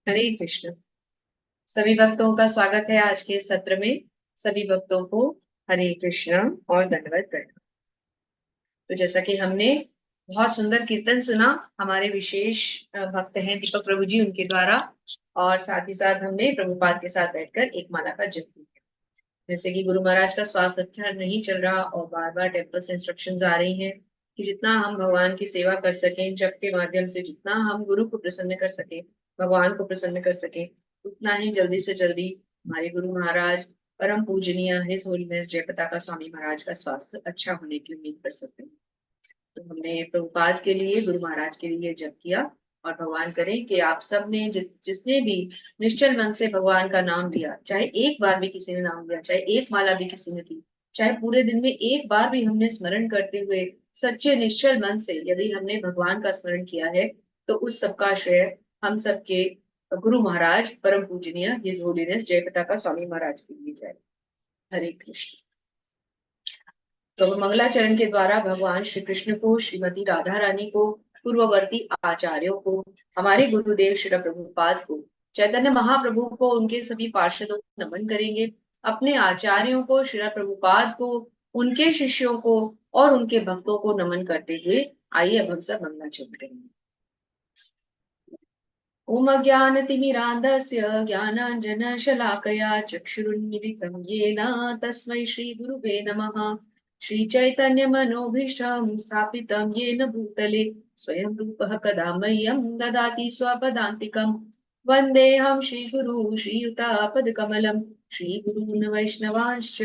हरे कृष्ण। सभी भक्तों का स्वागत है आज के सत्र में। सभी भक्तों को हरे कृष्ण और दंडवत प्रणाम। तो जैसा कि हमने बहुत सुंदर कीर्तन सुना, हमारे विशेष भक्त हैं दीपक प्रभु जी, उनके द्वारा। और साथ ही साथ हमने प्रभुपाद के साथ बैठकर एक माला का जप किया। जैसे कि गुरु महाराज का स्वास्थ्य अच्छा नहीं चल रहा और बार बार टेम्पल से इंस्ट्रक्शंस आ रही हैं कि जितना हम भगवान की सेवा कर सकें जप के माध्यम से, जितना हम गुरु को प्रसन्न कर सके, भगवान को प्रसन्न कर सके, उतना ही जल्दी से जल्दी हमारे गुरु महाराज परम पूजनीय हिज होलीनेस जय पताका स्वामी महाराज का स्वास्थ्य अच्छा होने की उम्मीद कर सकते हैं। तो हमने प्रभुपाद के लिए, गुरु महाराज के लिए जप किया। और भगवान करें कि आप सब ने जिसने भी निश्चल मन से भगवान का नाम लिया, चाहे एक बार भी किसी ने नाम लिया, चाहे एक माला भी किसी ने की, चाहे पूरे दिन में एक बार भी हमने स्मरण करते हुए सच्चे निश्चल मन से यदि हमने भगवान का स्मरण किया है, तो उस सबका श्रेय हम सबके गुरु महाराज परम पूजनीय हिज होलीनेस जय पताका स्वामी महाराज के लिए जाए। हरे कृष्ण। तो मंगलाचरण के द्वारा भगवान श्री कृष्ण को, श्रीमती राधा रानी को, पूर्ववर्ती आचार्यों को, हमारे गुरुदेव श्री प्रभुपाद को, चैतन्य महाप्रभु को, उनके सभी पार्षदों को नमन करेंगे। अपने आचार्यों को, श्री प्रभुपाद को, उनके शिष्यों को और उनके भक्तों को नमन करते हुए आइए अब हम सब मंगलाचरण करेंगे। ओम ज्ञानतिमिरान्धस्य ज्ञानाञ्जनशलाकया चक्षुरुन्मिलितं येन तस्मै श्रीगुरुवे नमः। श्रीचैतन्यमनोभीष्टं स्थापितं येन भूतले स्वयं रूपः कदा मह्यं ददाति स्वपदान्तिकम्। वन्देऽहं श्रीगुरु श्रीयुतापदकमलं श्रीगुरून् वैष्णवांश्च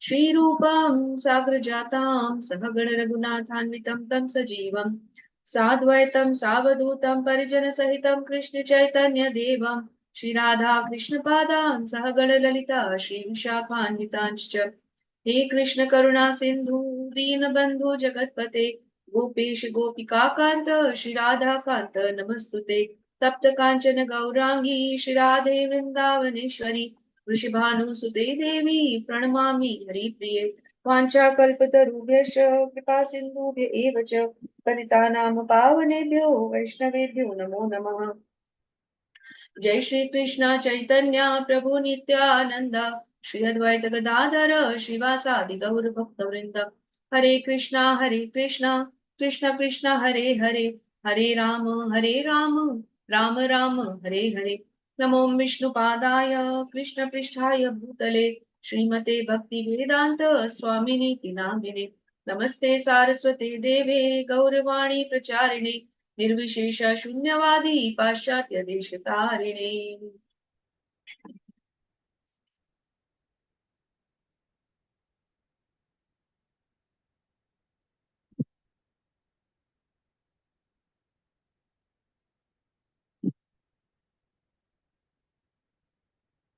श्रीरूपं साग्रजातां सहगण रघुनाथान्वितं तं सजीवम् साद्वैतं सावधूतं परिजन सहितं कृष्ण चैतन्य देवं श्री राधा कृष्ण पादान् सहगण ललिता श्री विशाखान्वितांश्च। हे कृष्ण करुणा सिंधु दीनबंधु जगतपते गोपेश गोपिका कांत श्री राधा कांत नमस्तुते। तप्त कांचन गौरांगी श्री राधे वृंदावनेश्वरी वृषभानुसुते देवी प्रणमामि हरिप्रिये। वाञ्छाकल्पतरुभ्यश्च कृपा सिन्धुभ्य एव च पतितानां पावनेभ्यो वैष्णवेभ्यो नमो नमः। जय श्री कृष्ण चैतन्य प्रभु नित्यानंद श्री अद्वैत गदाधर श्रीवासादि गौर भक्त वृंद। हरे कृष्णा कृष्ण कृष्ण हरे हरे, हरे राम राम राम हरे हरे। नमो विष्णुपादाय कृष्ण पृष्ठाय भूतले श्रीमते भक्ति वेदांत स्वामिनीति नामिने। नमस्ते सारस्वते देवे गौरवाणी प्रचारिणे निर्विशेष शून्यवादी पाश्चात्य देश तारिणे।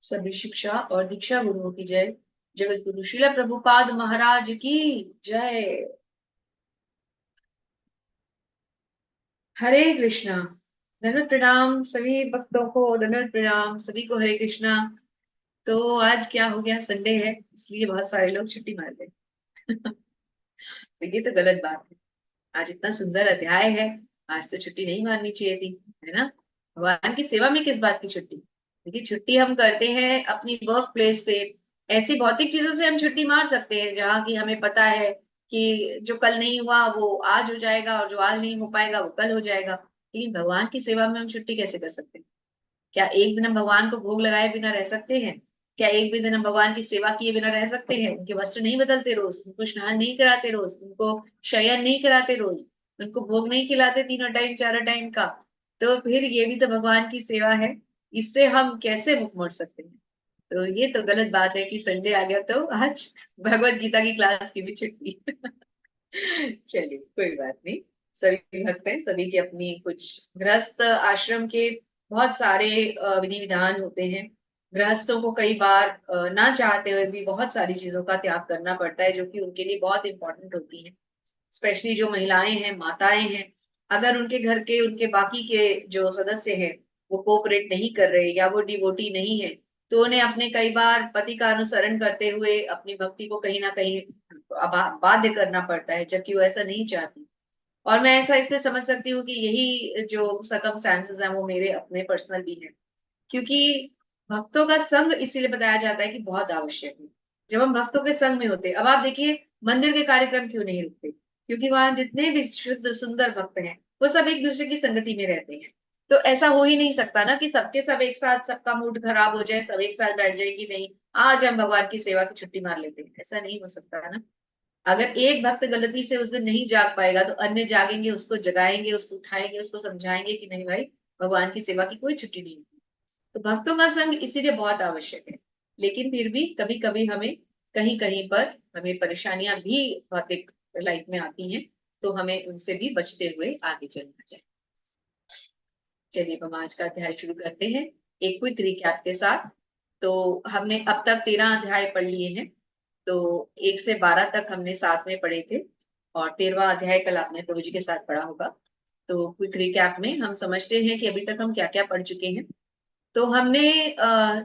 सभी शिक्षा और दीक्षा गुरुओं की जय। जगत गुरु श्रील प्रभुपाद महाराज की जय। हरे कृष्णा। धन्यवाद प्रणाम सभी भक्तों को, धन्यवाद प्रणाम सभी को। हरे कृष्णा। तो आज क्या हो गया, संडे है इसलिए बहुत सारे लोग छुट्टी मार गए। तो ये तो गलत बात है। आज इतना सुंदर अध्याय है, आज तो छुट्टी नहीं मारनी चाहिए थी, है ना। भगवान की सेवा में किस बात की छुट्टी। देखिए, छुट्टी हम करते हैं अपनी वर्क प्लेस से, ऐसी भौतिक चीजों से हम छुट्टी मार सकते हैं जहाँ की हमें पता है कि जो कल नहीं हुआ वो आज हो जाएगा और जो आज नहीं हो पाएगा वो कल हो जाएगा। लेकिन भगवान की सेवा में हम छुट्टी कैसे कर सकते हैं। क्या एक दिन हम भगवान को भोग लगाए बिना रह सकते हैं। क्या एक भी दिन हम भगवान की सेवा किए बिना रह सकते हैं। उनके वस्त्र नहीं बदलते रोज, उनको स्नान नहीं कराते रोज, उनको शयन नहीं कराते रोज, उनको भोग नहीं खिलाते तीनों टाइम चारों टाइम का। तो फिर ये भी तो भगवान की सेवा है, इससे हम कैसे मुख मोड़ सकते हैं। तो ये तो गलत बात है कि संडे आ गया तो आज भगवत गीता की क्लास की भी छुट्टी। चलिए कोई बात नहीं। सभी भक्त हैं, सभी की अपनी कुछ गृहस्थ आश्रम के बहुत सारे विधि विधान होते हैं। गृहस्थों को कई बार ना चाहते हुए भी बहुत सारी चीजों का त्याग करना पड़ता है जो कि उनके लिए बहुत इंपॉर्टेंट होती है। स्पेशली जो महिलाएं हैं, माताएं हैं, अगर उनके घर के, उनके बाकी के जो सदस्य हैं वो कोऑपरेट नहीं कर रहे या वो डिवोटी नहीं है, तो उन्हें अपने कई बार पति का अनुसरण करते हुए अपनी भक्ति को कहीं ना कहीं बाध्य करना पड़ता है, जबकि वो ऐसा नहीं चाहती। और मैं ऐसा इसलिए समझ सकती हूँ कि यही जो सर्कमस्टांसेस हैं वो मेरे अपने पर्सनल भी हैं। क्योंकि भक्तों का संग इसीलिए बताया जाता है कि बहुत आवश्यक है। जब हम भक्तों के संग में होते हैं, अब आप देखिए मंदिर के कार्यक्रम क्यों नहीं रुकते, क्योंकि वहां जितने भी शुद्ध सुंदर भक्त हैं वो सब एक दूसरे की संगति में रहते हैं। तो ऐसा हो ही नहीं सकता ना कि सबके सब एक साथ, सबका मूड खराब हो जाए, सब एक साथ बैठ जाए कि नहीं आज हम भगवान की सेवा की छुट्टी मार लेते हैं, ऐसा नहीं हो सकता है ना। अगर एक भक्त गलती से उस दिन नहीं जाग पाएगा तो अन्य जागेंगे, उसको जगाएंगे, उसको उठाएंगे, उसको समझाएंगे कि नहीं भाई, भगवान की सेवा की कोई छुट्टी नहीं होती। तो भक्तों का संग इसीलिए बहुत आवश्यक है। लेकिन फिर भी कभी कभी हमें कहीं कहीं पर हमें परेशानियां भी भौतिक लाइफ में आती हैं, तो हमें उनसे भी बचते हुए आगे चलना चाहिए। चलिए हम आज का अध्याय शुरू करते हैं एक क्विक रिकैप के साथ। तो हमने अब तक 13 अध्याय पढ़ लिए हैं। तो 1 से 12 तक हमने साथ में पढ़े थे, और 13वां अध्याय कल आपने प्रभु जी के साथ पढ़ा होगा। तो क्विक रिकैप में हम समझते हैं कि अभी तक हम क्या क्या पढ़ चुके हैं। तो हमने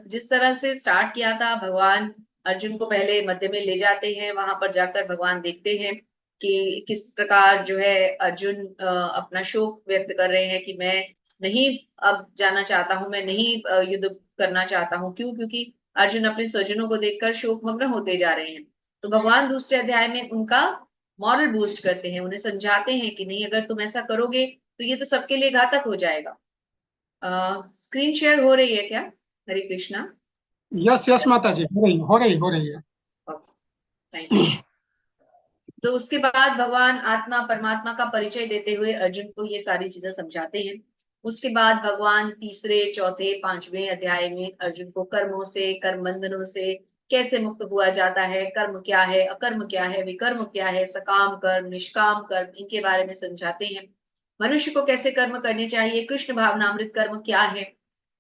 जिस तरह से स्टार्ट किया था, भगवान अर्जुन को पहले मध्य में ले जाते हैं, वहां पर जाकर भगवान देखते हैं कि किस प्रकार जो है अर्जुन अपना शोक व्यक्त कर रहे हैं कि मैं नहीं अब जाना चाहता हूं, मैं नहीं युद्ध करना चाहता हूं। क्यों? क्योंकि अर्जुन अपने स्वजनों को देखकर शोकमग्न होते जा रहे हैं। तो भगवान दूसरे अध्याय में उनका मॉरल बूस्ट करते हैं, उन्हें समझाते हैं कि नहीं, अगर तुम ऐसा करोगे तो ये तो सबके लिए घातक हो जाएगा। स्क्रीन शेयर हो रही है क्या? हरे कृष्णा। यस यस माता जी, हो रही है। Thank you. तो उसके बाद भगवान आत्मा परमात्मा का परिचय देते हुए अर्जुन को ये सारी चीजें समझाते हैं। उसके बाद भगवान तीसरे चौथे पांचवें अध्याय में अर्जुन को कर्मों से, कर्म बंधनों से कैसे मुक्त हुआ जाता है, कर्म क्या है, अकर्म क्या है, विकर्म क्या है, सकाम कर्म, निष्काम कर्म, इनके बारे में समझाते हैं। मनुष्य को कैसे कर्म करने चाहिए, कृष्ण भावनामृत कर्म क्या है,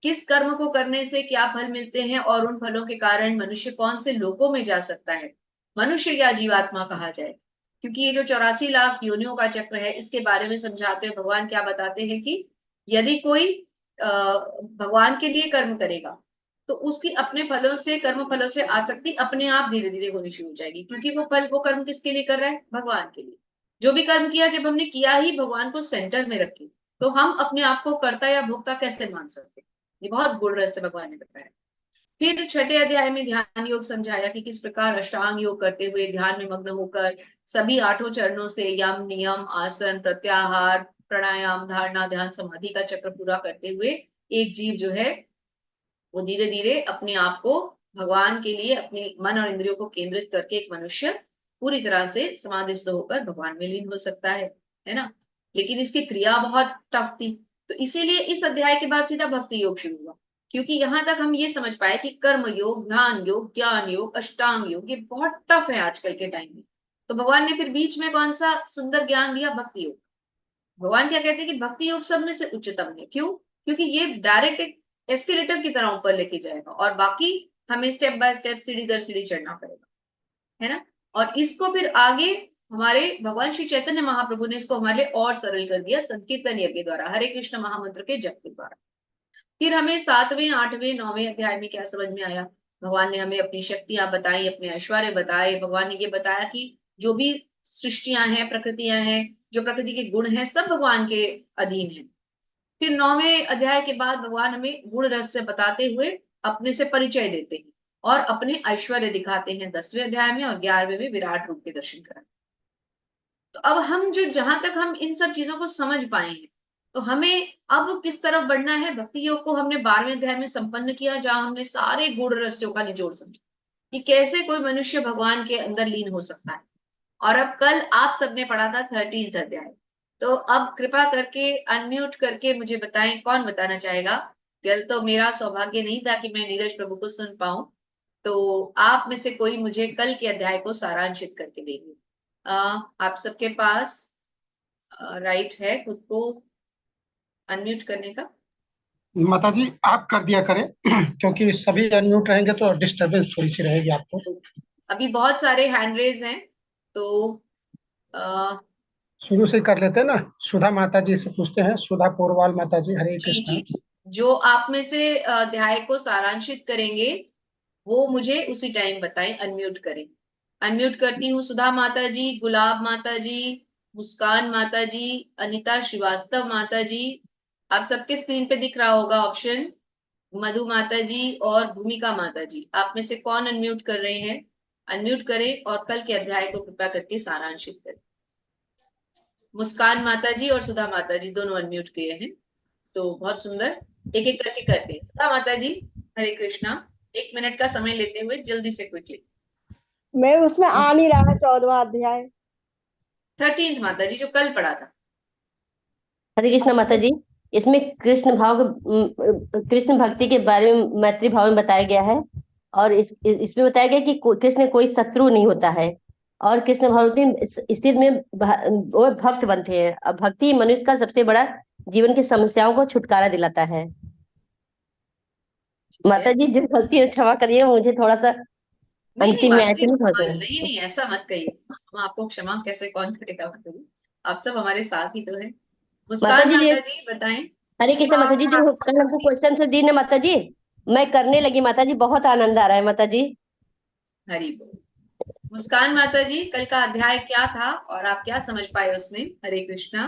किस कर्म को करने से क्या फल मिलते हैं, और उन फलों के कारण मनुष्य कौन से लोकों में जा सकता है, मनुष्य या जीवात्मा कहा जाए। क्योंकि ये जो 84 लाख योनियों का चक्र है, इसके बारे में समझाते हुए भगवान क्या बताते हैं कि यदि कोई भगवान के लिए कर्म करेगा तो उसकी अपने फलों से, कर्म फलों से आसक्ति अपने आप धीरे धीरे होनी शुरू हो जाएगी, क्योंकि वो फल, वो कर्म किसके लिए कर रहा है? भगवान के लिए। जो भी कर्म किया, जब हमने किया ही भगवान को सेंटर में रखे, तो हम अपने आप को कर्ता या भोक्ता कैसे मान सकते? ये बहुत गूढ़ रहस्य भगवान ने बताया। फिर छठे अध्याय में ध्यान योग समझाया कि किस प्रकार अष्टांग योग करते हुए ध्यान में मग्न होकर सभी 8 चरणों से यम, नियम, आसन, प्रत्याहार, प्राणायाम, धारणा, ध्यान, समाधि का चक्र पूरा करते हुए एक जीव जो है वो धीरे धीरे अपने आप को भगवान के लिए, अपने मन और इंद्रियों को केंद्रित करके एक मनुष्य पूरी तरह से समाधिस्थ होकर भगवान में लीन हो सकता है ना। लेकिन इसकी क्रिया बहुत टफ थी, तो इसीलिए इस अध्याय के बाद सीधा भक्ति योग शुरू हुआ। क्योंकि यहां तक हम ये समझ पाए कि कर्म योग, ध्यान योग, ज्ञान योग, अष्टांग योग ये बहुत टफ है आजकल के टाइम में। तो भगवान ने फिर बीच में कौन सा सुंदर ज्ञान दिया? भक्ति योग। भगवान क्या कहते हैं कि भक्ति योग सब में से उच्चतम है। क्यों? क्योंकि ये डायरेक्ट एक एस्केलेटर की तरह ऊपर लेके जाएगा, और बाकी हमें स्टेप बाय स्टेप, सीढ़ी दर सीढ़ी चढ़ना पड़ेगा, है ना। और इसको फिर आगे हमारे भगवान श्री चैतन्य महाप्रभु ने इसको हमारे लिए और सरल कर दिया संकीर्तन यज्ञ द्वारा, हरे कृष्ण महामंत्र के जप के द्वारा। फिर हमें 7वें 8वें 9वें अध्याय में क्या समझ में आया? भगवान ने हमें अपनी शक्तियां बताई, अपने ऐश्वर्य बताए। भगवान ने ये बताया कि जो भी सृष्टियां हैं, प्रकृतियां हैं, जो प्रकृति के गुण हैं, सब भगवान के अधीन है। फिर 9वें अध्याय के बाद भगवान हमें गुण रहस्य बताते हुए अपने से परिचय देते हैं और अपने ऐश्वर्य दिखाते हैं 10वें अध्याय में, और 11वें में विराट रूप के दर्शन कराते हैं। तो अब हम जो, जहां तक हम इन सब चीजों को समझ पाए हैं, तो हमें अब किस तरफ बढ़ना है? भक्ति योग को हमने 12वें अध्याय में संपन्न किया, जहां हमने सारे गुण रहस्यों का निचोड़ समझा कि कैसे कोई मनुष्य भगवान के अंदर लीन हो सकता है। और अब कल आप सबने पढ़ा था 13th अध्याय। तो अब कृपा करके अनम्यूट करके मुझे बताएं, कौन बताना चाहेगा? कल तो मेरा सौभाग्य नहीं था कि मैं नीरज प्रभु को सुन पाऊं, तो आप में से कोई मुझे कल के अध्याय को सारांशित करके देंगे। आप सबके पास राइट है खुद को अनम्यूट करने का। माता जी आप कर दिया करें क्योंकि सभी अनम्यूट रहेंगे तो डिस्टरबेंस थोड़ी सी रहेगी आपको। तो अभी बहुत सारे हैंड रेज हैं, तो अ, शुरू से ही कर लेते हैं ना। सुधा माता जी से पूछते हैं, सुधा पोरवाल माता जी, हरे जी कृष्णा। जी, जो आप में से अध्याय को सारांशित करेंगे वो मुझे उसी टाइम बताएं, अनम्यूट करें। अनम्यूट करती हूँ सुधा माता जी, गुलाब माता जी, मुस्कान माता जी, अनिता श्रीवास्तव माता जी। आप सबके स्क्रीन पे दिख रहा होगा ऑप्शन, मधु माता जी और भूमिका माता जी, आप में से कौन अनम्यूट कर रहे हैं? अनम्यूट करें और कल के अध्याय को कृपया करके सारांशित करें। मुस्कान माता जी और सुधा माता जी दोनों अनम्यूट किए हैं, तो बहुत सुंदर। एक एक करके करते हैं। सुधा माता जी, हरे कृष्णा। 1 मिनट का समय लेते हुए जल्दी से क्विकली। मैं उसमें आ नहीं रहा है 14वां अध्याय। 13th माता जी, जो कल पढ़ा था। हरे कृष्ण माता जी। इसमें कृष्ण भक्ति के बारे में मैत्री भाव में बताया गया है, और इसमें बताया गया कि कृष्ण कोई शत्रु नहीं होता है, और कृष्ण भक्ति स्थिति में वो भक्त बनते हैं। अब भक्ति मनुष्य का सबसे बड़ा जीवन की समस्याओं को छुटकारा दिलाता है। माता जी, जो गलती है क्षमा करिए, मुझे थोड़ा सा नहीं नहीं अंतिम में माता आए जी, थे ना थोड़ा नहीं नहीं ऐसा मत कहिए। हम आपको क्षमा कैसे कौन करेगा माता जी, आप सब हमारे साथ ही तो हैं। माता मुस्कान जी। माता जी बताएं। हरे कृष्ण माता जी, जो कल हमको क्वेश्चन से दी ना माता जी, मैं करने लगी माता जी, बहुत आनंद आ रहा है माता जी। हरी बोल। मुस्कान माता जी, कल का अध्याय क्या था और आप क्या समझ पाए उसमें? हरे कृष्णा।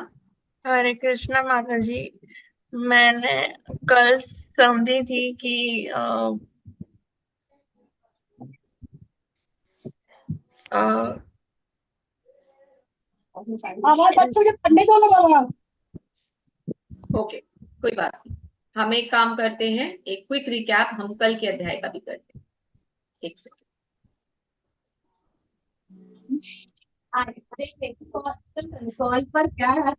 हरे कृष्णा माता जी, मैंने कल समझी थी कि ओके, कोई बात नहीं। हम एक काम करते हैं, एक क्विक रिकैप हम कल के अध्याय का भी करते हैं। एक सेकंड। पर क्या है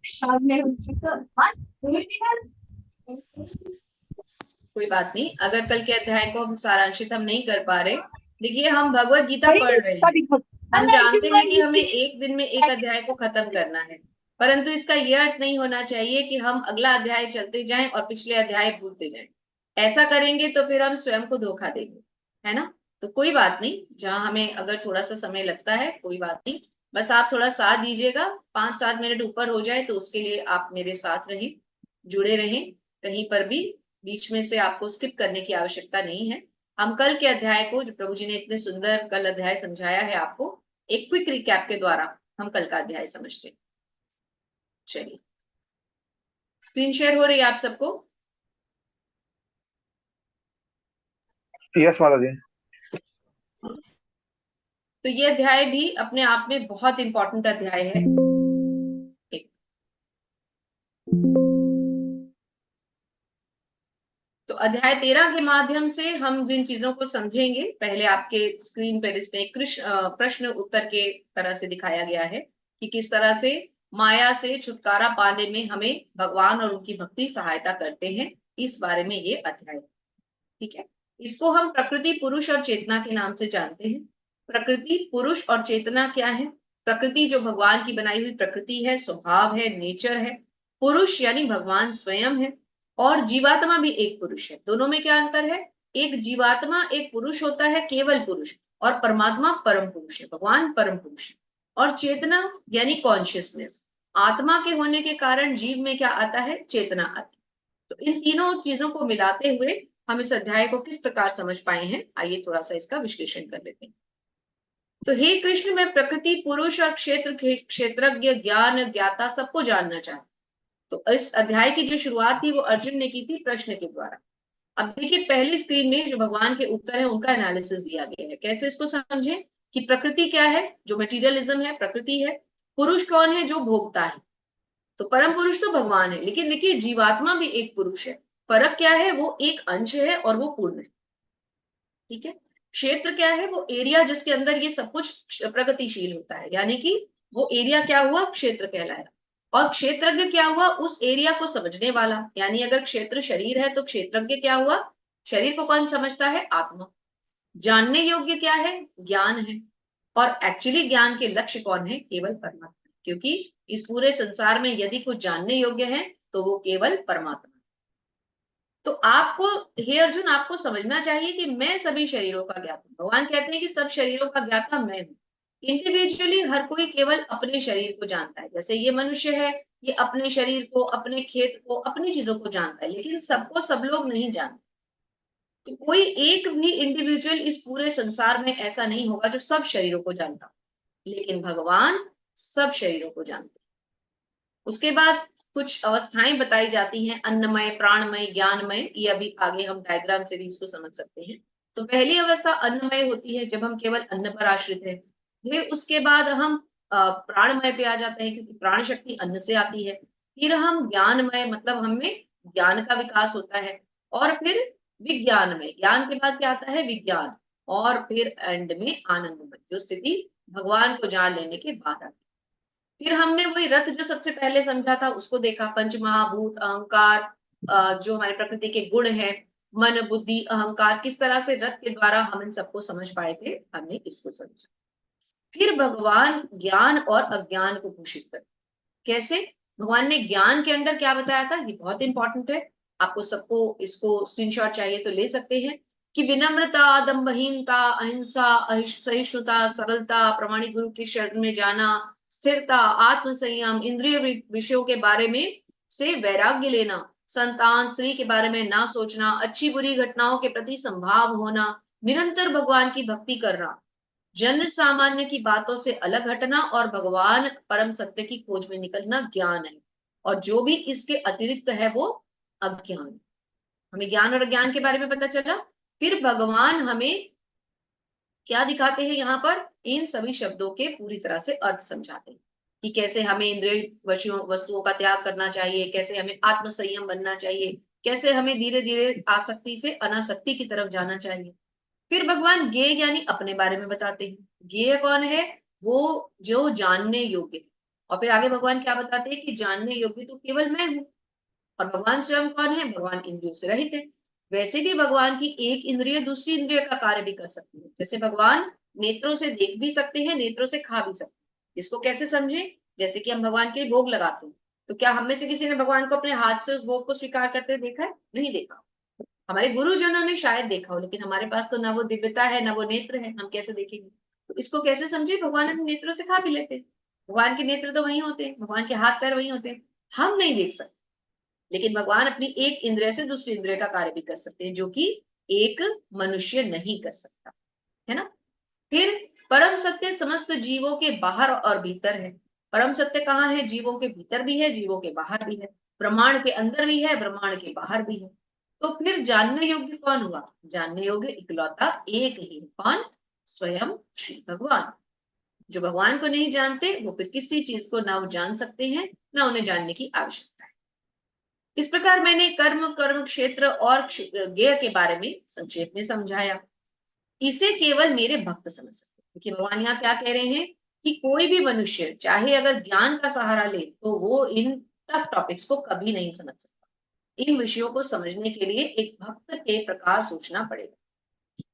कोई बात नहीं, अगर कल के अध्याय को हम सारांशित हम नहीं कर पा रहे, देखिए हम भगवत गीता पढ़ रहे हैं। हम जानते हैं कि हमें एक दिन में एक अध्याय को खत्म करना है, परंतु इसका यह अर्थ नहीं होना चाहिए कि हम अगला अध्याय चलते जाएं और पिछले अध्याय भूलते जाएं। ऐसा करेंगे तो फिर हम स्वयं को धोखा देंगे, है ना? तो कोई बात नहीं, जहां हमें अगर थोड़ा सा समय लगता है कोई बात नहीं, बस आप थोड़ा साथ दीजिएगा। 5-7 मिनट ऊपर हो जाए तो उसके लिए आप मेरे साथ रहें, जुड़े रहें, कहीं पर भी बीच में से आपको स्किप करने की आवश्यकता नहीं है। हम कल के अध्याय को, जो प्रभु जी ने इतने सुंदर कल अध्याय समझाया है आपको, एक क्विक रिकैप के द्वारा हम कल का अध्याय समझते हैं। चलिए, स्क्रीन शेयर हो रही है आप सबको? यस माता जी। तो ये अध्याय भी अपने आप में बहुत इंपॉर्टेंट अध्याय है। तो अध्याय 13 के माध्यम से हम जिन चीजों को समझेंगे, पहले आपके स्क्रीन पर इसमें प्रश्न उत्तर के तरह से दिखाया गया है कि किस तरह से माया से छुटकारा पाने में हमें भगवान और उनकी भक्ति सहायता करते हैं, इस बारे में ये अध्याय। ठीक है, इसको हम प्रकृति, पुरुष और चेतना के नाम से जानते हैं। प्रकृति, पुरुष और चेतना क्या है? प्रकृति जो भगवान की बनाई हुई प्रकृति है, स्वभाव है, नेचर है। पुरुष यानी भगवान स्वयं है, और जीवात्मा भी एक पुरुष है। दोनों में क्या अंतर है? एक जीवात्मा एक पुरुष होता है, केवल पुरुष, और परमात्मा परम पुरुष है, भगवान परम पुरुष है। और चेतना यानी कॉन्शियसनेस, आत्मा के होने के कारण जीव में क्या आता है? चेतना आती है। तो इन तीनों चीजों को मिलाते हुए हम इस अध्याय को किस प्रकार समझ पाए हैं, आइए थोड़ा सा इसका विश्लेषण कर लेते हैं। तो हे कृष्ण, मैं प्रकृति, पुरुष और क्षेत्रज्ञ, ज्ञान, ज्ञाता सबको जानना चाहता। तो इस अध्याय की जो शुरुआत थी वो अर्जुन ने की थी प्रश्न के द्वारा। अब देखिए, पहली स्क्रीन में जो भगवान के उत्तर है उनका एनालिसिस दिया गया है। कैसे इसको समझें कि प्रकृति क्या है? जो मटेरियलिज्म है, प्रकृति है। पुरुष कौन है? जो भोगता है। तो परम पुरुष तो भगवान है, लेकिन देखिए जीवात्मा भी एक पुरुष है। फर्क क्या है? वो एक अंश है और वो पूर्ण है। ठीक है। क्षेत्र क्या है? वो एरिया जिसके अंदर ये सब कुछ प्रगतिशील होता है, यानी कि वो एरिया क्या हुआ? क्षेत्र कहलाया। और क्षेत्रज्ञ क्या हुआ? उस एरिया को समझने वाला, यानी अगर क्षेत्र शरीर है तो क्षेत्रज्ञ क्या हुआ? शरीर को कौन समझता है? आत्मा। जानने योग्य क्या है? ज्ञान है। और एक्चुअली ज्ञान के लक्ष्य कौन है? केवल परमात्मा। क्योंकि इस पूरे संसार में यदि कुछ जानने योग्य है तो वो केवल परमात्मा। तो आपको, हे अर्जुन, आपको समझना चाहिए कि मैं सभी शरीरों का ज्ञाता। भगवान कहते हैं कि सब शरीरों का ज्ञाता मैं हूं। इंडिविजुअली हर कोई केवल अपने शरीर को जानता है। जैसे ये मनुष्य है, ये अपने शरीर को, अपने खेत को, अपनी चीजों को जानता है, लेकिन सबको सब लोग नहीं जानते। तो कोई एक भी इंडिविजुअल इस पूरे संसार में ऐसा नहीं होगा जो सब शरीरों को जानता, लेकिन भगवान सब शरीरों को जानते। उसके बाद कुछ अवस्थाएं बताई जाती हैं, अन्नमय, प्राणमय, ज्ञानमय। ये अभी आगे हम डायग्राम से भी इसको समझ सकते हैं। तो पहली अवस्था अन्नमय होती है, जब हम केवल अन्न पर आश्रित है। फिर उसके बाद हम प्राणमय पे आ जाते हैं, क्योंकि प्राण शक्ति अन्न से आती है। फिर हम ज्ञानमय, मतलब हमें ज्ञान का विकास होता है। और फिर विज्ञानमय, ज्ञान के बाद क्या आता है? विज्ञान। और फिर एंड में आनंदमय, जो स्थिति भगवान को जान लेने के बाद आती है। फिर हमने वही रथ जो सबसे पहले समझा था उसको देखा, पंच महाभूत, अहंकार, जो हमारे प्रकृति के गुण है, मन, बुद्धि, अहंकार, किस तरह से रथ के द्वारा हम इन सबको समझ पाए थे, हमने इसको समझा। फिर भगवान ज्ञान और अज्ञान को घोषित कर, कैसे? भगवान ने ज्ञान के अंदर क्या बताया था, ये बहुत इंपॉर्टेंट है। आपको सबको इसको स्क्रीनशॉट चाहिए तो ले सकते हैं, कि विनम्रता, दम्भहीनता, अहिंसा, सहिष्णुता, सरलता, प्रमाणिक गुरु की शरण में जाना, स्थिरता, आत्म संयम, इंद्रिय विषयों के बारे में से वैराग्य लेना, संतान, स्त्री के बारे में ना सोचना, अच्छी बुरी घटनाओं के प्रति संभाव होना, निरंतर भगवान की भक्ति करना, जन सामान्य की बातों से अलग हटना, और भगवान परम सत्य की खोज में निकलना ज्ञान है। और जो भी इसके अतिरिक्त है वो अज्ञान है। हमें ज्ञान और अज्ञान के बारे में पता चला। फिर भगवान हमें क्या दिखाते हैं यहाँ पर? इन सभी शब्दों के पूरी तरह से अर्थ समझाते हैं, कि कैसे हमें इंद्रिय वस्तुओं का त्याग करना चाहिए, कैसे हमें आत्म संयम बनना चाहिए, कैसे हमें धीरे धीरे आसक्ति से अनासक्ति की तरफ जाना चाहिए। फिर भगवान ज्ञेय यानी अपने बारे में बताते हैं। ज्ञेय कौन है? वो जो जानने योग्य है। और फिर आगे भगवान क्या बताते हैं, कि जानने योग्य तो केवल मैं हूं। और भगवान स्वयं कौन है? भगवान इंद्रियों से रहित है। वैसे भी भगवान की एक इंद्रिय दूसरी इंद्रिय का कार्य भी कर सकती है। जैसे भगवान नेत्रों से देख भी सकते हैं, नेत्रों से खा भी सकते हैं। इसको कैसे समझे? जैसे कि हम भगवान के भोग लगाते हैं, तो क्या हम में से किसी ने भगवान को अपने हाथ से उस भोग को स्वीकार करते देखा है? नहीं देखा। हमारे गुरुजनों ने शायद देखा हो, लेकिन हमारे पास तो ना वो दिव्यता है, ना वो नेत्र है, हम कैसे देखेंगे? तो इसको कैसे समझे? भगवान अपने नेत्रों से खा भी लेते हैं। भगवान के नेत्र तो वही होते हैं, भगवान के हाथ पैर वही होते हैं, हम नहीं देख सकते। लेकिन भगवान अपनी एक इंद्रिय से दूसरी इंद्रिय का कार्य भी कर सकते हैं, जो कि एक मनुष्य नहीं कर सकता, है ना? फिर परम सत्य समस्त जीवों के बाहर और भीतर है। परम सत्य कहाँ है? जीवों के भीतर भी है, जीवों के बाहर भी है, ब्रह्मांड के अंदर भी है, ब्रह्मांड के बाहर भी है। तो फिर जानने योग्य कौन हुआ? जानने योग्य इकलौता एक ही, कौन? स्वयं श्री भगवान। जो भगवान को नहीं जानते वो फिर किसी चीज को ना वो जान सकते हैं, ना उन्हें जानने की आवश्यकता है। इस प्रकार मैंने कर्म, कर्म क्षेत्र और ज्ञेय के बारे में संक्षेप में समझाया। इसे केवल मेरे भक्त समझ सकते हैं, क्योंकि भगवान यहाँ क्या कह रहे हैं, कि कोई भी मनुष्य चाहे अगर ज्ञान का सहारा ले तो वो इन टफ टॉपिक्स को कभी नहीं समझ सकता। इन विषयों को समझने के लिए एक भक्त के प्रकार सोचना पड़ेगा।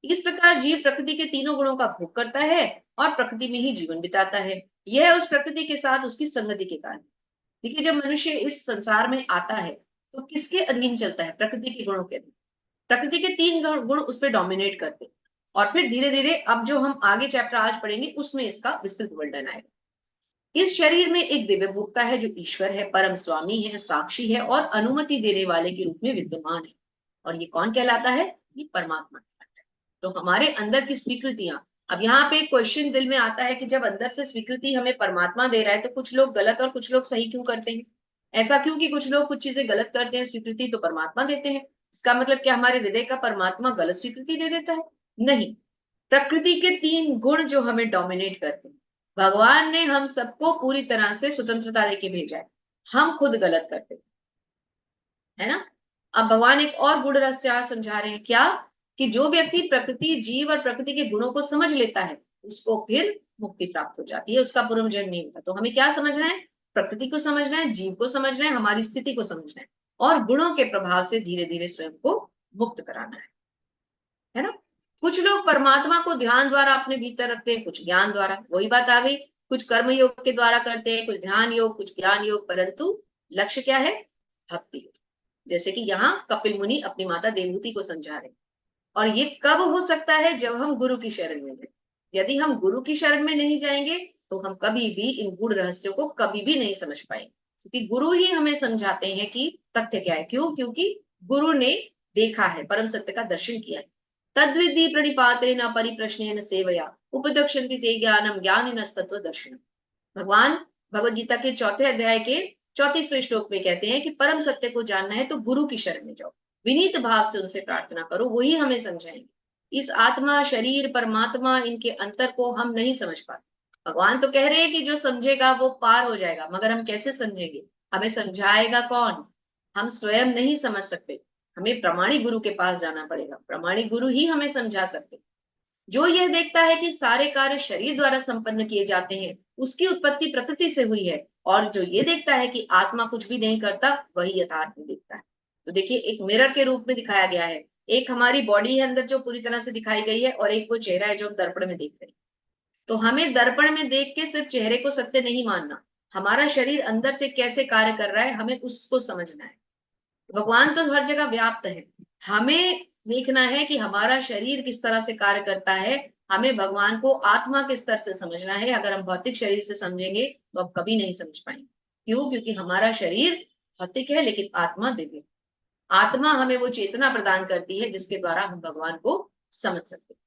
इस प्रकार जीव प्रकृति के तीनों गुणों का भोग करता है और प्रकृति में ही जीवन बिताता है। यह उस प्रकृति के साथ उसकी संगति के कारण। देखिए, जब मनुष्य इस संसार में आता है तो किसके अधीन चलता है? प्रकृति के गुणों के अधीन। प्रकृति के तीन गुण उस पर डोमिनेट करते हैं। और फिर धीरे धीरे अब जो हम आगे चैप्टर आज पढ़ेंगे उसमें इसका विस्तृत वर्णन आएगा। इस शरीर में एक दिव्य भोक्ता है जो ईश्वर है, परम स्वामी है, साक्षी है और अनुमति देने वाले के रूप में विद्यमान है। और ये कौन कहलाता है? ये परमात्मा कहलाता है। तो हमारे अंदर की स्वीकृतियां, अब यहाँ पे क्वेश्चन दिल में आता है कि जब अंदर से स्वीकृति हमें परमात्मा दे रहा है तो कुछ लोग गलत और कुछ लोग सही क्यों करते हैं? ऐसा क्यों कि कुछ लोग कुछ चीजें गलत करते हैं, स्वीकृति तो परमात्मा देते हैं? इसका मतलब क्या हमारे हृदय का परमात्मा गलत स्वीकृति दे देता है? नहीं। प्रकृति के तीन गुण जो हमें डोमिनेट करते हैं, भगवान ने हम सबको पूरी तरह से स्वतंत्रता देके भेजा है। हम खुद गलत करते है ना? अब भगवान एक और गूढ़ रहस्य समझा रहे हैं, क्या? कि जो व्यक्ति प्रकृति, जीव और प्रकृति के गुणों को समझ लेता है उसको फिर मुक्ति प्राप्त हो जाती है, उसका पुनर्जन्म नहीं होता। तो हमें क्या समझना है? प्रकृति को समझना है, जीव को समझना है, हमारी स्थिति को समझना है और गुणों के प्रभाव से धीरे धीरे स्वयं को मुक्त कराना है ना? कुछ लोग परमात्मा को ध्यान द्वारा अपने भीतर रखते हैं, कुछ ज्ञान द्वारा। वही बात आ गई, कुछ कर्म योग के द्वारा करते हैं, कुछ ध्यान योग, कुछ ज्ञान योग, परंतु लक्ष्य क्या है? भक्ति योग। जैसे कि यहाँ कपिल मुनि अपनी माता देवहूति को समझा रहे हैं। और ये कब हो सकता है? जब हम गुरु की शरण में जाए। यदि हम गुरु की शरण में नहीं जाएंगे तो हम कभी भी इन गूढ़ रहस्यों को कभी भी नहीं समझ पाएंगे, क्योंकि गुरु ही हमें समझाते हैं कि तथ्य क्या है। क्यों? क्योंकि गुरु ने देखा है, परम सत्य का दर्शन किया है। तद्विधि प्रणिपातेन परिप्रश्नेन सेवया उपदक्षन्ति ते ज्ञानम ज्ञानिनस्तत्त्व दर्शनम। भगवान भगवद गीता के 4थे अध्याय के 34वें श्लोक में कहते हैं कि परम सत्य को जानना है तो गुरु की शरण में जाओ, विनीत भाव से उनसे प्रार्थना करो, वही हमें समझाएंगे। इस आत्मा शरीर परमात्मा इनके अंतर को हम नहीं समझ पाते। भगवान तो कह रहे हैं कि जो समझेगा वो पार हो जाएगा, मगर हम कैसे समझेंगे? हमें समझाएगा कौन? हम स्वयं नहीं समझ सकते, हमें प्रमाणी गुरु के पास जाना पड़ेगा। प्रमाणी गुरु ही हमें समझा सकते। जो यह देखता है कि सारे कार्य शरीर द्वारा संपन्न किए जाते हैं, उसकी उत्पत्ति प्रकृति से हुई है, और जो ये देखता है कि आत्मा कुछ भी नहीं करता, वही यथार्थ में देखता है। तो देखिए, एक मिरर के रूप में दिखाया गया है। एक हमारी बॉडी है अंदर जो पूरी तरह से दिखाई गई है, और एक वो चेहरा है जो हम दर्पण में देख रहे हैं। तो हमें दर्पण में देख के सिर्फ चेहरे को सत्य नहीं मानना, हमारा शरीर अंदर से कैसे कार्य कर रहा है हमें उसको समझना है। भगवान तो हर जगह व्याप्त है, हमें देखना है कि हमारा शरीर किस तरह से कार्य करता है। हमें भगवान को आत्मा के स्तर से समझना है। अगर हम भौतिक शरीर से समझेंगे तो हम कभी नहीं समझ पाएंगे। क्यों? क्योंकि हमारा शरीर भौतिक है, लेकिन आत्मा दिव्य। आत्मा हमें वो चेतना प्रदान करती है जिसके द्वारा हम भगवान को समझ सकते हैं।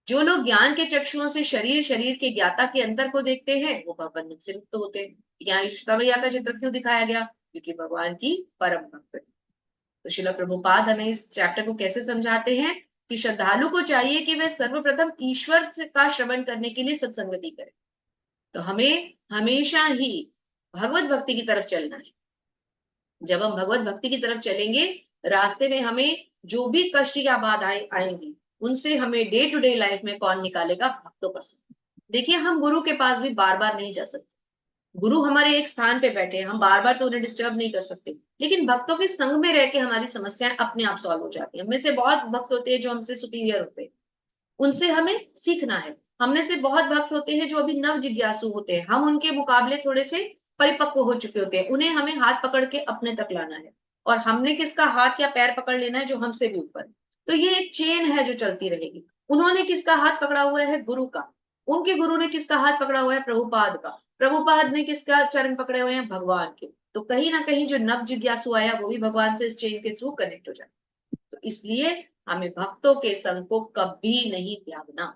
जो लोग ज्ञान के चक्षुओं से शरीर शरीर के ज्ञाता के अंतर को देखते हैं, वो बंधन से मुक्त होते हैं। यहाँ ईश्वता मैया का चित्र क्यों दिखाया गया? क्योंकि भगवान की परम भक्त। तो श्रील प्रभुपाद हमें इस चैप्टर को कैसे समझाते हैं कि श्रद्धालु को चाहिए कि वह सर्वप्रथम ईश्वर का श्रवण करने के लिए सत्संगति करे। तो हमें हमेशा ही भगवत भक्ति की तरफ चलना है। जब हम भगवत भक्ति की तरफ चलेंगे, रास्ते में हमें जो भी कष्ट या बाधाएं आएंगी, उनसे हमें डे टू डे लाइफ में कौन निकालेगा? भक्तों का संग। देखिए, हम गुरु के पास भी बार बार नहीं जा सकते। गुरु हमारे एक स्थान पे बैठे हैं, हम बार बार तो उन्हें डिस्टर्ब नहीं कर सकते, लेकिन भक्तों के संग में रह के हमारी समस्याएं अपने आप सॉल्व हो जाती हैं। हमें से बहुत भक्त होते हैं जो हमसे सुपीरियर होते हैं, उनसे हमें सीखना है। हमने से बहुत भक्त होते हैं जो अभी नव जिज्ञासु होते हैं, हम उनके मुकाबले थोड़े से परिपक्व हो चुके होते हैं, उन्हें हमें हाथ पकड़ के अपने तक लाना है। और हमने किसका हाथ या पैर पकड़ लेना है? जो हमसे भी ऊपर। तो ये एक चेन है जो चलती रहेगी। उन्होंने किसका हाथ पकड़ा हुआ है? गुरु का। उनके गुरु ने किसका हाथ पकड़ा हुआ है? प्रभुपाद का। प्रभुपाद ने किसका चरण पकड़े हुए हैं? भगवान के। तो कहीं ना कहीं जो नव जिज्ञासु आया वो भी भगवान से इस चेन के थ्रू कनेक्ट हो जाए। तो इसलिए हमें भक्तों के संग को कभी नहीं त्यागना।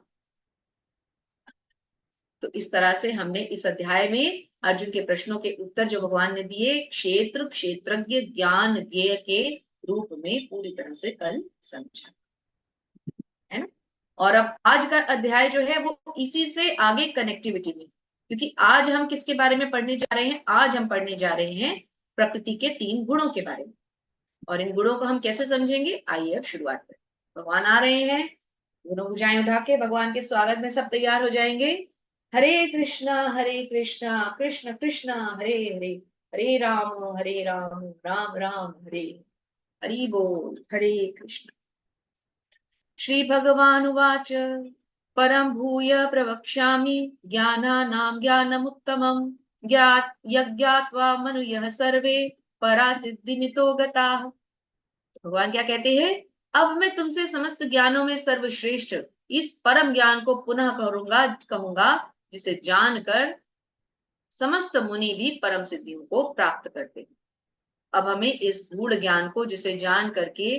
तो इस तरह से हमने इस अध्याय में अर्जुन के प्रश्नों के उत्तर जो भगवान ने दिए, क्षेत्र क्षेत्रज्ञ ज्ञान ज्ञेय के रूप में पूरी तरह से कल समझा, है ना। और अब आज का अध्याय जो है वो इसी से आगे कनेक्टिविटी में, क्योंकि आज हम किसके बारे में पढ़ने जा रहे हैं? आज हम पढ़ने जा रहे हैं प्रकृति के 3 गुणों के बारे में। और इन गुणों को हम कैसे समझेंगे? आइए अब शुरुआत करें। भगवान आ रहे हैं, दोनों भुजाएं उठा के भगवान के स्वागत में सब तैयार हो जाएंगे। हरे कृष्णा कृष्ण कृष्ण हरे हरे, हरे राम राम राम हरे हरि बोल। हरे कृष्ण। श्री भगवान उवाच परम भूय प्रवक्ष्यामि ज्ञानानां ज्ञानमुत्तमं यज्ञात्वा मनुयः सर्वे परासिद्धिमितो गताः। भगवान क्या कहते हैं? अब मैं तुमसे समस्त ज्ञानों में सर्वश्रेष्ठ इस परम ज्ञान को पुनः कहूंगा जिसे जानकर समस्त मुनि भी परम सिद्धियों को प्राप्त करते हैं। अब हमें इस गूढ़ ज्ञान को, जिसे जान करके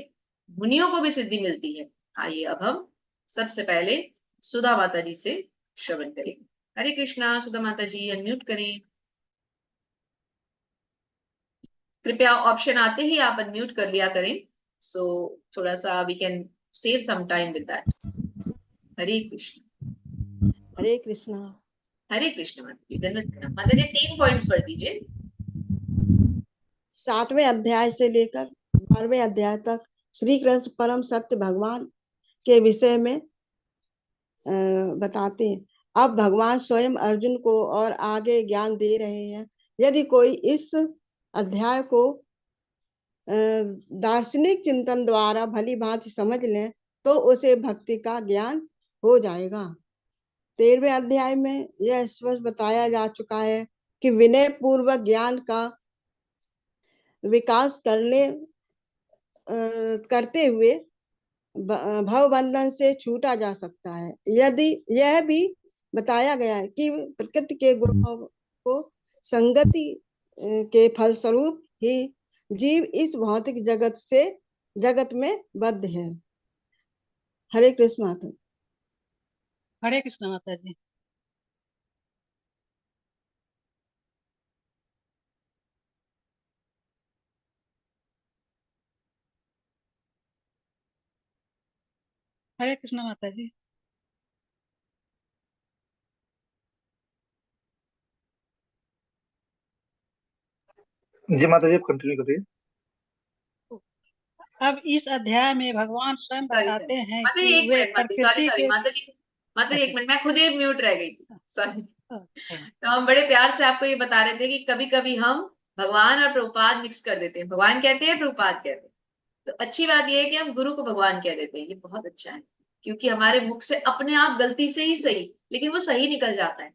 मुनियों को भी सिद्धि मिलती है, आइए अब हम सबसे पहले सुधा माता जी से श्रवण करें। हरे कृष्णा। सुधा माता जी अनम्यूट करें कृपया। ऑप्शन आते ही आप अनम्यूट कर लिया करें, सो थोड़ा सा we can save some time with that. Hare Krishna. Hare Krishna. Hare Krishna. माता जी 3 पॉइंट्स पढ़ दीजिए। 7वें अध्याय से लेकर 12वें अध्याय तक श्री कृष्ण परम सत्य भगवान के विषय में बताते हैं। अब भगवान स्वयं अर्जुन को और आगे ज्ञान दे रहे हैं। यदि कोई इस अध्याय को दार्शनिक चिंतन द्वारा भली भांति समझ ले तो उसे भक्ति का ज्ञान हो जाएगा। 13वें अध्याय में यह स्पष्ट बताया जा चुका है कि विनय पूर्वक ज्ञान का विकास करते हुए भव बंधन से छूटा जा सकता है। यदि यह भी बताया गया है कि प्रकृति के गुणों को संगति के फलस्वरूप ही जीव इस भौतिक जगत में बद्ध है। हरे कृष्ण माता। हरे कृष्ण माता जी। हरे कृष्णा माता जी। जी माता जी, आप कंटिन्यू करिए। अब इस अध्याय में भगवान स्वयं सॉरी बताते सॉरी हैं माता जी, कि एक वे मिनट, सॉरी प्रकृति सॉरी के माता जी अच्छा एक मिनट, मैं खुद ही म्यूट रह गई थी, सॉरी। अच्छा तो हम बड़े प्यार से आपको ये बता रहे थे कि कभी कभी हम भगवान और प्रभुपाद मिक्स कर देते हैं, भगवान कहते हैं प्रभुपाद कहते हैं। तो अच्छी बात यह है कि हम गुरु को भगवान कह देते हैं, ये बहुत अच्छा है, क्योंकि हमारे मुख से अपने आप गलती से ही सही, लेकिन वो सही निकल जाता है।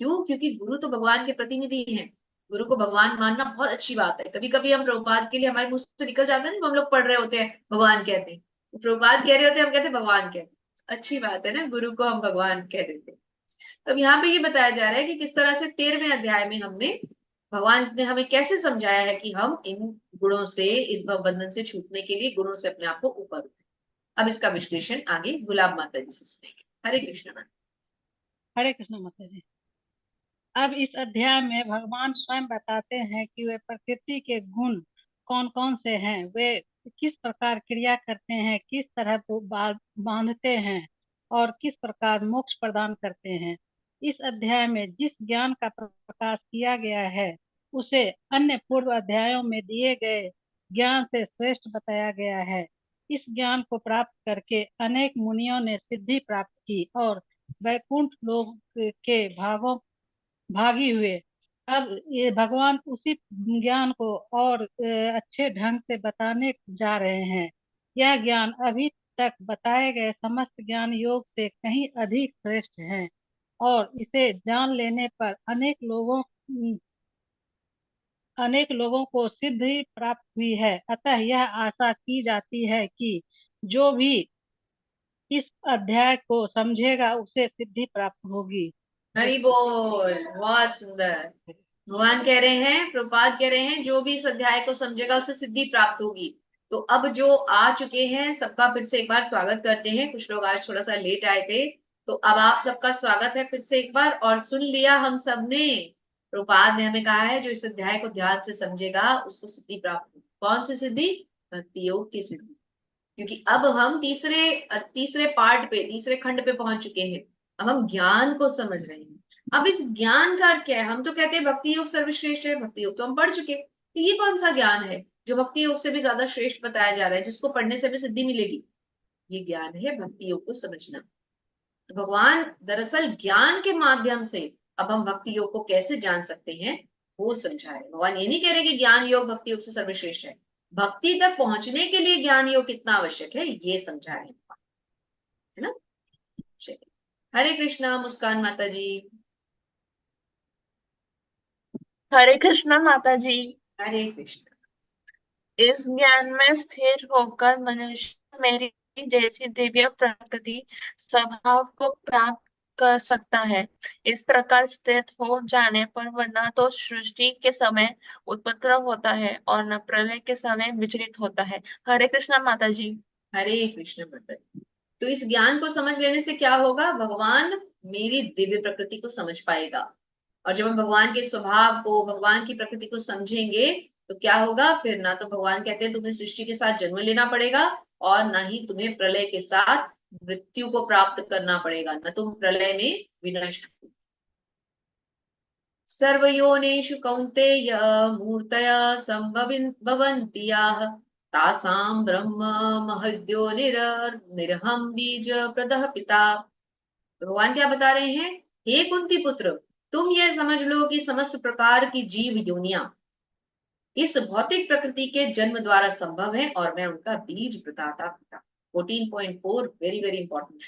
क्यों? क्योंकि गुरु तो भगवान के प्रतिनिधि हैं। गुरु को भगवान मानना बहुत अच्छी बात है। कभी कभी हम प्रभुपाद के लिए हमारे मुंह से निकल जाता है ना, हम लोग पढ़ रहे होते हैं भगवान कहते हैं, तो प्रभुपाद कह रहे होते हैं, हम कहते हैं भगवान कहते हैं। अच्छी बात है ना, गुरु को हम भगवान कह देते हैं। तो अब यहाँ पे ये बताया जा रहा है कि किस तरह से 13वें अध्याय में हमने भगवान ने हमें कैसे समझाया है कि हम इन गुणों से, इस भव बंधन से छूटने के लिए गुणों से अपने आप को ऊपर उठाएं। अब इसका विश्लेषण आगे गुलाब माता जी से सुनेंगे। हरे कृष्ण माता। हरे कृष्णा माता जी। अब इस अध्याय में भगवान स्वयं बताते हैं कि वे प्रकृति के गुण कौन कौन से हैं, वे किस प्रकार क्रिया करते हैं, किस तरह वो बांधते हैं और किस प्रकार मोक्ष प्रदान करते हैं। इस अध्याय में जिस ज्ञान का प्रकाश किया गया है उसे अन्य पूर्व अध्यायों में दिए गए ज्ञान से श्रेष्ठ बताया गया है। इस ज्ञान को प्राप्त करके अनेक मुनियों ने सिद्धि प्राप्त की और वैकुंठ लोक के भागी हुए। अब ये भगवान उसी ज्ञान को और अच्छे ढंग से बताने जा रहे हैं। यह ज्ञान अभी तक बताए गए समस्त ज्ञान योग से कहीं अधिक श्रेष्ठ है और इसे जान लेने पर अनेक लोगों को सिद्धि प्राप्त हुई है। अतः यह आशा की जाती है कि जो भी इस अध्याय को समझेगा उसे सिद्धि प्राप्त होगी। हरि बोल, बहुत सुंदर। भगवान कह रहे हैं, प्रभुपाद कह रहे हैं, जो भी इस अध्याय को समझेगा उसे सिद्धि प्राप्त होगी। तो अब जो आ चुके हैं सबका फिर से एक बार स्वागत करते हैं। कुछ लोग आज थोड़ा सा लेट आए थे, तो अब आप सबका स्वागत है फिर से एक बार। और सुन लिया हम सबने, प्रभुपाद ने हमें कहा है जो इस अध्याय को ध्यान से समझेगा उसको सिद्धि प्राप्त होगी। कौन सी सिद्धि? भक्ति योग की सिद्धि। क्योंकि अब हम तीसरे पार्ट पे, तीसरे खंड पे पहुंच चुके हैं। अब हम ज्ञान को समझ रहे हैं। अब इस ज्ञान का अर्थ क्या है? हम तो कहते हैं भक्ति योग सर्वश्रेष्ठ है, भक्ति योग तो हम पढ़ चुके, तो ये कौन सा ज्ञान है जो भक्ति योग से भी ज्यादा श्रेष्ठ बताया जा रहा है, जिसको पढ़ने से भी सिद्धि मिलेगी? ये ज्ञान है भक्ति योग को समझना। तो भगवान दरअसल ज्ञान के माध्यम से अब हम भक्ति योग को कैसे जान सकते हैं वो समझा रहे। भगवान ये नहीं कह रहे कि ज्ञान योग भक्ति योग से सर्वश्रेष्ठ है, भक्ति तक पहुंचने के लिए ज्ञान योग कितना आवश्यक है ये समझा रहे हैं, है ना। चलिए, हरे कृष्णा मुस्कान माता जी। हरे कृष्णा माता जी। हरे कृष्ण। इस ज्ञान में स्थिर होकर मनुष्य मेरी जैसी दिव्य प्रकृति स्वभाव को प्राप्त कर सकता है। इस प्रकार स्थित हो जाने पर वह न तो सृष्टि के समय उत्पन्न होता है और न प्रलय के समय विचलित होता है। हरे कृष्णा माता जी। हरे कृष्ण माता जी। तो इस ज्ञान को समझ लेने से क्या होगा? भगवान मेरी दिव्य प्रकृति को समझ पाएगा। और जब हम भगवान के स्वभाव को, भगवान की प्रकृति को समझेंगे तो क्या होगा? फिर ना तो भगवान कहते हैं तुम्हें सृष्टि के साथ जन्म लेना पड़ेगा और ना ही तुम्हें प्रलय के साथ मृत्यु को प्राप्त करना पड़ेगा, न तुम प्रलय में विनष्ट हो। सर्वयोनिषु कौन्तेय मूर्तय संभवन्ति याः तासां ब्रह्म महद्यो निरहं बीज प्रदः पिता। तो भगवान क्या बता रहे हैं? हे कुंती पुत्र, तुम यह समझ लो कि समस्त प्रकार की जीव योनियां इस भौतिक प्रकृति के जन्म द्वारा संभव है और मैं उनका बीज प्रदाता पिता। 14.4 वेरी वेरी इंपॉर्टेंट।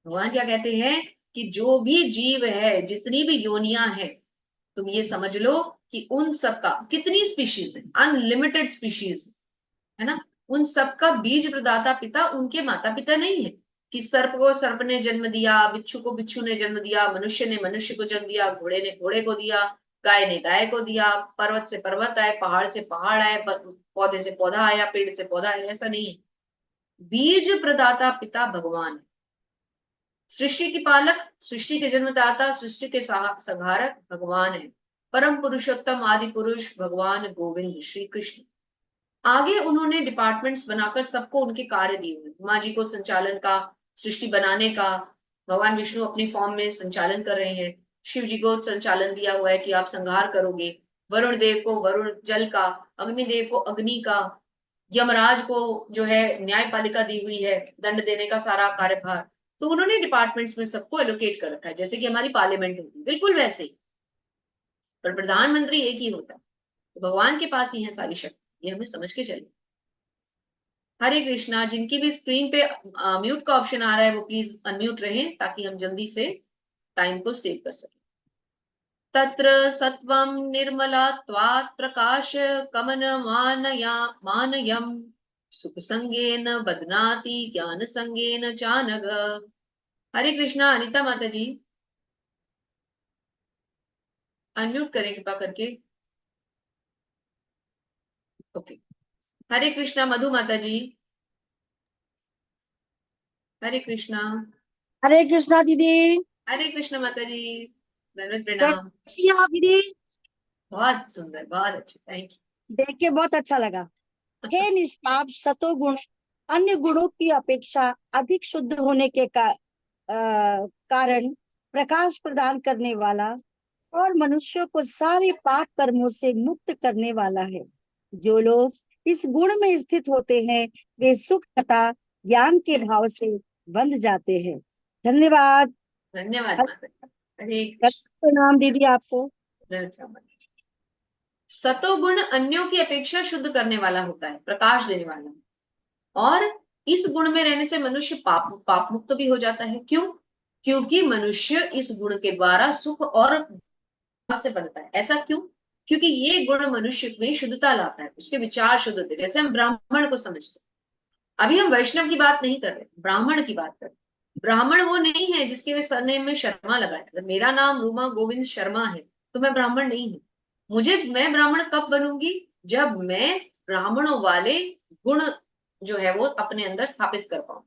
भगवान क्या कहते हैं कि जो भी जीव है, जितनी भी योनियां हैं, तुम ये समझ लो कि उन सबका, कितनी स्पीशीज है, अनलिमिटेड स्पीशीज है ना, उन सबका बीज प्रदाता पिता उनके माता पिता नहीं है। कि सर्प को सर्प ने जन्म दिया, बिच्छू को बिच्छू ने जन्म दिया, मनुष्य ने मनुष्य को जन्म दिया, घोड़े ने घोड़े को दिया, गाय ने गाय को दिया, पर्वत से पर्वत आए, पहाड़ से पहाड़ आए, पौधे से पौधा आया, पेड़ से पौधा आया, ऐसा नहीं है। बीज प्रदाता पिता भगवान, सृष्टि की पालक, सृष्टि के जन्मदाता, सृष्टि के संहारक भगवान है। परम पुरुषोत्तम आदि पुरुष भगवान गोविंद श्री कृष्ण। आगे उन्होंने डिपार्टमेंट्स बनाकर सबको उनके कार्य दिए हुए। ब्रह्मा जी को संचालन का, सृष्टि बनाने का, भगवान विष्णु अपनी फॉर्म में संचालन कर रहे हैं। शिव जी को संचालन दिया हुआ है कि आप संहार करोगे। वरुण देव को वरुण जल का, अग्निदेव को अग्नि का, यमराज को जो है न्यायपालिका दी हुई है, दंड देने का सारा कार्यभार। तो उन्होंने डिपार्टमेंट्स में सबको एलोकेट कर रखा है, जैसे कि हमारी पार्लियामेंट होती है, बिल्कुल वैसे ही। पर प्रधानमंत्री एक ही होता है। तो भगवान के पास ही है सारी शक्ति, ये हमें समझ के चलिए। हरे कृष्णा। जिनकी भी स्क्रीन पे म्यूट का ऑप्शन आ रहा है वो प्लीज अनम्यूट रहें, ताकि हम जल्दी से टाइम को सेव कर सकें। तत्र सत्वं निर्मलत्वात् प्रकाश मानयम् सुख संगेन बध्नाति ज्ञान संगेन चानघ। हरे कृष्णा। अनिता माता जी अनम्यूट करें कृपा करके। ओके। हरे कृष्णा मधु माता जी। हरे कृष्णा। हरे कृष्णा दीदी। हरे कृष्ण माता जी। दंडवत प्रणाम। कैसी हैं आप दीदी? बहुत सुंदर, बहुत अच्छे, थैंक यू। देख के बहुत अच्छा लगा। हे निष्पाप सतोगुण अन्य गुणों की अपेक्षा अधिक शुद्ध होने के कारण प्रकाश प्रदान करने वाला और मनुष्यों को सारे पाप कर्मों से मुक्त करने वाला है। जो लोग इस गुण में स्थित होते हैं वे सुख तथा ज्ञान के भाव से बंध जाते हैं। धन्यवाद। धन्यवाद माता जी। हरे कृष्ण। प्रणाम दीदी आपको। सतोगुण अन्यों की अपेक्षा शुद्ध करने वाला होता है, प्रकाश देने वाला। और इस गुण में रहने से मनुष्य पाप मुक्त भी हो जाता है। क्यों? क्योंकि मनुष्य इस गुण के द्वारा सुख और से बनता है। ऐसा क्यों? क्योंकि ये गुण मनुष्य में शुद्धता लाता है, उसके विचार शुद्ध होते हैं। जैसे हम ब्राह्मण को समझते हैं, अभी हम वैष्णव की बात नहीं कर रहे, ब्राह्मण की बात कर रहे। ब्राह्मण वो नहीं है जिसके वे सरनेम में शर्मा लगा है। अगर मेरा नाम रूमा गोविंद शर्मा है तो मैं ब्राह्मण नहीं हूं। मैं ब्राह्मण कब बनूंगी? जब मैं ब्राह्मणों वाले गुण जो है वो अपने अंदर स्थापित कर पाऊं।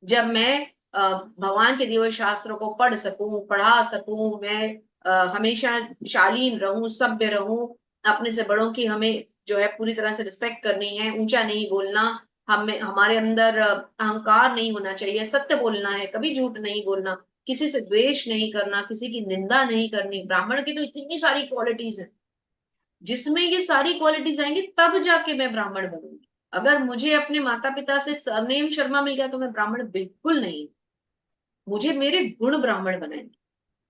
जब मैं भगवान के दिए हुए शास्त्रों को पढ़ सकूं, पढ़ा सकूं, मैं हमेशा शालीन रहूं, सभ्य रहूं, अपने से बड़ों की हमें जो है पूरी तरह से रिस्पेक्ट करनी है, ऊंचा नहीं बोलना, हमारे अंदर अहंकार नहीं होना चाहिए, सत्य बोलना है, कभी झूठ नहीं बोलना, किसी से द्वेष नहीं करना, किसी की निंदा नहीं करनी। ब्राह्मण की तो इतनी सारी क्वालिटीज है, जिसमें ये सारी क्वालिटीज आएंगी तब जाके मैं ब्राह्मण बनूंगी। अगर मुझे अपने माता पिता से सरनेम शर्मा मिल गया तो मैं ब्राह्मण बिल्कुल नहीं। मुझे मेरे गुण ब्राह्मण बनाएंगे।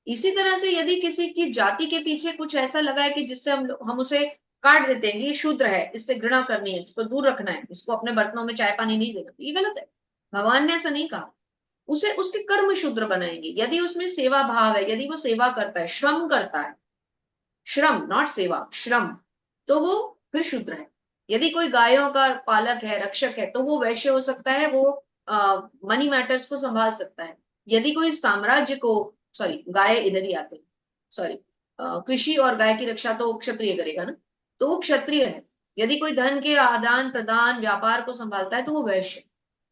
इसी तरह से यदि किसी की जाति के पीछे कुछ ऐसा लगा है कि जिससे हम उसे काट देते हैं, ये शूद्र है, इससे घृणा करनी है, इसको दूर रखना है, इसको अपने बर्तनों में चाय पानी नहीं देना, ये गलत है। भगवान ने ऐसा नहीं कहा। उसे उसके कर्म शूद्र बनाएंगे। यदि उसमें सेवा भाव है, यदि वो सेवा करता है, श्रम करता है, श्रम नॉट सेवा, श्रम, तो वो फिर शूद्र है। यदि कोई गायों का पालक है, रक्षक है, तो वो वैश्य हो सकता है, वो मनी मैटर्स को संभाल सकता है। यदि कोई साम्राज्य को, सॉरी गाय इधर ही आते हैं, सॉरी, कृषि और गाय की रक्षा तो क्षत्रिय करेगा ना, तो वो क्षत्रिय है। यदि कोई धन के आदान प्रदान व्यापार को संभालता है तो वो वैश्य।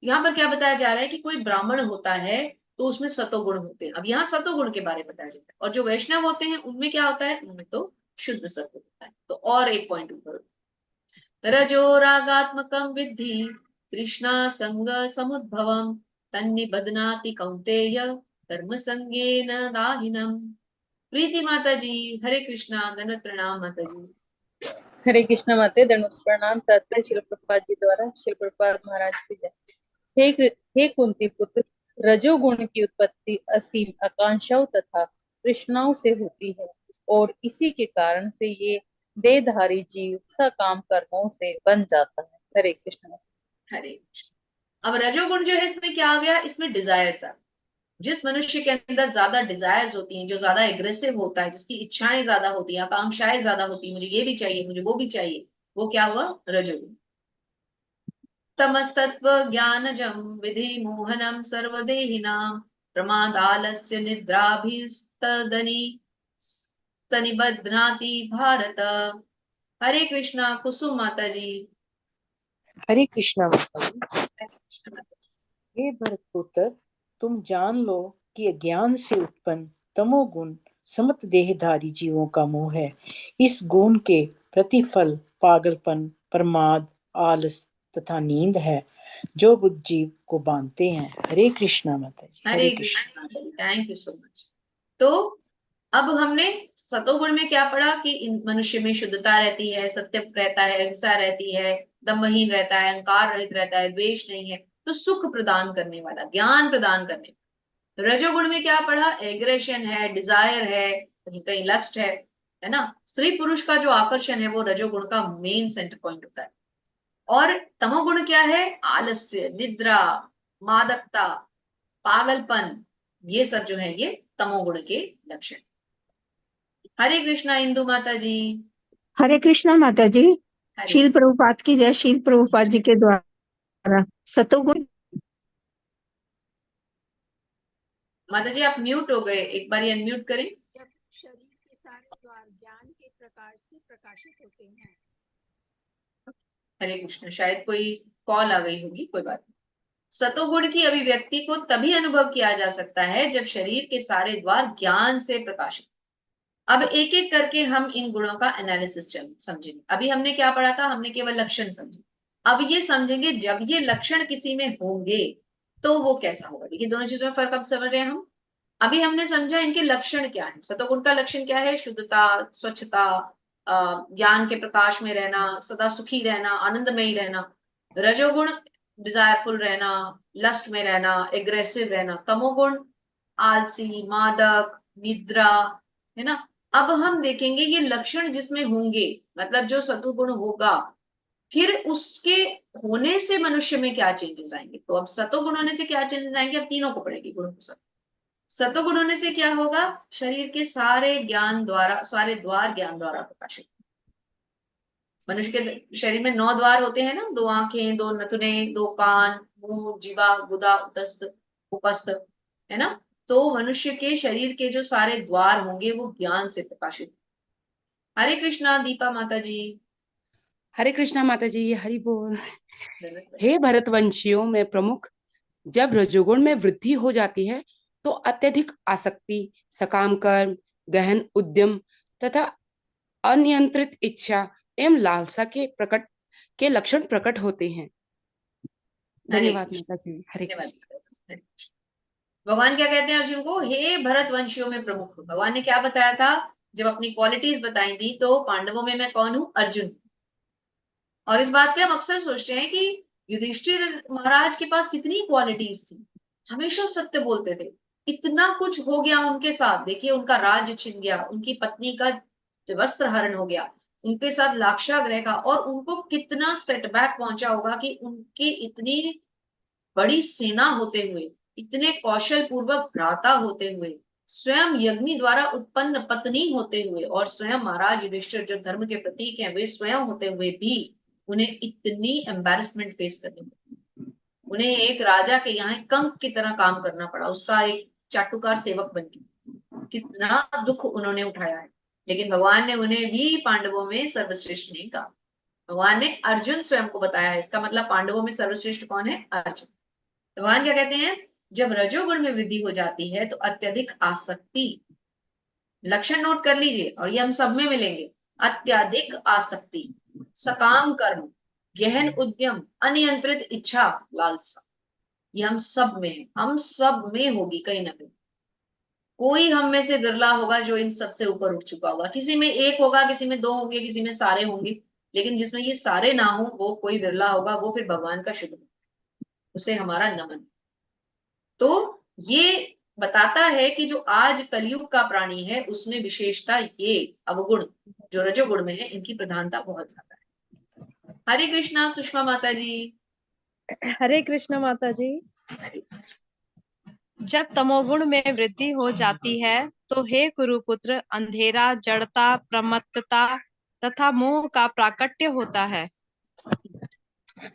यहाँ पर क्या बताया जा रहा है कि कोई ब्राह्मण होता है तो उसमें सतोगुण होते हैं। अब यहाँ सतोगुण के बारे में बताया जाता है। और जो वैष्णव होते हैं उनमें क्या होता है? उनमें तो शुद्ध सत्व होता है। तो और एक पॉइंट ऊपर, रजो रागात्मकं विद्धि तृष्णा संग समुद्भवम तन्निबध्नाति कौन्तेय कर्म संगेन दाहिनम। प्रीति माता जी। हरे कृष्णा। धन्यवाद प्रणाम माता जी। हरे कृष्ण माते। दंडवत प्रणाम। तात्पर्य शिल प्रभुपाद जी द्वारा। शिल प्रभुपाद महाराज की जय। हे कुंती पुत्र, रजोगुण की उत्पत्ति असीम आकांक्षाओं तथा तृष्णाओं से होती है और इसी के कारण से ये देहधारी जीव सकाम कर्मों से बन जाता है। हरे कृष्ण। हरे कृष्ण। अब रजोगुण जो है इसमें क्या आ गया? इसमें डिजायर्स आ, जिस मनुष्य के अंदर ज्यादा डिजायर्स होती हैं, जो ज्यादा एग्रेसिव होता है, जिसकी इच्छाएं ज्यादा होती हैं, आकांक्षाएं ज्यादा होती हैं, मुझे ये भी चाहिए, मुझे वो भी चाहिए, वो क्या हुआ? रजोगुण। तमस्तत्व ज्ञानजं विधि मोहनम सर्वदेहिनां प्रमादालस्य निद्राभिस्तदनि स्तनिबध्नाति भारत। हरे कृष्णा। कुसुम माता जी। हरे कृष्णा माता जी। हे भरतपुत्र, तुम जान लो कि अज्ञान से उत्पन्न तमोगुण समत देहधारी जीवों का मोह है। इस गुण के प्रतिफल पागलपन, प्रमाद, आलस तथा नींद है जो बुद्ध जीव को बांधते हैं। हरे कृष्णा माता जी। Hare Krishna. Thank you so much. तो अब हमने सतोगुण में क्या पढ़ा कि इन मनुष्य में शुद्धता रहती है, सत्य रहता है, हिंसा रहती है, दम्भहीन रहता है, अहंकार रहित रहता है, द्वेष नहीं है, तो सुख प्रदान करने वाला, ज्ञान प्रदान करने वाला। रजोगुण में क्या पढ़ा? एग्रेशन है, डिजायर है, कहीं कहीं लस्ट है ना। स्त्री पुरुष का जो आकर्षण है वो रजोगुण का मेन सेंटर पॉइंट होता है। और तमोगुण क्या है? आलस्य, निद्रा, मादकता, पागलपन, ये सब जो है ये तमोगुण के लक्षण। हरे कृष्णा इंदु माता जी। हरे कृष्णा माता जी। हरे शील प्रभुपाद की जय। शील प्रभुपाद जी के द्वारा सतोगुण। माता जी आप म्यूट हो गए, एक बार अनम्यूट करें। जब शरीर के सारे द्वार ज्ञान के प्रकाश से प्रकाशित होते हैं। हरे कृष्ण, शायद कोई कॉल आ गई होगी, कोई बात नहीं। सतोगुण की अभिव्यक्ति को तभी अनुभव किया जा सकता है जब शरीर के सारे द्वार ज्ञान से प्रकाशित। अब एक एक करके हम इन गुणों का एनालिसिस समझेंगे। अभी हमने क्या पढ़ा था? हमने केवल लक्षण समझे। अब ये समझेंगे जब ये लक्षण किसी में होंगे तो वो कैसा होगा। देखिए दोनों चीजों में फर्क अब समझ रहे हैं हम। अभी हमने समझा इनके लक्षण क्या है। सतोगुण का लक्षण क्या है? शुद्धता, स्वच्छता, ज्ञान के प्रकाश में रहना, सदा सुखी रहना, आनंदमयी रहना। रजोगुण डिजायरफुल रहना, लस्ट में रहना, एग्रेसिव रहना। तमोगुण आलसी, मादक, निद्रा, है ना। अब हम देखेंगे ये लक्षण जिसमें होंगे, मतलब जो सतोगुण होगा, फिर उसके होने से मनुष्य में क्या चेंजेस आएंगे। तो अब सतोगुण होने से क्या चेंजेस आएंगे, अब तीनों को पढ़ेगी गुणों को सब। सतोगुण होने से क्या होगा? शरीर के सारे ज्ञान द्वारा, सारे द्वार ज्ञान द्वारा प्रकाशित। मनुष्य के शरीर में 9 द्वार होते हैं ना, 2 आंखें, 2 नथुने, 2 कान, मुंह, जीवा, गुदा, उदस्त, उपस्थ, है ना। तो मनुष्य के शरीर के जो सारे द्वार होंगे वो ज्ञान से प्रकाशित। हरे कृष्णा दीपा माता जी। हरे कृष्णा माता जी। हरि बोल। हे भरतवंशियों में प्रमुख, जब रजोगुण में वृद्धि हो जाती है तो अत्यधिक आसक्ति, सकाम कर्म, गहन उद्यम तथा अनियंत्रित इच्छा एवं लालसा के लक्षण प्रकट होते हैं। धन्यवाद माता जी। हरे कृष्ण। भगवान क्या कहते हैं अर्जुन को? हे भरतवंशियों में प्रमुख। भगवान ने क्या बताया था? जब अपनी क्वालिटीज बताई थी तो पांडवों में मैं कौन हूं? अर्जुन। और इस बात पे हम अक्सर सोचते हैं कि युधिष्ठिर महाराज के पास कितनी क्वालिटीज थी, हमेशा सत्य बोलते थे, इतना कुछ हो गया उनके साथ। देखिए उनका राज्य छिन गया, उनकी पत्नी का वस्त्र हरण हो गया, उनके साथ लाक्षागृह का, और उनको कितना सेटबैक पहुंचा होगा कि उनकी इतनी बड़ी सेना होते हुए, इतने कौशल पूर्वक भ्राता होते हुए, स्वयं यज्ञ द्वारा उत्पन्न पत्नी होते हुए, और स्वयं महाराज युधिष्ठिर जो धर्म के प्रतीक हैं वे स्वयं होते हुए भी उन्हें इतनी एम्बैरेसमेंट फेस करनी पड़ी। उन्हें एक राजा के यहाँ कंक की तरह काम करना पड़ा, उसका एक चाटुकार सेवक बन के। कितना दुख उन्होंने उठाया है, लेकिन भगवान ने उन्हें भी पांडवों में सर्वश्रेष्ठ नहीं कहा। भगवान ने अर्जुन स्वयं को बताया है। इसका मतलब पांडवों में सर्वश्रेष्ठ कौन है? अर्जुन। भगवान क्या कहते हैं? जब रजोगुण में वृद्धि हो जाती है तो अत्यधिक आसक्ति, लक्षण नोट कर लीजिए और ये हम सब में मिलेंगे। अत्यधिक आसक्ति, सकाम कर्म, गहन उद्यम, अनियंत्रित इच्छा, लालसा, ये हम सब में है। हम सब में होगी कहीं ना कहीं। कोई हम में से बिरला होगा जो इन सब से ऊपर उठ चुका होगा। किसी में एक होगा, किसी में 2 होंगे, किसी में सारे होंगे, लेकिन जिसमें ये सारे ना हो वो कोई बिरला होगा। वो फिर भगवान का शुभ, उसे हमारा नमन। तो ये बताता है कि जो आज कलयुग का प्राणी है उसमें विशेषता ये अवगुण जो रजोगुण में है, इनकी प्रधानता बहुत ज्यादा है। हरे कृष्णा सुषमा माता जी। हरे कृष्ण माता जी। जब तमोगुण में वृद्धि हो जाती है तो हे कुरुपुत्र, अंधेरा, जड़ता, प्रमत्तता तथा मोह का प्राकट्य होता है।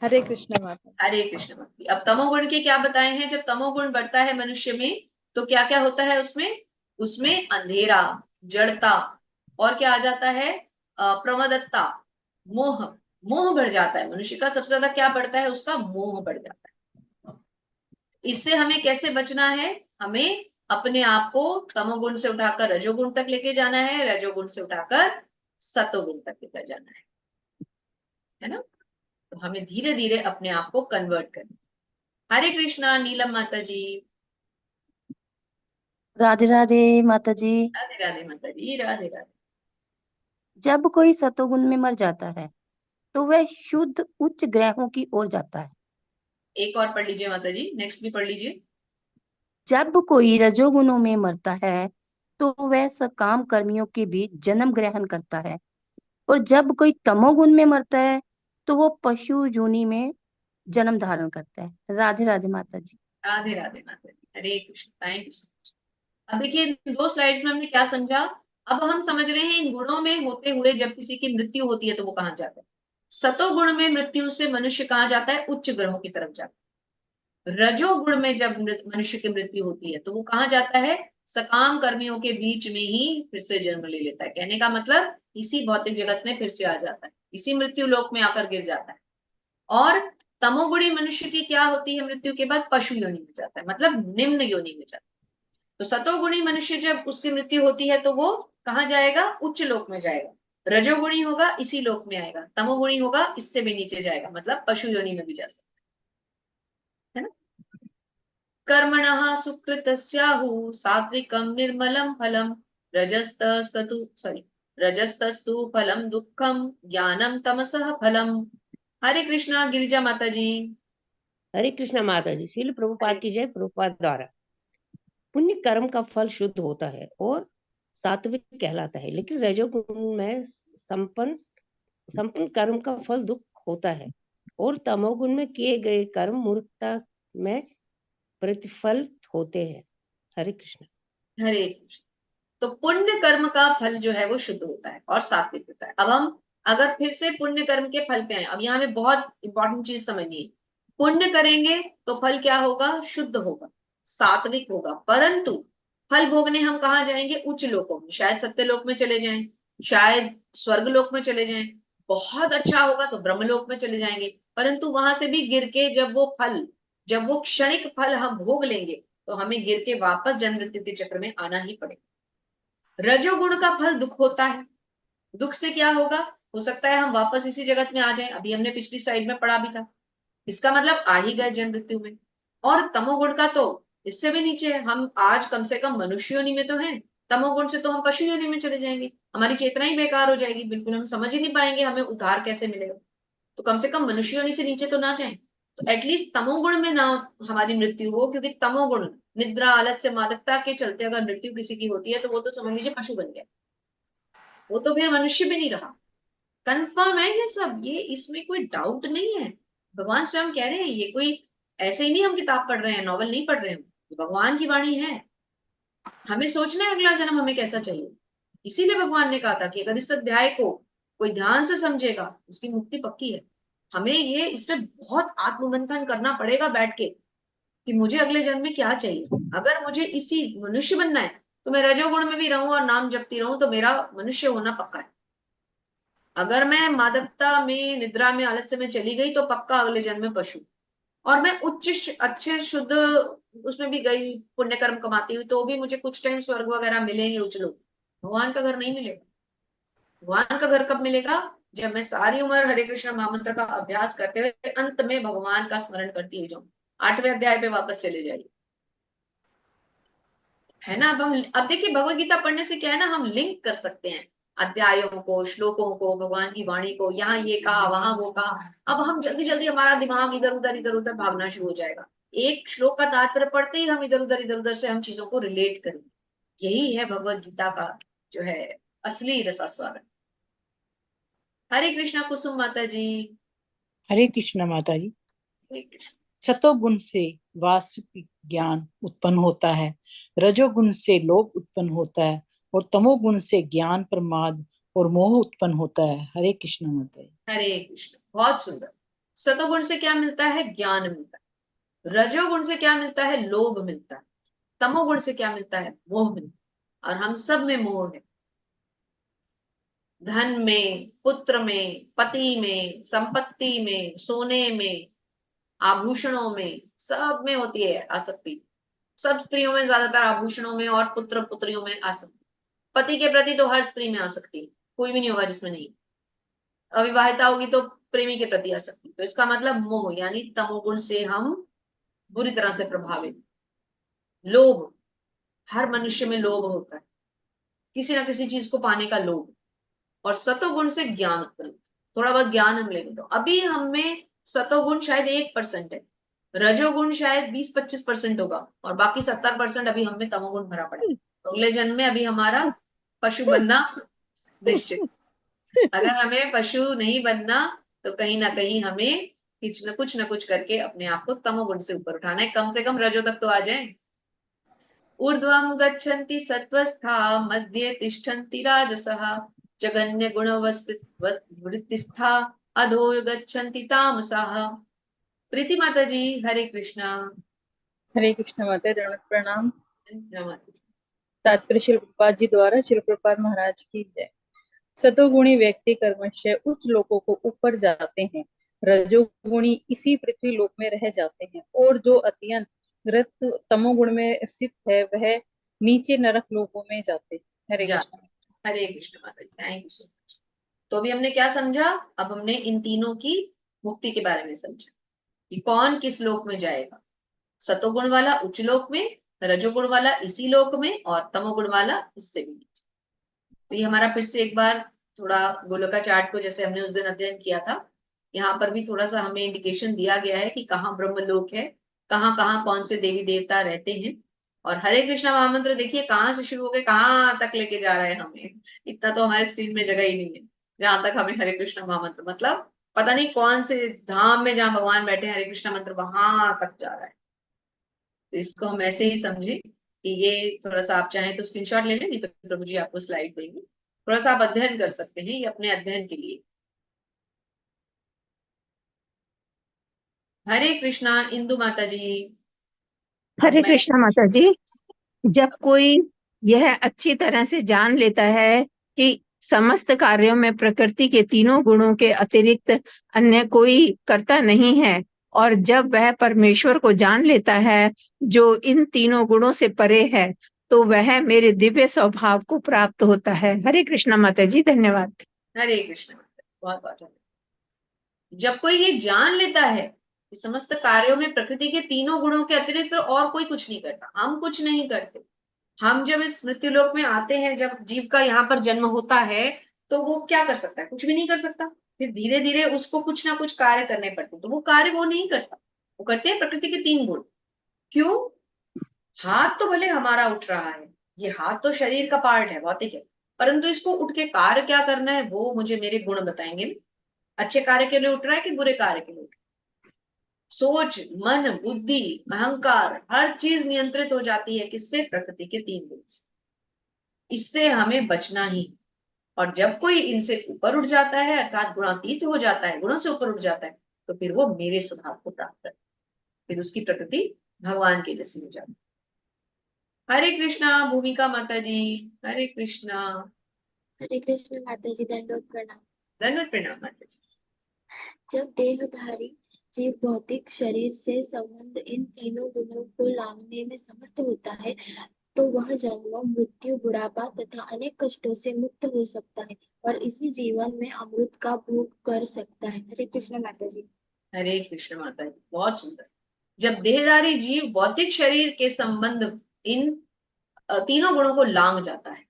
हरे कृष्ण माता। हरे कृष्ण माता। अब तमोगुण के क्या बताए हैं? जब तमोगुण बढ़ता है मनुष्य में तो क्या क्या होता है उसमें? उसमें अंधेरा, जड़ता, और क्या आ जाता है? प्रमदत्ता, मोह। मोह बढ़ जाता है मनुष्य का। सबसे ज्यादा क्या बढ़ता है? उसका मोह बढ़ जाता है। इससे हमें कैसे बचना है? हमें अपने आप को तमोगुण से उठाकर रजोगुण तक लेके जाना है, रजोगुण से उठाकर सतोगुण तक लेकर जाना है ना। तो हमें धीरे धीरे अपने आप को कन्वर्ट करना। हरे कृष्णा नीलम माता जी। राधे राधे माता जी। राधे राधे माता जी। राधे राधे। जब कोई सतोगुण में मर जाता है तो वह शुद्ध उच्च ग्रहों की ओर जाता है। एक और पढ़ लीजिए माता जी, नेक्स्ट भी पढ़ लीजिए। जब कोई रजोगुणों में मरता है तो वह सकाम कर्मियों के बीच जन्म ग्रहण करता है, और जब कोई तमोगुण में मरता है तो वो पशु योनि में जन्म धारण करता है। राधे राधे माता जी। राधे राधे माता जी। Hare Krishna. Thank you so much. अब देखिए इन 2 स्लाइड्स में हमने क्या समझा। अब हम समझ रहे हैं इन गुणों में होते हुए जब किसी की मृत्यु होती है तो वो कहाँ जाता है। सतोगुण में मृत्यु से मनुष्य कहाँ जाता है, उच्च ग्रहों की तरफ जाता है। रजोगुण में जब मनुष्य की मृत्यु होती है तो वो कहाँ जाता है, सकाम कर्मियों के बीच में ही फिर से जन्म ले लेता है। कहने का मतलब इसी भौतिक जगत में फिर से आ जाता है, इसी मृत्यु लोक में आकर गिर जाता है। और तमोगुणी मनुष्य की क्या होती है, मृत्यु के बाद पशु योनि में जाता है, मतलब निम्न योनि में जाता है। तो सतोगुणी मनुष्य जब उसकी मृत्यु होती है तो वो कहाँ जाएगा, उच्च लोक में जाएगा। रजोगुणी होगा इसी लोक में आएगा, तमोगुणी होगा इससे भी नीचे जाएगा, मतलब पशु योनि में भी जा सकता है ना। कर्मणः सुकृतस्याहु सात्विकं निर्मलं फलम रजस्तस्तु फलम दुःखम ज्ञानम तमसः फलम। हरे कृष्णा गिरिजा माता जी। हरे कृष्णा माता जी। श्रील प्रभुपाद की जय। प्रभुपाद द्वारा पुण्य कर्म का फल शुद्ध होता है और सात्विक कहलाता है, लेकिन रजोगुण में संपन्न कर्म का फल दुख होता है, और तमोगुण में किए गए कर्म मूर्खता में प्रतिफल होते हैं। हरे कृष्ण। हरे कृष्ण। तो पुण्य कर्म का फल जो है वो शुद्ध होता है और सात्विक होता है। अब हम अगर फिर से पुण्य कर्म के फल पे आए, अब यहाँ में बहुत इंपॉर्टेंट चीज समझनी है। पुण्य करेंगे तो फल क्या होगा, शुद्ध होगा, सात्विक होगा, परंतु फल भोगने हम कहाँ जाएंगे, उच्च लोकों में। शायद सत्य लोक में चले जाएं, शायद स्वर्ग लोक में चले जाएं, बहुत अच्छा होगा तो ब्रह्मलोक में चले जाएंगे, परंतु वहां से भी गिर के जब वो क्षणिक फल हम भोग लेंगे तो हमें गिर के वापस जन्म मृत्यु के चक्र में आना ही पड़ेगा। रजोगुण का फल दुख होता है। दुख से क्या होगा, हो सकता है हम वापस इसी जगत में आ जाएं, अभी हमने पिछली साइड में पढ़ा भी था, इसका मतलब आ ही गए जन्म मृत्यु में। और तमोगुण का तो इससे भी नीचे है, हम आज कम से कम मनुष्य योनि में तो हैं, तमोगुण से तो हम पशु योनि में चले जाएंगे, हमारी चेतना ही बेकार हो जाएगी, बिल्कुल हम समझ ही नहीं पाएंगे हमें उद्धार कैसे मिलेगा। तो कम से कम मनुष्य योनि से नीचे तो ना जाए, तो एटलीस्ट तमोगुण में ना हमारी मृत्यु हो, क्योंकि तमोगुण निद्रा आलस्य मादकता के चलते अगर मृत्यु किसी की होती है तो वो तो समझ लीजिए पशु बन गया, वो तो फिर मनुष्य भी नहीं रहा। कंफर्म है ये सब, ये इसमें कोई डाउट नहीं है। भगवान स्वयं कह रहे हैं, ये कोई ऐसे ही नहीं हम किताब पढ़ रहे हैं, नॉवल नहीं पढ़ रहे हैं, भगवान की वाणी है। हमें सोचना है अगला जन्म हमें कैसा चाहिए, इसीलिए भगवान ने कहा था कि अगर इस अध्याय को कोई ध्यान से समझेगा उसकी मुक्ति पक्की है। हमें ये इसमें बहुत आत्ममंथन करना पड़ेगा बैठ के कि मुझे अगले जन्म में क्या चाहिए। अगर मुझे इसी मनुष्य बनना है तो मैं रजोगुण में भी रहूं और नाम जपती रहूं तो मेरा मनुष्य होना पक्का है। अगर मैं मादकता में निद्रा में आलस्य में चली गई तो पक्का अगले जन्म में पशु। और मैं उच्च अच्छे शुद्ध उसमें भी गई पुण्य कर्म कमाती हुई तो भी मुझे कुछ टाइम स्वर्ग वगैरह मिलेंगे उच्च लोग, भगवान का घर नहीं मिलेगा। भगवान का घर कब मिलेगा, जब मैं सारी उम्र हरे कृष्ण महामंत्र का अभ्यास करते हुए अंत में भगवान का स्मरण करती हुई जाऊं। 8वें अध्याय पे वापस चले जाइए, है ना। अब देखिए भगवत गीता पढ़ने से क्या है ना, हम लिंक कर सकते हैं अध्यायों को, श्लोकों को, भगवान की वाणी को, यहाँ ये कहा वहां वो कहा। अब हम जल्दी जल्दी हमारा दिमाग इधर उधर भागना शुरू हो जाएगा। एक श्लोक का तात्पर्य पढ़ते ही हम इधर उधर से हम चीजों को रिलेट करेंगे। यही है भगवत गीता का जो है असली रसास्वादन। हरे कृष्णा कुसुम माता जी। हरे कृष्ण माता जी। हरे कृष्ण। सतोगुण से वास्तविक ज्ञान उत्पन्न होता है, रजोगुण से लोभ उत्पन्न होता है, और तमोगुण से ज्ञान प्रमाद और मोह उत्पन्न होता है। हरे कृष्ण माता जी। हरे कृष्ण। बहुत सुंदर। सतोगुण से क्या मिलता है, ज्ञान मिलता है। रजोगुण से क्या मिलता है, लोभ मिलता है। तमोगुण से क्या मिलता है, मोह मिलता है। और हम सब में मोह है, धन में, पुत्र में, पति में, संपत्ति में, सोने में, आभूषणों में, सब में होती है आसक्ति। सब स्त्रियों में ज्यादातर आभूषणों में और पुत्र पुत्रियों में आसक्ति। पति के प्रति तो हर स्त्री में आसक्ति, कोई भी नहीं होगा जिसमें नहीं। अविवाहिता होगी तो प्रेमी के प्रति आसक्ति, तो इसका मतलब मोह, यानी तमोगुण से हम बुरी तरह से प्रभावित। लोभ, हर मनुष्य में लोभ होता है, किसी ना किसी चीज को पाने का लोभ। और सतोगुण से ज्ञान उत्पन्न, थोड़ा बहुत ज्ञान हम लेंगे। तो अभी हम में सतोगुण शायद 1% है, रजोगुण शायद 20-25% होगा, और बाकी 70% अभी हम में तमोगुण भरा पड़ा है। तो अगले जन्म में अभी हमारा पशु बनना निश्चित। अगर हमें पशु नहीं बनना तो कहीं ना कहीं हमें कुछ न कुछ करके अपने आप को तमोगुण से ऊपर उठाना है, कम से कम रजो तक तो आ जाए। ऊर्ध्वं गच्छन्ति सत्त्वस्था मध्ये तिष्ठन्ति राजसः जगन्य गुणवृत्तिस्था अधो गच्छन्ति तामसः। प्रीति माता जी, हरे कृष्णा। हरे कृष्ण माता, दंडवत प्रणाम। तात्पर्य श्रील प्रभुपाद जी द्वारा, श्रील प्रभुपाद महाराज की जय। सतोगुणी व्यक्ति कर्मशय उच्च लोकों को ऊपर जाते हैं, रजोगुणी इसी पृथ्वी लोक में रह जाते हैं, और जो अत्यंत ग्रत तमोगुण में स्थित है वह नीचे नरक लोकों में जाते हैं। हरे कृष्ण। हरे कृष्ण माता जी, थैंक यू सो मच। तो अभी हमने क्या समझा? अब हमने इन तीनों की मुक्ति के बारे में समझा कि कौन किस लोक में जाएगा। सतोगुण वाला उच्च लोक में, रजोगुण वाला इसी लोक में, और तमोगुण वाला इससे भी नीचे। तो ये हमारा फिर से एक बार थोड़ा गोलोका चार्ट को जैसे हमने उस दिन अध्ययन किया था, यहाँ पर भी थोड़ा सा हमें इंडिकेशन दिया गया है कि कहाँ ब्रह्मलोक है, कहाँ कहाँ कौन से देवी देवता रहते हैं। और हरे कृष्णा महामंत्र देखिए कहाँ से शुरू हो गए कहाँ तक लेके जा रहे हैं हमें। इतना तो हमारे स्क्रीन में जगह ही नहीं है जहां तक हमें हरे कृष्णा महामंत्र, मतलब पता नहीं कौन से धाम में जहां भगवान बैठे हरे कृष्णा मंत्र वहां तक जा रहा है। तो इसको हम ऐसे ही समझे कि ये थोड़ा सा आप चाहें तो स्क्रीनशॉट ले लें, नहीं तो प्रभु जी आपको स्लाइड देंगे, थोड़ा सा आप अध्ययन कर सकते हैं, ये अपने अध्ययन के लिए। हरे कृष्णा इंदु माता जी। हरे कृष्णा माता जी। जब कोई यह अच्छी तरह से जान लेता है कि समस्त कार्यों में प्रकृति के तीनों गुणों के अतिरिक्त अन्य कोई करता नहीं है, और जब वह परमेश्वर को जान लेता है जो इन तीनों गुणों से परे है, तो वह मेरे दिव्य स्वभाव को प्राप्त होता है। हरे कृष्णा माता जी, धन्यवाद। हरे कृष्ण माता, बहुत बहुत धन्यवाद। जब कोई ये जान लेता है कि समस्त कार्यों में प्रकृति के तीनों गुणों के अतिरिक्त और कोई कुछ नहीं करता, हम कुछ नहीं करते। हम जब इस मृत्यु लोक में आते हैं, जब जीव का यहाँ पर जन्म होता है, तो वो क्या कर सकता है? कुछ भी नहीं कर सकता। फिर धीरे धीरे उसको कुछ ना कुछ कार्य करने पड़ते, तो वो कार्य वो नहीं करता, वो करते हैं प्रकृति के तीन गुण। क्यों? हाथ तो भले हमारा उठ रहा है, ये हाथ तो शरीर का पार्ट है, भौतिक है, परंतु इसको उठ के कार्य क्या करना है वो मुझे मेरे गुण बताएंगे। अच्छे कार्य के लिए उठ रहा है कि बुरे कार्य के लिए उठ रहा है? सोच, मन, बुद्धि, अहंकार, हर चीज नियंत्रित हो जाती है किससे? प्रकृति के तीन गुण से। इससे हमें बचना ही। और जब कोई इनसे ऊपर उठ जाता है, अर्थात गुणातीत हो जाता है, गुणों से ऊपर उठ जाता है, तो फिर वो मेरे स्वभाव को प्राप्त करता है, फिर उसकी प्रकृति भगवान के जैसी हो जाती है। हरे कृष्णा भूमिका माता जी। हरे कृष्णा। हरे कृष्ण माता जी, दंडवत प्रणाम। दंडवत प्रणाम माता जी। जब देहधारी जीव भौतिक शरीर से संबंध इन तीनों गुणों को लांघने में समर्थ होता है, तो वह जन्म, मृत्यु, बुढ़ापा तथा अनेक कष्टों से मुक्त हो सकता है और इसी जीवन में अमृत का भोग कर सकता है। हरे कृष्ण माता जी। हरे कृष्ण माता जी, बहुत सुंदर। जब देहधारी जीव भौतिक शरीर के संबंध इन तीनों गुणों को लांघ जाता है,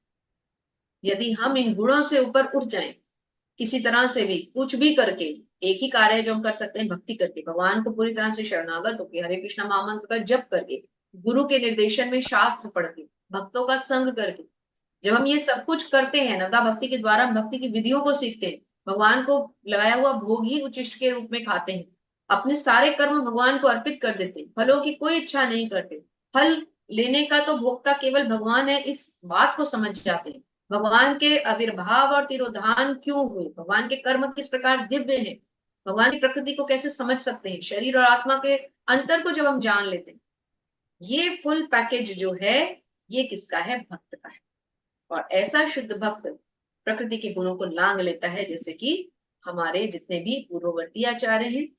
यदि हम इन गुणों से ऊपर उठ जाएं, किसी तरह से भी कुछ भी करके, एक ही कार्य है जो हम कर सकते हैं, भक्ति करके, भगवान को पूरी तरह से शरणागत होकर, हरे कृष्णा महामंत्र का जप करके, गुरु के निर्देशन में शास्त्र पढ़ के, भक्तों का संग करके, जब हम ये सब कुछ करते हैं, नवदा भक्ति के द्वारा हम भक्ति की विधियों को सीखते हैं, भगवान को लगाया हुआ भोग ही उच्चिष्ट के रूप में खाते हैं, अपने सारे कर्म भगवान को अर्पित कर देते हैं, फलों की कोई इच्छा नहीं करते, फल लेने का तो भोक्ता केवल भगवान है, इस बात को समझ जाते हैं, भगवान के आविर्भाव और तिरोधान क्यों हुए, भगवान के कर्म किस प्रकार दिव्य हैं, भगवान की प्रकृति को कैसे समझ सकते हैं, शरीर और आत्मा के अंतर को जब हम जान लेते हैं, ये फुल पैकेज जो है ये किसका है? भक्त का है। और ऐसा शुद्ध भक्त प्रकृति के गुणों को लांघ लेता है, जैसे कि हमारे जितने भी पूर्ववर्ती आचार्य हैं,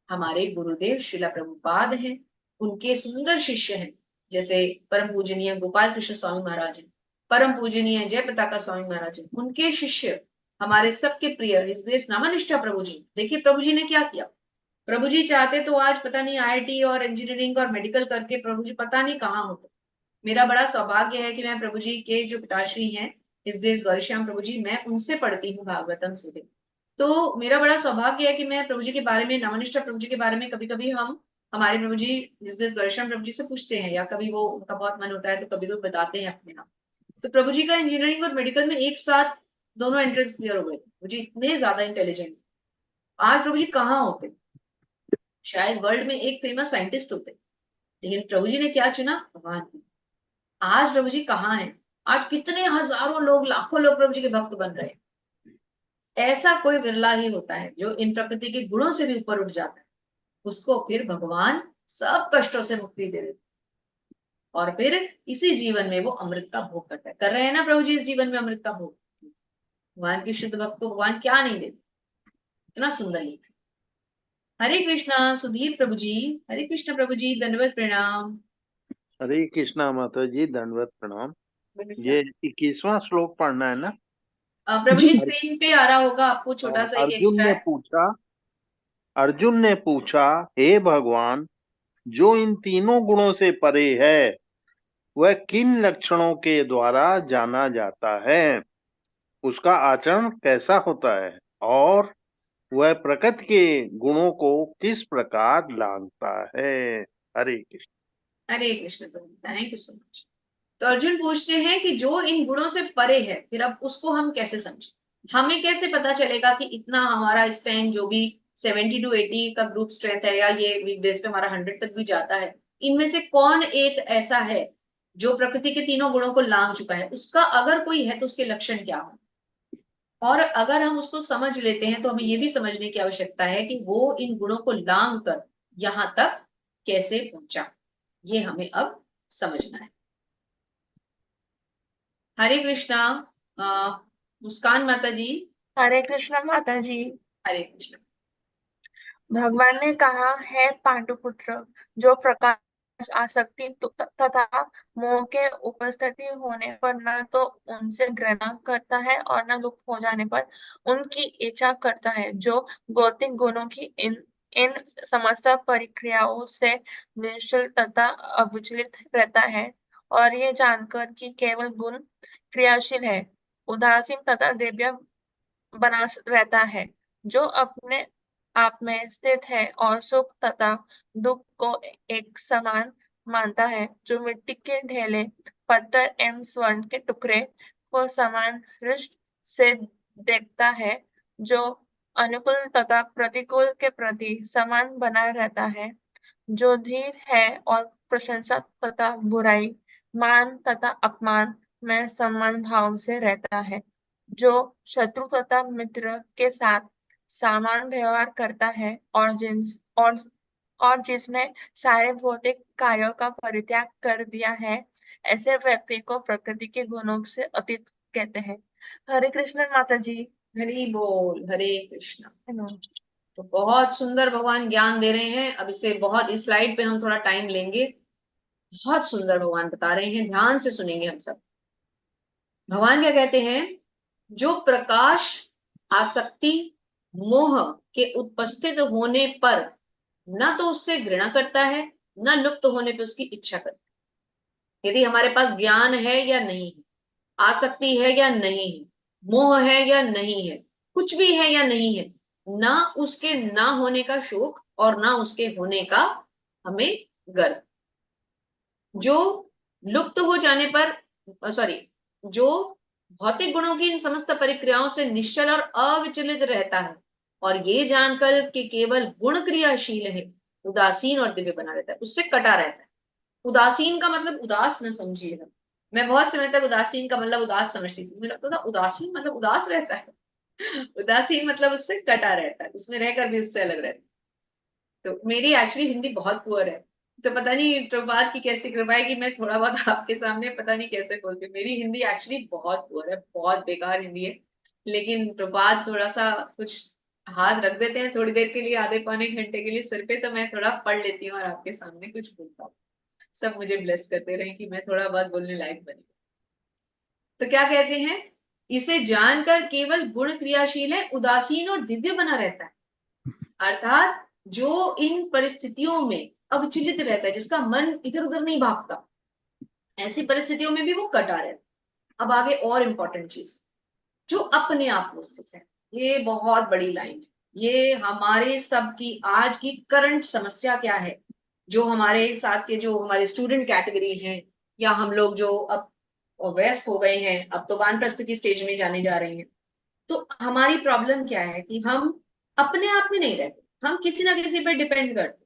हमारे गुरुदेव श्रीला प्रभुपाद हैं, उनके सुंदर शिष्य हैं, जैसे परम पूजनीय गोपाल कृष्ण स्वामी महाराज हैं, परम पूजनीय जय पताका स्वामी महाराज हैं, उनके शिष्य हमारे सबके प्रिय हिज ग्रेस नामानिष्ठा प्रभु जी। देखिए प्रभु जी ने क्या किया, प्रभु जी चाहते तो आज पता नहीं IIT और इंजीनियरिंग और मेडिकल करके प्रभु जी पता नहीं कहाँ होते। मेरा बड़ा सौभाग्य है कि मैं प्रभु जी के जो पिताश्री हैं इस देश गौरीश्याम प्रभु जी, मैं उनसे पढ़ती हूँ भागवतम सुधे। तो मेरा बड़ा सौभाग्य है कि मैं प्रभु जी के बारे में, नवनिष्ठा प्रभु जी के बारे में कभी कभी हम हमारे प्रभु जी इस देश गौरीश्याम प्रभु जी से पूछते हैं, या कभी वो उनका बहुत मन होता है तो कभी वो बताते हैं अपने आप। तो प्रभु जी का इंजीनियरिंग और मेडिकल में एक साथ दोनों एंट्रेंस क्लियर हो गए। प्रभु जी इतने ज्यादा इंटेलिजेंट। आज प्रभु जी कहाँ होते? शायद वर्ल्ड में एक फेमस साइंटिस्ट होते, लेकिन प्रभु जी ने क्या चुना? भगवान को। आज प्रभु जी कहाँ हैं? आज कितने हजारों लोग, लाखों लोग प्रभु जी के भक्त बन रहे हैं। ऐसा कोई विरला ही होता है जो इन प्रकृति के गुणों से भी ऊपर उठ जाता है। उसको फिर भगवान सब कष्टों से मुक्ति दे देते और फिर इसी जीवन में वो अमृत का भोग करता है। कर रहे हैं ना प्रभु जी इस जीवन में अमृत का भोग। भगवान की शुद्ध भक्त को भगवान क्या नहीं देते। इतना सुंदर लिख। हरे कृष्णा सुधीर प्रभु जी। हरे कृष्ण प्रभु जी, दंडवत प्रणाम। हरे कृष्णा माता जी, दंडवत प्रणाम। ये 21वां श्लोक पढ़ना है ना? प्रभु जी स्क्रीन पे आ रहा होगा आपको, छोटा सा एक एक्स्ट्रा है। अर्जुन ने पूछा, हे भगवान, जो इन तीनों गुणों से परे है वह किन लक्षणों के द्वारा जाना जाता है? उसका आचरण कैसा होता है और वह प्रकृति के गुणों को किस प्रकार लांघता है? हरे कृष्ण। हरे कृष्ण प्रभु, थैंक यू सो मच। तो अर्जुन पूछते हैं कि जो इन गुणों से परे है, फिर अब उसको हम कैसे समझें? हमें कैसे पता चलेगा कि इतना हमारा स्टैंड जो भी 70 to 80 का ग्रुप स्ट्रेंथ है, या ये वीकडेज पे हमारा 100 तक भी जाता है, इनमें से कौन एक ऐसा है जो प्रकृति के तीनों गुणों को लांघ चुका है? उसका अगर कोई है तो उसके लक्षण क्या हो? और अगर हम उसको समझ लेते हैं तो हमें ये भी समझने की आवश्यकता है कि वो इन गुणों को लांघ कर यहाँ तक कैसे पहुंचा। ये हमें अब समझना है। हरे कृष्णा। मुस्कान माता जी। हरे कृष्ण माता जी। हरे कृष्ण। भगवान ने कहा, है पांडुपुत्र, जो प्रकाश, आसक्ति तथा मोह के उपस्थिति होने पर न तो उनसे घृणा करता है और न लुप्त हो जाने पर उनकी इच्छा करता है, जो भौतिक गुणों की इन समस्त प्रक्रियाओं से निश्चल तथा अविचलित रहता है, और ये जानकर कि केवल गुण क्रियाशील है, उदासीन तथा दिव्य बना रहता है, जो अपने आप में स्थित है और सुख तथा दुख को एक समान मानता है, जो मिट्टी के ढेले, पत्थर एवं स्वर्ण के टुकड़े को समान हृष्ट से देखता है, जो अनुकूल तथा प्रतिकूल के प्रति समान बना रहता है, जो धीर है और प्रशंसा तथा बुराई, मान तथा अपमान में समान भाव से रहता है, जो शत्रु तथा मित्र के साथ समान व्यवहार करता है, और जिसने सारे भौतिक कार्यों का परित्याग कर दिया है, ऐसे व्यक्ति को प्रकृति के गुणों से अतीत कहते हैं। हरे कृष्ण माता जी। हरि बोल। हरे कृष्ण। तो बहुत सुंदर भगवान ज्ञान दे रहे हैं। अब इसे बहुत, इस स्लाइड पे हम थोड़ा टाइम लेंगे। बहुत सुंदर भगवान बता रहे हैं, ध्यान से सुनेंगे हम सब। भगवान क्या कहते हैं? जो प्रकाश, आसक्ति, मोह के उपस्थित होने पर न तो उससे घृणा करता है, न लुप्त होने पर उसकी इच्छा करता है। यदि हमारे पास ज्ञान है या नहीं है, आसक्ति है या नहीं है, मोह है या नहीं है, कुछ भी है या नहीं है, ना उसके ना होने का शोक और ना उसके होने का हमें गर्व। जो लुप्त हो जाने पर, जो भौतिक गुणों की इन समस्त प्रक्रियाओं से निश्चल और अविचलित रहता है, और ये जानकर कि केवल गुण क्रियाशील है, उदासीन और दिव्य बना रहता है, उससे कटा रहता है। उदासीन का मतलब उदास न समझिएगा। मैं बहुत समय तक उदासीन का मतलब उदास समझती थी। मुझे लगता था उदासीन मतलब उदास रहता है। उदासीन मतलब उससे कटा रहता है, उसमें रहकर भी उससे अलग रहता है। तो मेरी एक्चुअली हिंदी बहुत पुअर है, तो पता नहीं प्रभात की कैसी कृपा है कि मैं थोड़ा बहुत आपके सामने पता नहीं कैसे बोलती हूँ। मेरी हिंदी एक्चुअली बहुत पुअर है, बहुत बेकार हिंदी है, लेकिन प्रभात थोड़ा सा कुछ हाथ रख देते हैं थोड़ी देर के लिए, आधे पौने घंटे के लिए सिर पे, तो मैं थोड़ा पढ़ लेती हूँ और आपके सामने कुछ बोलता हूँ। सब मुझे ब्लेस करते रहे कि मैं थोड़ा बहुत बोलने लायक बनी। तो क्या कहते हैं? इसे जानकर केवल गुण क्रियाशील है, उदासीन और दिव्य बना रहता है। अर्थात जो इन परिस्थितियों में अविचलित रहता है, जिसका मन इधर उधर नहीं भागता, ऐसी परिस्थितियों में भी वो कटा रहता। अब आगे और इंपॉर्टेंट चीज, जो अपने आप में स्थित है। ये बहुत बड़ी लाइन है, ये हमारे सबकी आज की करंट समस्या क्या है, जो हमारे साथ के जो हमारे स्टूडेंट कैटेगरी हैं, या हम लोग जो अब वयस्क हो गए हैं, अब तो वानप्रस्थ की स्टेज में जाने जा रहे हैं। तो हमारी प्रॉब्लम क्या है कि हम अपने आप में नहीं रहते, हम किसी ना किसी पे डिपेंड करते।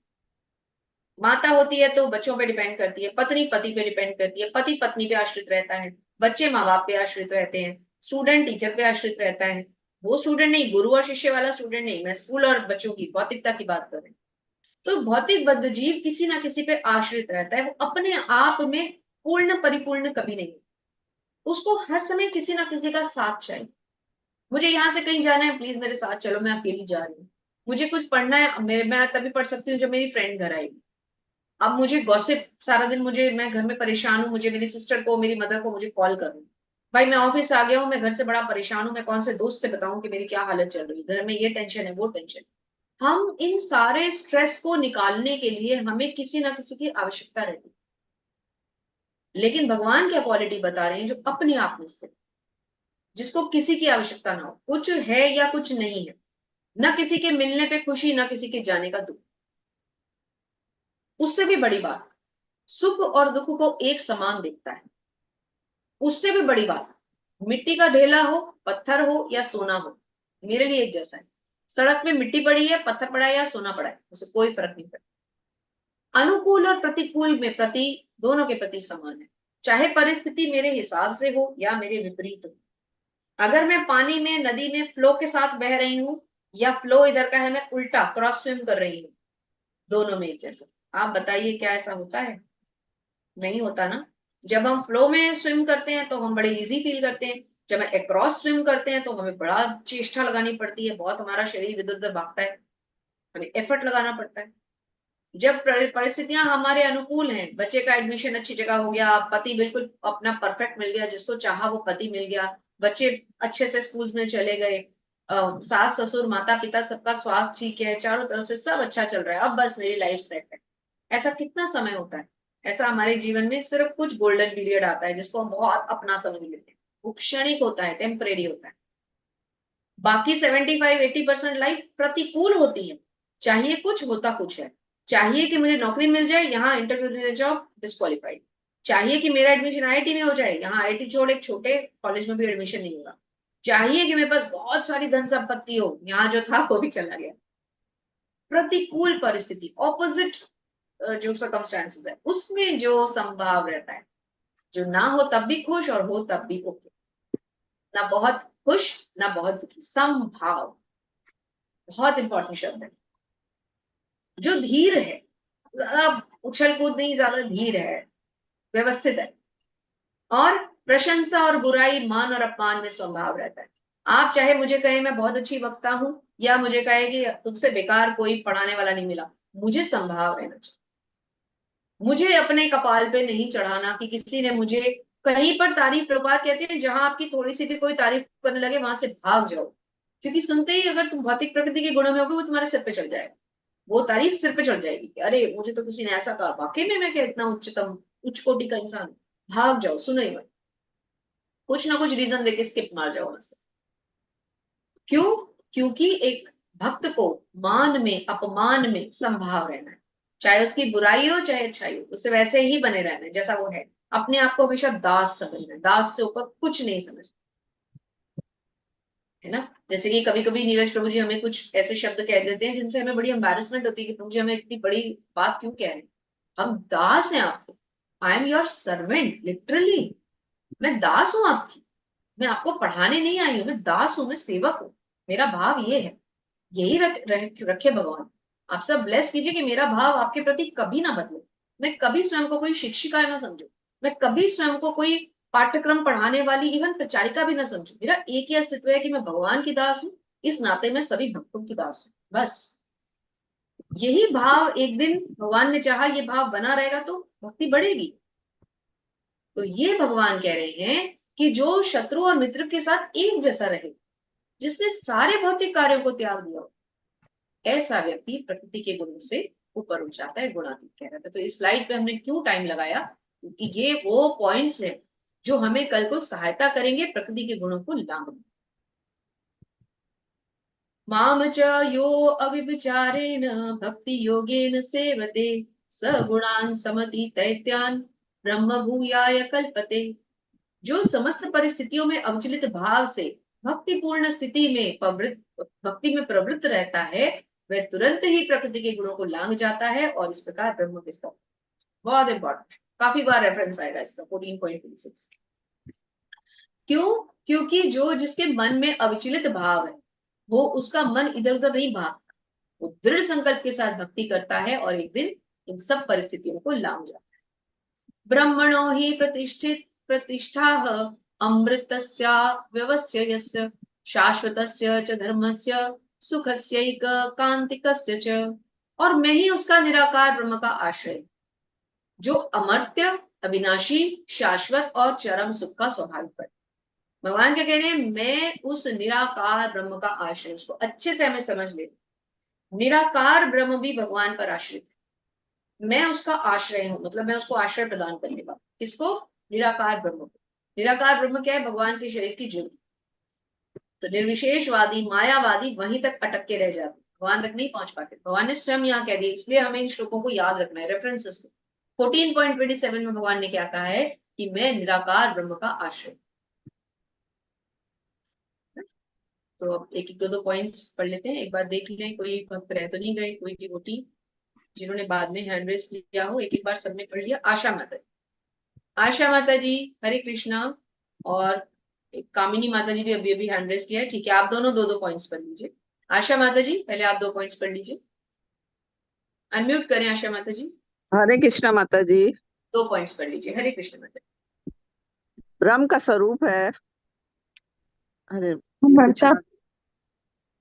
माता होती है तो बच्चों पे डिपेंड करती है, पत्नी पति पे डिपेंड करती है, पति पत्नी पे आश्रित रहता है, बच्चे माँ बाप पे आश्रित रहते हैं, स्टूडेंट टीचर पे आश्रित रहता है। वो स्टूडेंट नहीं, गुरु और शिष्य वाला स्टूडेंट नहीं, मैं स्कूल और बच्चों की भौतिकता की बात कर रही हूँ। तो भौतिक बद्ध जीव किसी ना किसी पे आश्रित रहता है, वो अपने आप में पूर्ण परिपूर्ण कभी नहीं, उसको हर समय किसी ना किसी का साथ चाहिए। मुझे यहाँ से कहीं जाना है, प्लीज मेरे साथ चलो, मैं अकेली जा रही हूँ। मुझे कुछ पढ़ना है, मैं तभी पढ़ सकती हूँ जब मेरी फ्रेंड घर आएगी। अब मुझे गॉसिप सारा दिन, मैं घर में परेशान हूँ, मुझे मेरी सिस्टर को, मेरी मदर को मुझे कॉल करना, भाई मैं ऑफिस आ गया हूँ, मैं घर से बड़ा परेशान हूँ, मैं कौन से दोस्त से बताऊं कि मेरी क्या हालत चल रही है, घर में ये टेंशन है वो टेंशन। हम इन सारे स्ट्रेस को निकालने के लिए हमें किसी ना किसी की आवश्यकता रहती है। लेकिन भगवान क्या क्वालिटी बता रहे हैं, जो अपने आप में स्थित, जिसको किसी की आवश्यकता ना हो, कुछ है या कुछ नहीं है, ना किसी के मिलने पे खुशी, ना किसी के जाने का दुख। उससे भी बड़ी बात, सुख और दुख को एक समान देखता है। उससे भी बड़ी बात, मिट्टी का ढेला हो, पत्थर हो या सोना हो, मेरे लिए एक जैसा है। सड़क में मिट्टी पड़ी है, पत्थर पड़ा है या सोना पड़ा है, उसे कोई फर्क नहीं पड़ता। अनुकूल और प्रतिकूल में प्रति दोनों के प्रति समान है, चाहे परिस्थिति मेरे हिसाब से हो या मेरे विपरीत हो। अगर मैं पानी में, नदी में फ्लो के साथ बह रही हूँ, या फ्लो इधर का है, मैं उल्टा क्रॉस स्विम कर रही हूँ, दोनों में एक जैसा। आप बताइए क्या ऐसा होता है? नहीं होता ना। जब हम फ्लो में स्विम करते हैं तो हम बड़े इजी फील करते हैं, जब हम अक्रॉस स्विम करते हैं तो हमें बड़ा चेष्टा लगानी पड़ती है, बहुत हमारा शरीर इधर उधर भागता है, हमें एफर्ट लगाना पड़ता है। जब परिस्थितियां हमारे अनुकूल हैं, बच्चे का एडमिशन अच्छी जगह हो गया, पति बिल्कुल अपना परफेक्ट मिल गया, जिसको चाहा वो पति मिल गया, बच्चे अच्छे से स्कूल में चले गए, सास ससुर माता पिता सबका स्वास्थ्य ठीक है, चारों तरफ से सब अच्छा चल रहा है, अब बस मेरी लाइफ सेट है। ऐसा कितना समय होता है? ऐसा हमारे जीवन में सिर्फ कुछ गोल्डन पीरियड आता है, जिसको हम बहुत अपना समझ लेते हैं, वो क्षणिक होता है, टेम्परेरी होता है। बाकी 75-80% लाइफ प्रतिकूल होती है, चाहिए कुछ होता कुछ है। चाहिए कि मुझे नौकरी मिल जाए, यहाँ इंटरव्यू देने जाओ, डिस्क्वालीफाइड। चाहिए कि मेरा एडमिशन आईआईटी में हो जाए, यहाँ आईआईटी छोड़ एक छोटे कॉलेज में भी एडमिशन नहीं होगा। चाहिए कि मेरे पास बहुत सारी धन संपत्ति हो, यहाँ जो था वो भी चला गया। प्रतिकूल परिस्थिति, ऑपोजिट जो सर्कमस्टांसेस है, उसमें जो संभाव रहता है, जो ना हो तब भी खुश और हो तब भी ओके, ना बहुत खुश ना बहुत दुखी, संभाव, बहुत इंपॉर्टेंट शब्द है। जो धीर है, ज्यादा उछल कूद नहीं, ज्यादा धीर है, व्यवस्थित है, और प्रशंसा और बुराई, मान और अपमान में स्वभाव रहता है। आप चाहे मुझे कहे मैं बहुत अच्छी वक्ता हूं, या मुझे कहे कि तुमसे बेकार कोई पढ़ाने वाला नहीं मिला, मुझे संभाव रहना चाहिए। मुझे अपने कपाल पे नहीं चढ़ाना कि किसी ने मुझे कहीं पर तारीफ, प्रभात कहते हैं जहां आपकी थोड़ी सी भी कोई तारीफ करने लगे वहां से भाग जाओ, क्योंकि सुनते ही अगर तुम भौतिक प्रकृति के गुणों में होगे, वो तुम्हारे सिर पे चढ़ जाएगा, वो तारीफ सिर पे चढ़ जाएगी कि अरे मुझे तो किसी ने ऐसा कहा, वाकई में मैं क्या इतना उच्चतम उच्च कोटि का इंसान हूं। भाग जाओ, सुनो ही मत, कुछ ना कुछ रीजन देके स्किप मार जाओ वहां से। क्यों? क्योंकि एक भक्त को मान में अपमान में संभाव रहना है, चाहे उसकी बुराई हो चाहे अच्छाई हो, उससे वैसे ही बने रहना है जैसा वो है। अपने आप को हमेशा दास समझना है, दास से ऊपर कुछ नहीं समझना है ना। जैसे कि कभी कभी नीरज प्रभु जी हमें कुछ ऐसे शब्द कह देते हैं जिनसे हमें बड़ी एम्बैरेसमेंट होती है कि प्रभु जी हमें इतनी बड़ी बात क्यों कह रहे हैं, हम दास हैं आपके, I am your servant, literally मैं दास हूं आपकी, मैं आपको पढ़ाने नहीं आई हूं, मैं दास हूं, मैं सेवक हूं, मेरा भाव ये है। यही रखे भगवान। आप सब ब्लेस कीजिए कि मेरा भाव आपके प्रति कभी ना बदले, मैं कभी स्वयं को कोई शिक्षिका ना समझू, मैं कभी स्वयं को कोई पाठ्यक्रम पढ़ाने वाली इवन प्रचारिका भी ना समझू। मेरा एक ही अस्तित्व है कि मैं भगवान की दास हूँ, इस नाते मैं सभी भक्तों की दास हूँ, बस। यही भाव एक दिन भगवान ने चाहा ये भाव बना रहेगा तो भक्ति बढ़ेगी। तो ये भगवान कह रहे हैं कि जो शत्रु और मित्र के साथ एक जैसा रहे, जिसने सारे भौतिक कार्यों को त्याग दिया, ऐसा व्यक्ति प्रकृति के गुणों से ऊपर उठ जाता है, गुणातीत कह रहा था। तो इस स्लाइड पे हमने क्यों टाइम लगाया, क्योंकि ये वो पॉइंट्स है जो हमें कल को सहायता करेंगे प्रकृति के गुणों को लांघने। माम च यो अविचारेण भक्ति योगेन सेवते स गुणान समति दैत्यान ब्रह्म भूयाय कल्पते। जो समस्त परिस्थितियों में अविचलित भाव से भक्तिपूर्ण स्थिति में भक्ति में प्रवृत्त रहता है, वह तुरंत ही प्रकृति के गुणों को लांघ जाता है और इस प्रकार ब्रह्म के स्तर। बहुत इंपॉर्टेंट, काफी बार रेफरेंस आएगा इसका 14.26। क्यों? क्योंकि जो जिसके मन में अविचलित भाव है, वो उसका मन इधर उधर नहीं भागता, वो दृढ़ संकल्प के साथ भक्ति करता है और एक दिन इन सब परिस्थितियों को लांघ जाता है। ब्रह्मणो ही प्रतिष्ठा अमृतस्य व्यवस्यस्य शाश्वतस्य च धर्मस्य सुखस्यैक कांतिकस्य च। और मैं ही उसका निराकार ब्रह्म का आश्रय, जो अमर्त्य, अविनाशी, शाश्वत और चरम सुख का स्वाभाविक है। भगवान क्या कह रहे हैं, मैं उस निराकार ब्रह्म का आश्रय, उसको अच्छे से हमें समझ ले। निराकार ब्रह्म भी भगवान पर आश्रित है, मैं उसका आश्रय हूं, मतलब मैं उसको आश्रय प्रदान करने वाला। किसको? निराकार ब्रह्म को। निराकार ब्रह्म क्या है? भगवान के शरीर की ज्योति। तो निर्विशेषवादी मायावादी वहीं तक अटक के रह जाते, भगवान तक नहीं पहुंच पाते। भगवान ने स्वयं यहाँ कह दिया, इसलिए हमें इन श्लोकों को याद रखना है, रेफरेंसेस को। 14.27 में भगवान ने क्या कहा है कि मैं निराकार ब्रह्म का आश्रय। तो अब एक एक दो पॉइंट्स पढ़ लेते हैं, एक बार देख लें कोई भक्त रह तो नहीं गए, कोई डिवोटी जिन्होंने बाद में हैंड रेस किया हो। एक एक बार सबने पढ़ लिया। आशा माता जी, आशा माता जी हरे कृष्णा, और कामिनी माता जी भी अभी अभी हैंड रेस किया है। ठीक है, आप दोनों दो दो पॉइंट्स पढ़ लीजिए। आशा माता जी पहले आप 2 पॉइंट्स पढ़ लीजिए, अनम्यूट करें आशा माता जी। हरे कृष्णा माता जी। 2 पॉइंट्स पढ़ लीजिए। हरे कृष्ण माता जी। ब्रह्म का स्वरूप है, अरे अमरता,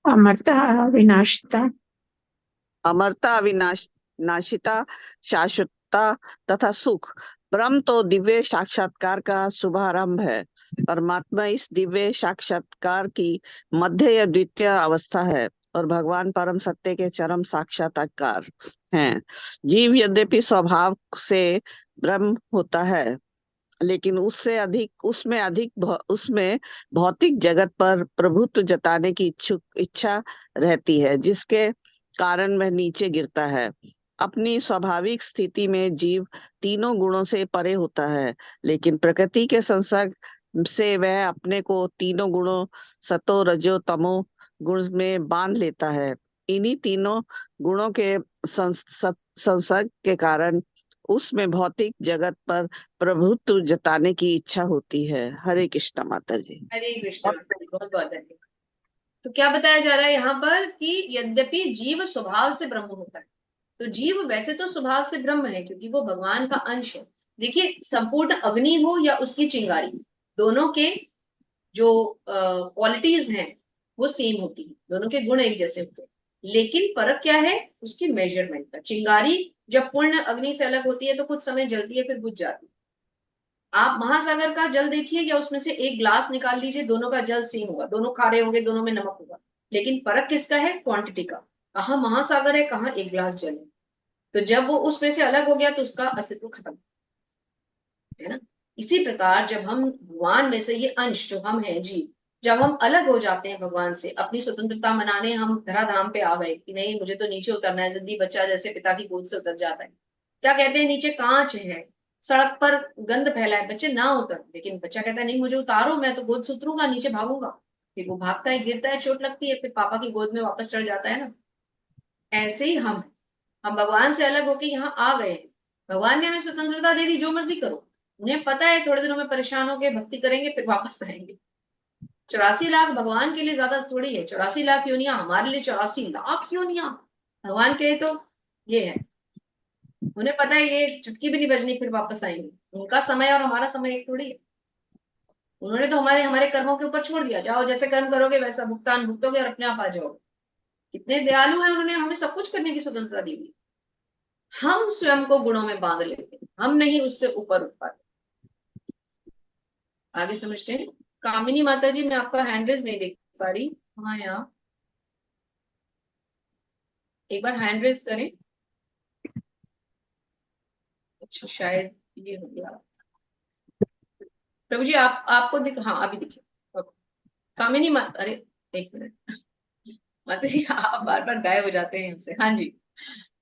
अमरता अविनाशिता, अमरता, अविनाशिता, शाश्वतता तथा सुख। ब्रह्म तो दिव्य साक्षात्कार का शुभारंभ है। परमात्मा इस दिव्य साक्षात्कार की मध्य या द्वितीय अवस्था है और भगवान परम सत्य के चरम साक्षात्कार हैं। जीव यद्यपि स्वभाव से ब्रह्म होता है, लेकिन उसमें भौतिक जगत पर प्रभुत्व जताने की इच्छा रहती है, जिसके कारण वह नीचे गिरता है। अपनी स्वाभाविक स्थिति में जीव तीनों गुणों से परे होता है, लेकिन प्रकृति के संसर्ग से वह अपने को तीनों गुणों सतो रजो तमो गुण में बांध लेता है। इन्हीं तीनों गुणों के संसर्ग के कारण उसमें भौतिक जगत पर प्रभुत्व जताने की इच्छा होती है। हरे कृष्णा माता जी। हरे कृष्णा, बहुत बहुत धन्यवाद। तो क्या बताया जा रहा है यहाँ पर कि यद्यपि जीव स्वभाव से ब्रह्म होता है, तो जीव वैसे तो स्वभाव से ब्रह्म है क्योंकि वो भगवान का अंश है। देखिए, संपूर्ण अग्नि हो या उसकी चिंगारी, दोनों के जो क्वालिटीज हैं वो सेम होती है, दोनों के गुण एक जैसे होते हैं, लेकिन फर्क क्या है? उसकी मेजरमेंट का। चिंगारी जब पूर्ण अग्नि से अलग होती है तो कुछ समय जलती है, फिर बुझ जाती है। आप महासागर का जल देखिए या उसमें से एक ग्लास निकाल लीजिए, दोनों का जल सेम होगा, दोनों खारे होंगे, दोनों में नमक होगा, लेकिन फर्क किसका है? क्वांटिटी का। कहाँ महासागर है, कहाँ एक ग्लास जल है। तो जब वो उसमें से अलग हो गया तो उसका अस्तित्व खत्म है ना। इसी प्रकार जब हम भगवान में से, ये अंश जो हम हैं जीव, जब हम अलग हो जाते हैं भगवान से, अपनी स्वतंत्रता मनाने हम धराधाम पे आ गए कि नहीं मुझे तो नीचे उतरना है, जिद्दी बच्चा जैसे पिता की गोद से उतर जाता है। क्या कहते हैं? नीचे कांच है, सड़क पर गंद फैला है, बच्चे ना उतर, लेकिन बच्चा कहता है नहीं मुझे उतारो, मैं तो गोद से उतरूंगा, नीचे भागूंगा। फिर वो भागता है, गिरता है, चोट लगती है, फिर पापा की गोद में वापस चढ़ जाता है ना। ऐसे ही हम भगवान से अलग होके यहाँ आ गए। भगवान ने हमें स्वतंत्रता दे दी, जो मर्जी करो। उन्हें पता है थोड़े दिनों में परेशान होके भक्ति करेंगे, फिर वापस आएंगे। 84 लाख भगवान के लिए ज्यादा थोड़ी है। 84 लाख योनियां हमारे लिए, 84 लाख योनियां भगवान के लिए तो ये है। उन्हें पता है ये चुटकी भी नहीं बजनी, फिर वापस आएंगे। उनका समय और हमारा समय एक थोड़ी है। उन्होंने तो हमारे कर्मों के ऊपर छोड़ दिया, जाओ जैसे कर्म करोगे वैसा भुगतान भुगतोगे और अपने आप आ जाओगे। कितने दयालु है, उन्होंने हमें सब कुछ करने की स्वतंत्रता दी हुई। हम स्वयं को गुणों में बांध लेते हैं, हम नहीं उससे ऊपर उठ पाते। आगे समझते हैं। कामिनी माता जी, मैं आपका हैंड रेज नहीं देख पा रही, हाँ यहाँ एक बार हैंड रेज करें। अच्छा शायद ये हो गया। प्रभु जी आपको हाँ अभी दिखे। कामिनी अरे एक मिनट माता जी आप बार बार गायब हो जाते हैं यहाँ से। हाँ जी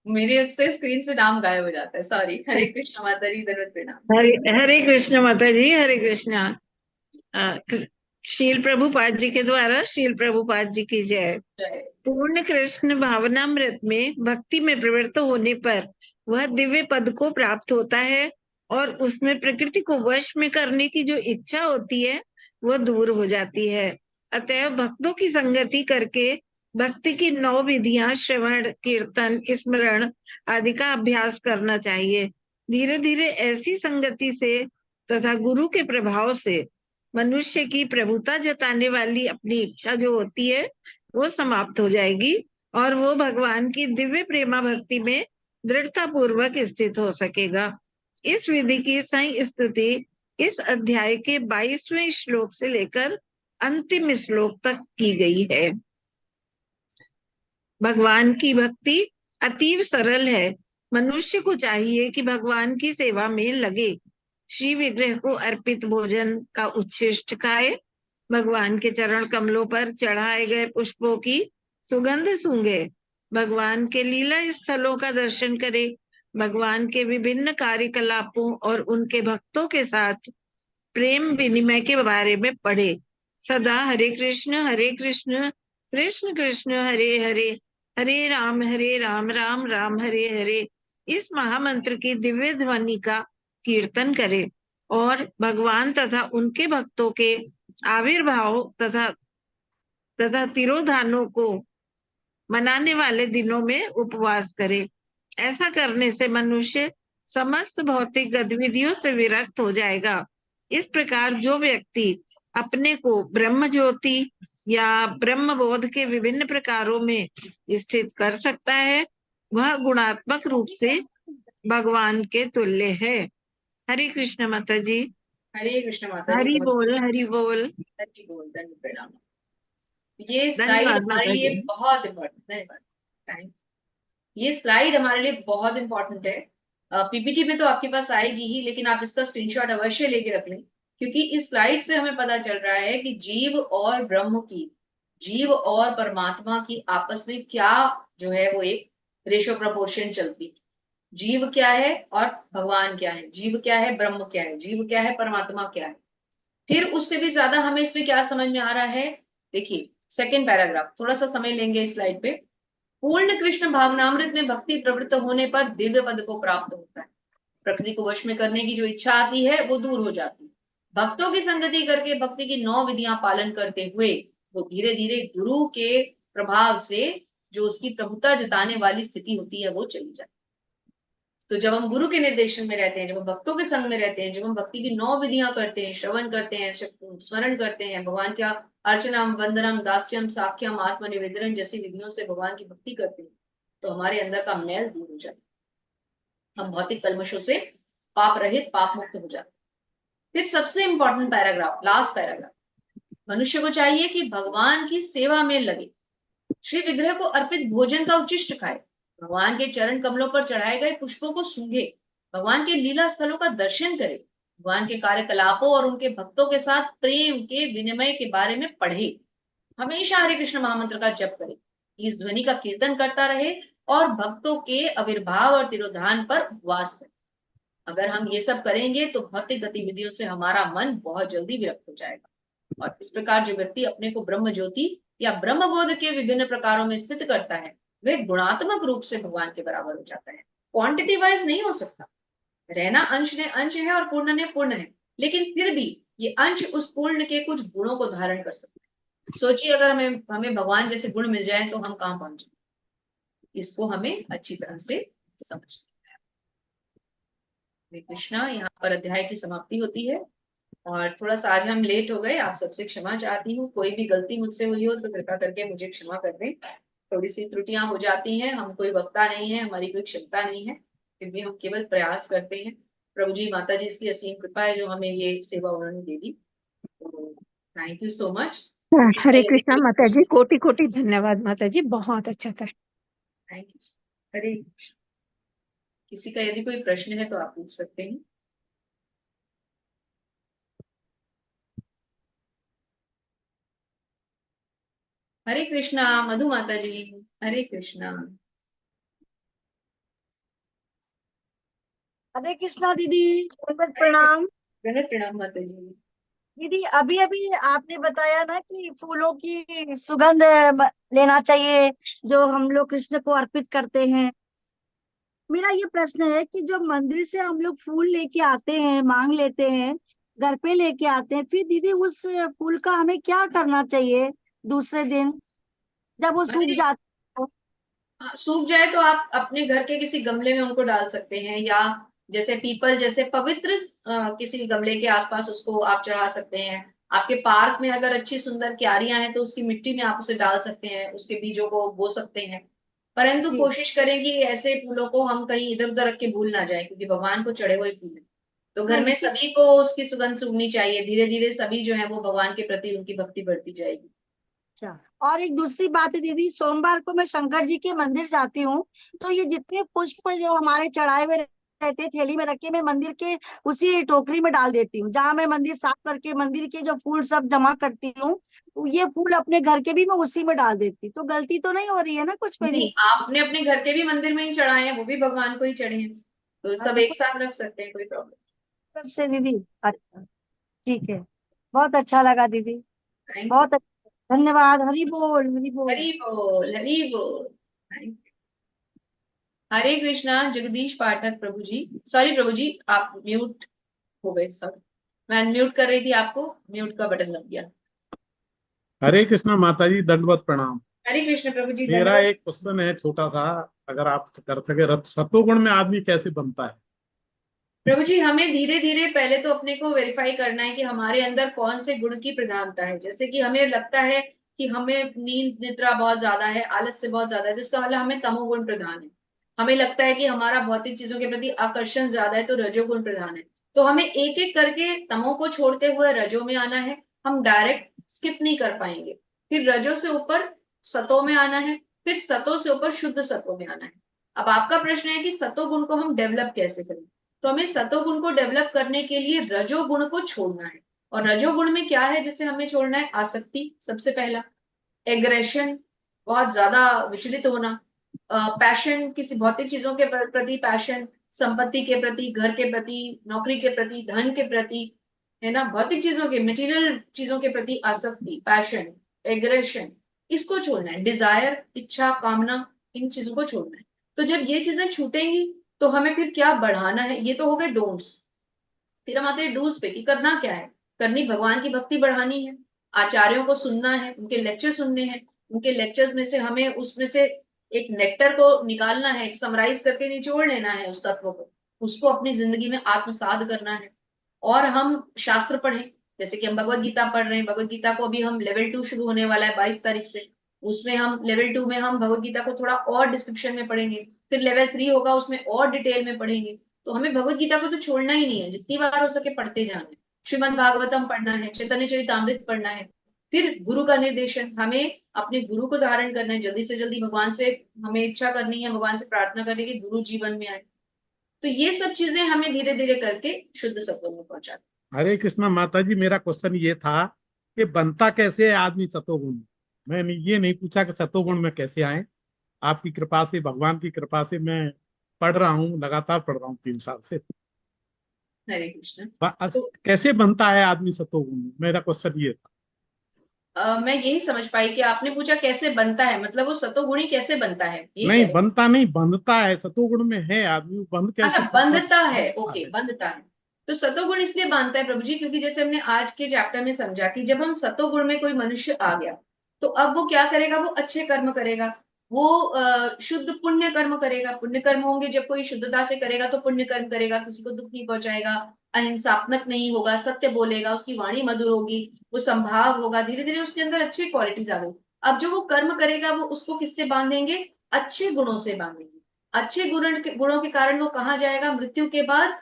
मेरे उससे स्क्रीन से नाम गायब हो जाता है, सॉरी। हरे कृष्ण माता जी, दंडवत प्रणाम। हरे कृष्ण माता जी, हरे कृष्णा। शील प्रभुपाद जी के द्वारा शील प्रभुपाद जी की जय। पूर्ण कृष्ण भावनामृत में भक्ति में प्रवृत्त होने पर वह दिव्य पद को प्राप्त होता है और उसमें प्रकृति को वश में करने की जो इच्छा होती है वह दूर हो जाती है। अतएव भक्तों की संगति करके भक्ति की 9 विधियां श्रवण, कीर्तन, स्मरण आदि का अभ्यास करना चाहिए। धीरे धीरे ऐसी संगति से तथा गुरु के प्रभाव से मनुष्य की प्रभुता जताने वाली अपनी इच्छा जो होती है वो समाप्त हो जाएगी और वो भगवान की दिव्य प्रेमा भक्ति में दृढ़ता पूर्वक स्थित हो सकेगा। इस विधि की सही स्तुति इस अध्याय के 22वें श्लोक से लेकर अंतिम श्लोक तक की गई है। भगवान की भक्ति अतीव सरल है। मनुष्य को चाहिए कि भगवान की सेवा में लगे, श्री विग्रह को अर्पित भोजन का उच्छिष्ट खाए, भगवान के चरण कमलों पर चढ़ाए गए पुष्पों की सुगंध सूंघे, भगवान के लीला स्थलों का दर्शन करे, भगवान के विभिन्न कार्यकलापों और उनके भक्तों के साथ प्रेम विनिमय के बारे में पढ़े, सदा हरे कृष्ण कृष्ण कृष्ण हरे हरे, हरे राम राम राम हरे हरे इस महामंत्र की दिव्य ध्वनि का कीर्तन करे और भगवान तथा उनके भक्तों के आविर्भाव तथा तिरोधानों को मनाने वाले दिनों में उपवास करे। ऐसा करने से मनुष्य समस्त भौतिक गतिविधियों से विरक्त हो जाएगा। इस प्रकार जो व्यक्ति अपने को ब्रह्म ज्योति या ब्रह्म बोध के विभिन्न प्रकारों में स्थित कर सकता है वह गुणात्मक रूप से भगवान के तुल्य है। हरे कृष्ण माता जी। हरे कृष्ण माता जी। हरि बोल हरि बोल हरि बोल। दंड प्रणाम। ये स्लाइड धन्यवाद हमारे माता लिए जी। बहुत इम्पोर्टेंट। धन्यवाद। थैंक। ये स्लाइड हमारे लिए बहुत इंपॉर्टेंट है। पीपीटी में तो आपके पास आएगी ही, लेकिन आप इसका स्क्रीनशॉट अवश्य लेके रख लें, क्योंकि इस स्लाइड से हमें पता चल रहा है कि जीव और ब्रह्म की, जीव और परमात्मा की आपस में क्या जो है वो एक रेशो प्रोपोर्शन चलती। जीव क्या है और भगवान क्या है, जीव क्या है, ब्रह्म क्या है, जीव क्या है, परमात्मा क्या है। फिर उससे भी ज्यादा हमें इसमें क्या समझ में आ रहा है, देखिए सेकेंड पैराग्राफ, थोड़ा सा समय लेंगे इस स्लाइड पे। पूर्ण कृष्ण भावनामृत में भक्ति प्रवृत्त होने पर दिव्य पद को प्राप्त होता है। प्रकृति को वश में करने की जो इच्छा आती है वो दूर हो जाती है। भक्तों की संगति करके भक्ति की 9 विधियां पालन करते हुए वो धीरे धीरे गुरु के प्रभाव से जो उसकी प्रभुता जताने वाली स्थिति होती है वो चली जाती है। तो जब हम गुरु के निर्देशन में रहते हैं, जब हम भक्तों के संग में रहते हैं, जब हम भक्ति की 9 विधियां करते हैं, श्रवण करते हैं, स्मरण करते हैं, भगवान का अर्चनम, वंदनम, दास्यम, साख्यम, आत्मनिवेदन जैसी विधियों से भगवान की भक्ति करते हैं, तो हमारे अंदर का मैल दूर हो जाता है। हम भौतिक कल्मशों से पाप रहित, पाप मुक्त हो जाते हैं। फिर सबसे इंपॉर्टेंट पैराग्राफ, लास्ट पैराग्राफ, मनुष्य को चाहिए कि भगवान की सेवा में लगे, श्री विग्रह को अर्पित भोजन का उच्छिष्ट खाए, भगवान के चरण कमलों पर चढ़ाए गए पुष्पों को सूंघे, भगवान के लीला स्थलों का दर्शन करे, भगवान के कार्यकलापों और उनके भक्तों के साथ प्रेम के विनिमय के बारे में पढ़े, हमेशा हरे कृष्ण महामंत्र का जप करे, इस ध्वनि का कीर्तन करता रहे और भक्तों के आविर्भाव और तिरोधान पर उपवास करे। अगर हम ये सब करेंगे तो भौतिक गतिविधियों से हमारा मन बहुत जल्दी विरक्त हो जाएगा। और इस प्रकार जो व्यक्ति अपने को ब्रह्म ज्योति या ब्रह्म बोध के विभिन्न प्रकारों में स्थित करता है वह गुणात्मक रूप से भगवान के बराबर हो जाता है। क्वांटिटी वाइज नहीं हो सकता। रहना अंश ने अंश है और पूर्ण ने पूर्ण है, लेकिन फिर भी ये अंश उस पूर्ण के कुछ गुणों को धारण कर सकते हैं। सोचिए अगर हमें भगवान जैसे गुण मिल जाए तो हम कहाँ पहुंचे। इसको हमें अच्छी तरह से समझना है। हरे कृष्णा। यहाँ पर अध्याय की समाप्ति होती है और थोड़ा सा आज हम लेट हो गए, आप सबसे क्षमा चाहती हूँ। कोई भी गलती मुझसे हुई हो तो कृपा करके मुझे क्षमा कर दें। थोड़ी सी त्रुटियां हो जाती हैं, हम कोई वक्ता नहीं है, हमारी कोई क्षमता नहीं है, फिर भी हम केवल प्रयास करते हैं। प्रभु जी, माता जी इसकी असीम कृपा है जो हमें ये सेवा उन्होंने दे दी। तो thank you so much. Hare Krishna माता जी, कोटि कोटि धन्यवाद माता जी, बहुत अच्छा था। Thank you. हरे कृष्ण। किसी का यदि कोई प्रश्न है तो आप पूछ सकते हैं। हरे कृष्णा मधु माता जी। हरे कृष्णा। हरे कृष्णा दीदी, दंडवत प्रणाम। दंडवत प्रणाम माता जी। दीदी अभी अभी आपने बताया ना कि फूलों की सुगंध लेना चाहिए जो हम लोग कृष्ण को अर्पित करते हैं। मेरा ये प्रश्न है कि जो मंदिर से हम लोग फूल लेके आते हैं, मांग लेते हैं, घर पे लेके आते हैं, फिर दीदी उस फूल का हमें क्या करना चाहिए दूसरे दिन जब वो सूख जाता है? हाँ, सूख जाए तो आप अपने घर के किसी गमले में उनको डाल सकते हैं, या जैसे पीपल जैसे पवित्र किसी गमले के आसपास उसको आप चढ़ा सकते हैं। आपके पार्क में अगर अच्छी सुंदर क्यारियां हैं तो उसकी मिट्टी में आप उसे डाल सकते हैं, उसके बीजों को बो सकते हैं। परंतु कोशिश करें कि ऐसे फूलों को हम कहीं इधर उधर रख के भूल ना जाए, क्योंकि भगवान को चढ़े हुए फूल हैं। तो घर में सभी को उसकी सुगंध सूंघनी चाहिए। धीरे धीरे सभी जो है वो भगवान के प्रति उनकी भक्ति बढ़ती जाएगी। अच्छा, और एक दूसरी बात है दीदी, सोमवार को मैं शंकर जी के मंदिर जाती हूँ, तो ये जितने पुष्प जो हमारे चढ़ाए हुए रहते हैं थैली में रख के मैं मंदिर के उसी टोकरी में डाल देती हूँ। जहाँ मैं मंदिर साफ करके मंदिर के जो फूल सब जमा करती हूँ, ये फूल अपने घर के भी मैं उसी में डाल देती। तो गलती तो नहीं हो रही है ना कुछ मेरी? नहीं, आपने अपने घर के भी मंदिर में ही चढ़ाए हैं, वो भी भगवान को ही चढ़े हैं, तो सब एक साथ रख सकते हैं, कोई प्रॉब्लम से दीदी। अच्छा, ठीक है, बहुत अच्छा लगा दीदी, नहीं। बहुत अच्छा, धन्यवाद। हरि बोल, हरि बोल। हरि बोल, हरि बोल। Thank you। हरे कृष्णा जगदीश पाठक प्रभु जी। सॉरी प्रभु जी, आप म्यूट हो गए, सॉरी। मैं अनम्यूट कर रही थी आपको, म्यूट का बटन दब गया। हरे कृष्णा माता जी, दंडवत प्रणाम। हरे कृष्ण प्रभु जी। मेरा धन्यवाद एक क्वेश्चन है छोटा सा, अगर आप कर सके। सतोगुण में आदमी कैसे बनता है? प्रभु जी। हमें धीरे धीरे पहले तो अपने को वेरीफाई करना है कि हमारे अंदर कौन से गुण की प्रधानता है। जैसे कि हमें लगता है कि हमें नींद निद्रा बहुत ज्यादा है, आलस्य बहुत ज्यादा है, तो इसका मतलब हमें तमोगुण प्रधान है। हमें लगता है कि हमारा भौतिक चीजों के प्रति आकर्षण ज्यादा है, तो रजोगुण प्रधान है। तो हमें एक एक करके तमो को छोड़ते हुए रजो में आना है। हम डायरेक्ट स्किप नहीं कर पाएंगे। फिर रजो से ऊपर सतो में आना है, फिर सतो से ऊपर शुद्ध सतो में आना है। अब आपका प्रश्न है कि सतो गुण को हम डेवलप कैसे करें। तो हमें सतोगुण को डेवलप करने के लिए रजोगुण को छोड़ना है। और रजोगुण में क्या है जिसे हमें छोड़ना है? आसक्ति सबसे पहला, एग्रेशन बहुत ज्यादा विचलित होना, पैशन किसी भौतिक चीजों के प्रति पैशन, संपत्ति के प्रति, घर के प्रति, नौकरी के प्रति, धन के प्रति, है ना, भौतिक चीजों के, मटेरियल चीजों के प्रति आसक्ति, पैशन, एग्रेशन, इसको छोड़ना है। डिजायर, इच्छा, कामना, इन चीजों को छोड़ना है। तो जब ये चीजें छूटेंगी तो हमें फिर क्या बढ़ाना है। ये तो हो गए डोंट्स। फिर हम आते हैं डूज पे कि करना क्या है। करनी भगवान की भक्ति बढ़ानी है, आचार्यों को सुनना है, उनके लेक्चर सुनने हैं, उनके लेक्चर्स में से हमें उसमें से एक नेक्टर को निकालना है, एक समराइज करके निचोड़ लेना है उस तत्व को, उसको अपनी जिंदगी में आत्मसात करना है। और हम शास्त्र पढ़ें, जैसे कि हम भगवत गीता पढ़ रहे हैं। भगवत गीता को अभी हम लेवल 2 शुरू होने वाला है 22 तारीख से। उसमें हम लेवल 2 में हम भगवत गीता को थोड़ा और डिस्क्रिप्शन में पढ़ेंगे। फिर लेवल 3 होगा, उसमें और डिटेल में पढ़ेंगे। तो हमें भगवत गीता को तो छोड़ना ही नहीं है, जितनी बार हो सके पढ़ते जाना है। श्रीमद् भागवतम पढ़ना है, चैतन्य चरितामृत पढ़ना है। फिर गुरु का निर्देशन, हमें अपने गुरु को धारण करना है। जल्दी से जल्दी भगवान से हमें इच्छा करनी है, भगवान से प्रार्थना करनी है कि गुरु जीवन में आए। तो ये सब चीजें हमें धीरे धीरे करके शुद्ध सत्व में पहुंचाती। हरे कृष्णा माता जी, मेरा क्वेश्चन ये था कि बनता कैसे है आदमी सतोगुण में। मैंने ये नहीं पूछा कि सतोगुण में कैसे आए। आपकी कृपा से, भगवान की कृपा से मैं पढ़ रहा हूँ, लगातार पढ़ रहा हूँ 3 साल से। हरे कृष्ण। कैसे बनता है आदमी सतोगुण में, मेरा क्वेश्चन ये था। मैं यही समझ पाई कि आपने पूछा कैसे बनता है, मतलब वो सतोगुणी कैसे बनता है, ये नहीं कह रहे बनता नहीं, बंधता है। सतोगुण में है आदमी, बंध कैसे? अच्छा, बंधता है। ओके, बंधता है। तो सतोगुण इसलिए बांधता है प्रभु जी, क्योंकि जैसे हमने आज के चैप्टर में समझा कि जब हम सतोगुण में कोई मनुष्य आ गया तो अब वो क्या करेगा, वो अच्छे कर्म करेगा, वो शुद्ध पुण्य कर्म करेगा। पुण्य कर्म होंगे जब कोई शुद्धता से करेगा तो पुण्य कर्म करेगा, किसी को दुख नहीं पहुंचाएगा, अहिंसात्मक नहीं होगा, सत्य बोलेगा, उसकी वाणी मधुर होगी, वो संभाव होगा। धीरे धीरे उसके अंदर अच्छी क्वालिटीज आ गई। अब जो वो कर्म करेगा वो उसको किससे बांधेंगे? अच्छे गुणों से बांधेंगे। अच्छे गुणों के कारण वो कहाँ जाएगा? मृत्यु के बाद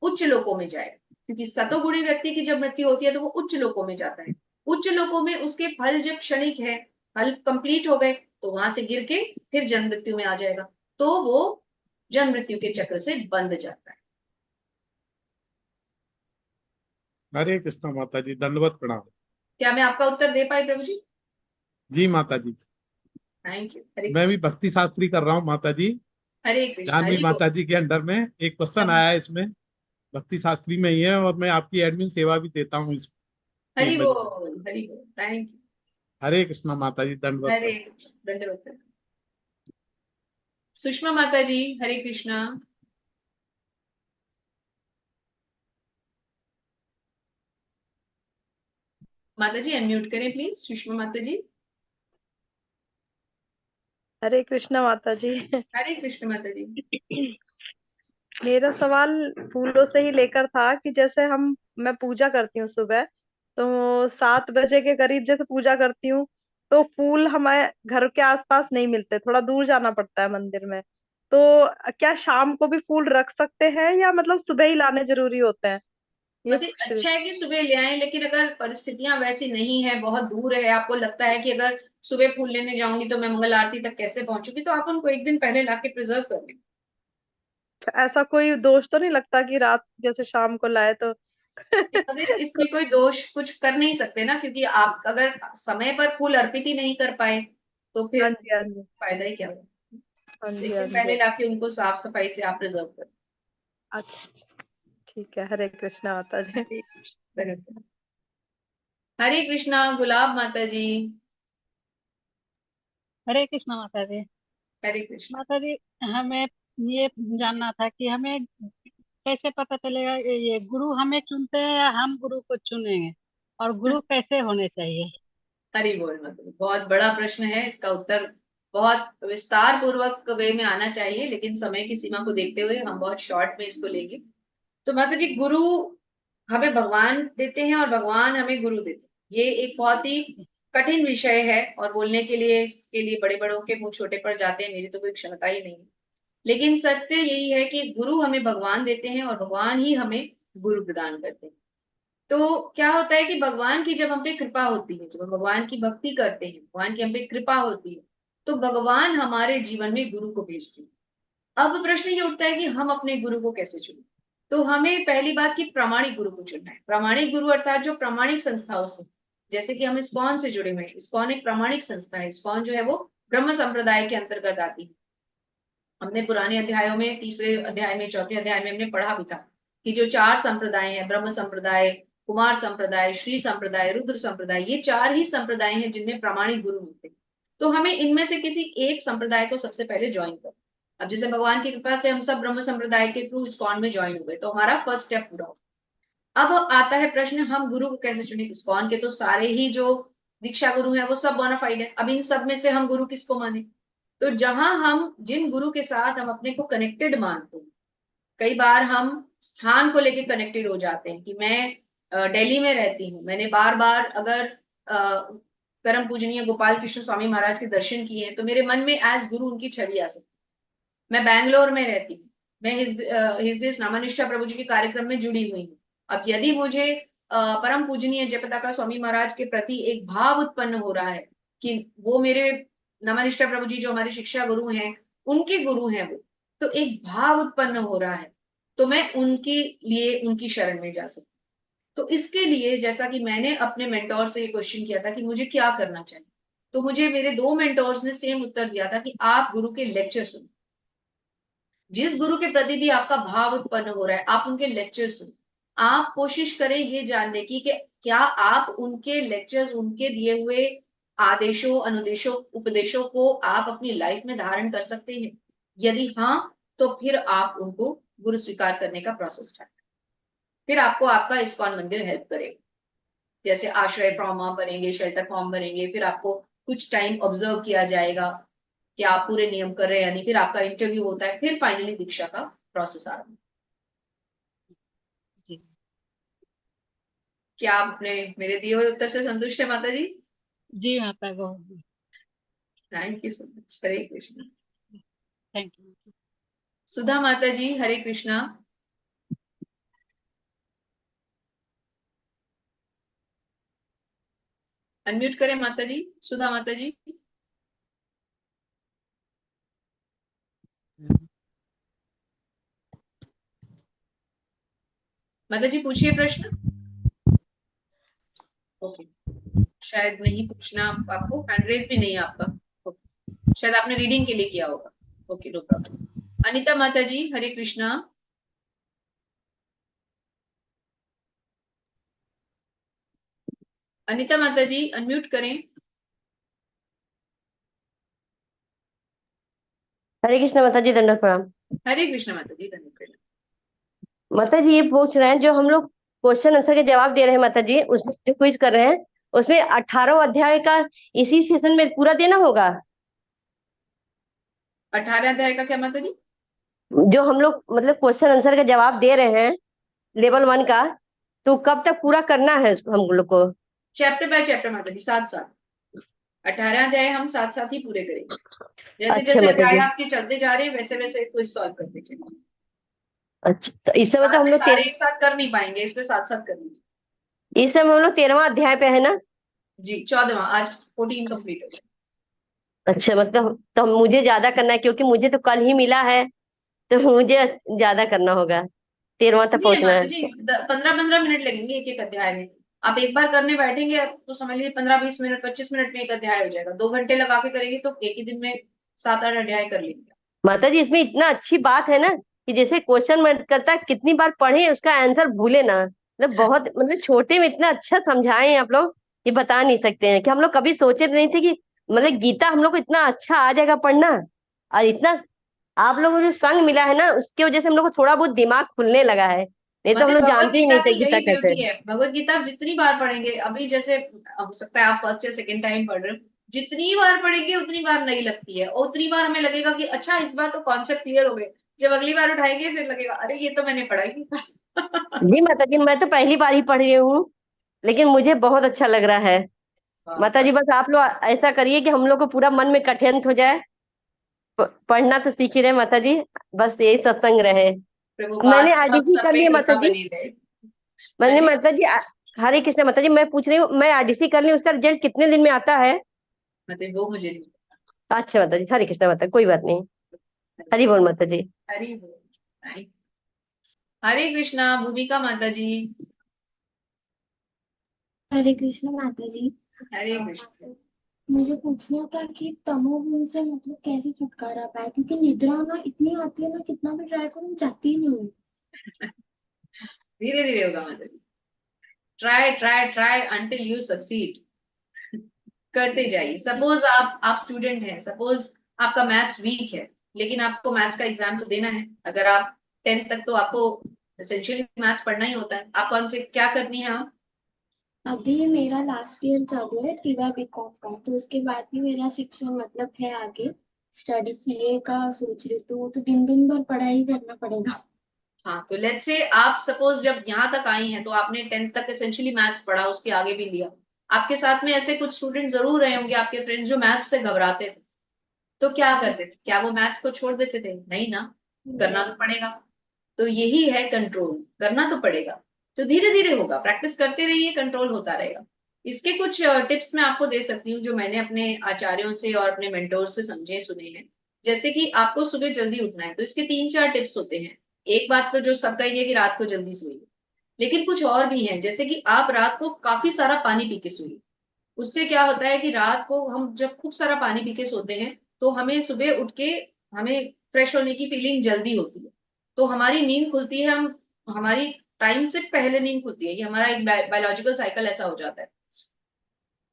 उच्च लोकों में जाएगा। क्योंकि सतोगुणी व्यक्ति की जब मृत्यु होती है तो वो उच्च लोकों में जाता है। उच्च लोकों में उसके फल जब क्षणिक है, फल कंप्लीट हो गए, तो वहां से गिर के फिर जन्म मृत्यु में आ जाएगा, तो वो जन्म मृत्यु के चक्र से बंध जाता है। हरे कृष्णा माता जी, दंडवत प्रणाम। क्या मैं आपका उत्तर दे पाई प्रभु जी? जी माता जी, थैंक यू। हरे मैं भी भक्ति शास्त्री कर रहा हूँ माता जी, हरे कृष्ण, जानवी हरि बोल। माता जी के अंडर में एक क्वेश्चन आया है इसमें, भक्ति शास्त्री में ही है, और मैं आपकी एडमिन सेवा भी देता हूँ इस हरि टीम में। बोल, हरि बोल, थैंक यू। हरे कृष्णा माता जी, दंडवत हरे प्रणाम। दंडवत। सुषमा माता जी, हरे कृष्णा। माता जी अनम्यूट करें प्लीज, सुषमा माता जी। हरे कृष्णा माता जी। हरे कृष्ण माता जी। मेरा सवाल फूलों से ही लेकर था कि जैसे मैं पूजा करती हूँ सुबह, तो 7 बजे के करीब जैसे पूजा करती हूँ, तो फूल हमारे घर के आसपास नहीं मिलते, थोड़ा दूर जाना पड़ता है मंदिर में। तो क्या शाम को भी फूल रख सकते हैं या मतलब सुबह ही लाने जरूरी होते हैं? ये मतलब अच्छा है कि सुबह ले आएं, लेकिन अगर परिस्थितियां वैसी नहीं है, बहुत दूर है, आपको लगता है कि अगर सुबह फूल लेने जाऊंगी तो मैं मंगल आरती तक कैसे पहुंचूंगी, तो आप उनको एक दिन पहले लाके प्रिजर्व कर लें। ऐसा कोई दोष तो नहीं लगता कि रात जैसे शाम को लाए तो? इसमें कोई दोष कुछ कर नहीं सकते ना, क्योंकि आप अगर समय पर फूल अर्पित ही नहीं कर पाए तो हाँ फिर जी, हाँ जी, फायदा ही क्या हुआ। हाँ जी, एक हाँ दिन पहले जी। लाके उनको साफ सफाई से आप प्रिजर्व कर। अच्छा अच्छा, ठीक है। हरे कृष्णा माता जी। हरे कृष्णा गुलाब माता जी। हरे कृष्णा माता जी। हरे कृष्णा माता जी, हमें ये जानना था कि हमें कैसे पता चलेगा ये गुरु हमें चुनते हैं या हम गुरु को चुनेंगे, और गुरु कैसे होने चाहिए? हरि बोल माता जी, बहुत बड़ा प्रश्न है, इसका उत्तर बहुत विस्तार पूर्वक वे में आना चाहिए, लेकिन समय की सीमा को देखते हुए हम बहुत शॉर्ट में इसको लेंगे। तो माता जी, गुरु हमें भगवान देते हैं और भगवान हमें गुरु देते हैं। ये एक बहुत ही कठिन विषय है, और बोलने के लिए इसके लिए बड़े बड़ों के मुंह छोटे पड़ जाते हैं, मेरी तो कोई क्षमता ही नहीं है। लेकिन सत्य यही है कि गुरु हमें भगवान देते हैं और भगवान ही हमें गुरु प्रदान करते हैं। तो क्या होता है कि भगवान की जब हम पे कृपा होती है, जब हम भगवान की भक्ति करते हैं, भगवान की हम पे कृपा होती है, तो भगवान हमारे जीवन में गुरु को भेजते हैं। अब प्रश्न ये उठता है कि हम अपने गुरु को कैसे चुनें। तो हमें पहली बात की प्रामाणिक गुरु को चुनना है। प्रामाणिक गुरु अर्थात जो प्रामाणिक संस्थाओं से, जैसे कि हम इस्कॉन से जुड़े हुए हैं, इस्कॉन एक प्रामाणिक संस्था है। इस्कॉन जो है वो ब्रह्म संप्रदाय के अंतर्गत आती है। हमने पुराने अध्यायों में, तीसरे अध्याय में, चौथे अध्याय में हमने पढ़ा भी था कि जो 4 संप्रदाय हैं, ब्रह्म संप्रदाय, कुमार संप्रदाय, श्री संप्रदाय, रुद्र संप्रदाय, ये 4 ही संप्रदाय हैं जिनमें प्रामाणिक गुरु मिलते हैं। तो हमें इनमें से किसी एक संप्रदाय को सबसे पहले ज्वाइन करो। अब जैसे भगवान की कृपा से हम सब ब्रह्म संप्रदाय के थ्रू इस्कॉन में ज्वाइन हो गए, तो हमारा फर्स्ट स्टेप पूरा हो। अब आता है प्रश्न, हम गुरु को कैसे चुने। इस्कॉन के तो सारे ही जो दीक्षा गुरु हैं वो सब बोनाफाइड है। अब इन सब में से हम गुरु किसको माने। तो जहां हम जिन गुरु के साथ हम अपने को कनेक्टेड मानते हैं, कई बार हम स्थान को लेके कनेक्टेड हो जाते हैं कि मैं दिल्ली में रहती हूँ, मैंने बार बार अगर परम पूजनीय गोपाल कृष्ण स्वामी महाराज के दर्शन किए हैं, तो मेरे मन में एज गुरु उनकी छवि आ सकती है। मैं बैंगलोर में रहती हूँ, मैं हिज डेज नामानिष्ठा प्रभु जी के कार्यक्रम में जुड़ी हुई हूँ। अब यदि मुझे परम पूजनीय जयपताका स्वामी महाराज के प्रति एक भाव उत्पन्न हो रहा है कि वो मेरे नामानिष्ठा प्रभु जी जो हमारे शिक्षा गुरु हैं, उनके गुरु हैं वो, तो एक भाव उत्पन्न हो रहा है, तो मैं उनके लिए उनकी शरण में जा सकती। तो इसके लिए जैसा कि मैंने अपने मेंटोर से ये क्वेश्चन किया था कि मुझे क्या करना चाहिए, तो मुझे मेरे 2 मेंटोर्स ने सेम उत्तर दिया था कि आप गुरु के लेक्चर सुनो। जिस गुरु के प्रति भी आपका भाव उत्पन्न हो रहा है, आप उनके लेक्चर सुनो। आप कोशिश करें ये जानने की कि क्या आप उनके लेक्चर्स, उनके दिए हुए आदेशों, अनुदेशों, उपदेशों को आप अपनी लाइफ में धारण कर सकते हैं। यदि हाँ, तो फिर आप उनको गुरु स्वीकार करने का प्रोसेस स्टार्ट। फिर आपको आपका इस्कॉन मंदिर हेल्प करेगा। जैसे आश्रय फॉर्म भरेंगे, शेल्टर फॉर्म भरेंगे, फिर आपको कुछ टाइम ऑब्जर्व किया जाएगा कि आप पूरे नियम कर रहे हैं या नहीं, फिर आपका इंटरव्यू होता है, फिर फाइनली दीक्षा का प्रोसेस आरंभ। क्या आप अपने मेरे दिए हुए उत्तर से संतुष्ट है माता जी? जी माता गो। Thank you so much. Hare Krishna. Thank you. Sudha माता जी, हरे कृष्णा। अनम्यूट करें माता जी, सुधा माता जी। माता जी पूछिए प्रश्न। ओके, शायद नहीं पूछना आपको, हैंड रेज भी नहीं है आपका। ओके, शायद आपने रीडिंग के लिए किया होगा। Okay, no problem. अनिता माता जी, हरे कृष्णा। अनिता माता जी अनम्यूट करें। हरे कृष्ण माता जी, दंडवत प्रणाम। हरे कृष्णा माता जी, धन्यवाद प्रणाम। माता जी ये पूछ रहे हैं, जो हम लोग क्वेश्चन आंसर के जवाब दे रहे हैं माता जी, उसमें जो क्विज कर रहे हैं, उसमें 18 अध्याय का इसी सेशन में पूरा देना होगा। 18 अध्याय का क्या माता जी? जो हम लोग मतलब क्वेश्चन आंसर का जवाब दे रहे हैं लेवल 1 का, तो कब तक पूरा करना है हम लोग को? चैप्टर बाय चैप्टर माता जी, साथ साथ 18 अध्याय हम साथ साथ ही पूरे करेंगे। जैसे अच्छा जैसे माता अध्याय जी। आपके चलते जा रहे हैं वैसे वैसे क्विज सॉल्व करते चलेंगे। अच्छा, तो इस समय तो हम लोग सारे एक साथ कर नहीं पाएंगे, इसलिए साथ साथ कर लीजिए। इस समय हम लोग 13वां अध्याय पे है ना? जी 14वां, आज 14 कंप्लीट हो गया। अच्छा, मतलब तो मुझे ज्यादा करना है, क्योंकि मुझे तो कल ही मिला है, तो मुझे ज्यादा करना होगा, 13वां तक जी पहुंचना माता है। जी, 15-15 मिनट लगेंगे एक एक अध्याय में। आप एक बार करने बैठेंगे तो समझ लीजिए 15-20 मिनट 25 मिनट में एक अध्याय हो जाएगा। 2 घंटे लगा के करेंगे तो एक ही दिन में 7-8 अध्याय कर लेंगे। माता जी इसमें इतना अच्छी बात है ना, कि जैसे क्वेश्चन मत करता है, कितनी बार पढ़े उसका आंसर भूले ना, मतलब बहुत, मतलब छोटे में इतना अच्छा समझाए हैं आप लोग, ये बता नहीं सकते हैं कि हम लोग कभी सोचे नहीं थे कि मतलब गीता हम लोग को इतना अच्छा आ जाएगा पढ़ना। और इतना आप लोगों को जो संग मिला है ना, उसकी वजह से हम लोग को थोड़ा बहुत दिमाग खुलने लगा है, नहीं तो हम मतलब लोग भगवत जानते ही गीता नहीं थे की गीता यही कैसे है। ब्यूटी है। भगवत गीता आप जितनी बार पढ़ेंगे, अभी जैसे हो सकता है आप फर्स्ट या सेकंड टाइम पढ़ रहे हो, जितनी बार पढ़ेंगे उतनी बार नई लगती है, और उतनी बार हमें लगेगा कि अच्छा इस बार तो कॉन्सेप्ट क्लियर हो गए। जब अगली बार उठाएंगे फिर लगेगा अरे ये तो मैंने पढ़ा ही नहीं था। जी माता जी, मैं तो पहली बार ही पढ़ रही हूँ, लेकिन मुझे बहुत अच्छा लग रहा है। माता जी बस आप लोग ऐसा करिए कि हम लोग को पूरा मन में कंठित हो जाए, पढ़ना तो सीख ही रहे माता जी, बस यही सत्संग रहे। मैंने प्रभुपाद हम आरडीसी सब कर पे लिया माता कृपा जी। बनी रहे। हाँ मैंने जी माता जी हरे कृष्ण माता जी, मैं पूछ रही हूँ, मैं आरडीसी कर ली, उसका रिजल्ट कितने दिन में आता है? मतलब वो मुझे नहीं अच्छा माता जी, हरे कृष्ण माता, कोई बात नहीं। हरी बोल माता जी। हरी बोल। हरे कृष्णा भूमिका माता जी। हरे कृष्ण माता जी। हरे कृष्ण। मुझे पूछना था कि तमोगुण से मतलब कैसे छुटकारा पाए, क्योंकि निद्रा ना इतनी आती है ना, कितना भी ट्राई करूं जाती ही नहीं है। धीरे धीरे होगा माता जी। Try try try until you succeed. करते जाइए। सपोज आप स्टूडेंट हैं, सपोज आपका मैथ्स वीक है, लेकिन आपको मैथ्स का एग्जाम तो देना है। अगर आप 10th तक, तो आपको एसेंशियली मैथ्स पढ़ना ही होता है। आप कौन से क्या करनी है आप? अभी मेरा लास्ट ईयर चालू है टीवा बीकॉम का, तो उसके बाद भी मेरा शिक्षण मतलब है आगे स्टडी सीए का सोच रही, तो वो तो दिन दिन भर पढ़ाई करना पड़ेगा। हाँ, तो लेट्स से आप सपोज जब यहाँ तक आई हैं तो आपने 10th तक एसेंशियली मैथ्स पढ़ा, उसके आगे भी लिया। आपके साथ में ऐसे कुछ स्टूडेंट जरूर रहे होंगे, आपके फ्रेंड्स, जो मैथ्स से घबराते थे। तो क्या करते थे? क्या वो मैथ्स को छोड़ देते थे? नहीं ना, करना तो पड़ेगा। तो यही है कंट्रोल, करना तो पड़ेगा। तो धीरे धीरे होगा, प्रैक्टिस करते रहिए, कंट्रोल होता रहेगा। इसके कुछ टिप्स मैं आपको दे सकती हूँ, जो मैंने अपने आचार्यों से और अपने मेंटोर से समझे सुने हैं। जैसे कि आपको सुबह जल्दी उठना है, तो इसके 3-4 टिप्स होते हैं। एक बात तो जो सब कहेंगे कि रात को जल्दी सोइए, लेकिन कुछ और भी है, जैसे कि आप रात को काफी सारा पानी पी के सोइए। उससे क्या होता है कि रात को हम जब खूब सारा पानी पी के सोते हैं, तो हमें सुबह उठ के हमें फ्रेश होने की फीलिंग जल्दी होती है। तो हमारी नींद खुलती है, हम हमारी टाइम से पहले नींद खुलती है। ये हमारा एक बायोलॉजिकल साइकिल ऐसा हो जाता है।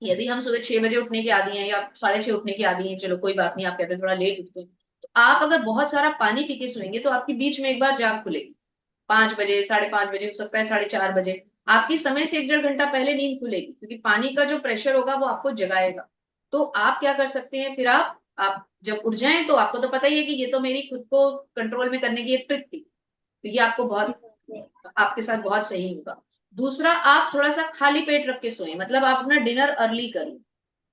यदि हम सुबह 6 बजे उठने की आदी हैं या 6:30 उठने की आदी हैं, चलो कोई बात नहीं, आप कहते हैं थोड़ा लेट उठते हैं, तो आप अगर बहुत सारा पानी पी के सोएंगे तो आपकी बीच में एक बार जाग खुलेगी। 5 बजे, 5:30 बजे, हो सकता है 4:30 बजे, आपकी समय से 1-1.5 घंटा पहले नींद खुलेगी, क्योंकि पानी का जो प्रेशर होगा वो आपको जगाएगा। तो आप क्या कर सकते हैं फिर, आप जब उठ जाएं तो आपको तो पता ही है कि ये तो मेरी खुद को कंट्रोल में करने की एक ट्रिक थी, तो ये आपको बहुत, आपके साथ बहुत सही होगा। दूसरा, आप थोड़ा सा खाली पेट रख के सोएं, मतलब आप अपना डिनर अर्ली करें।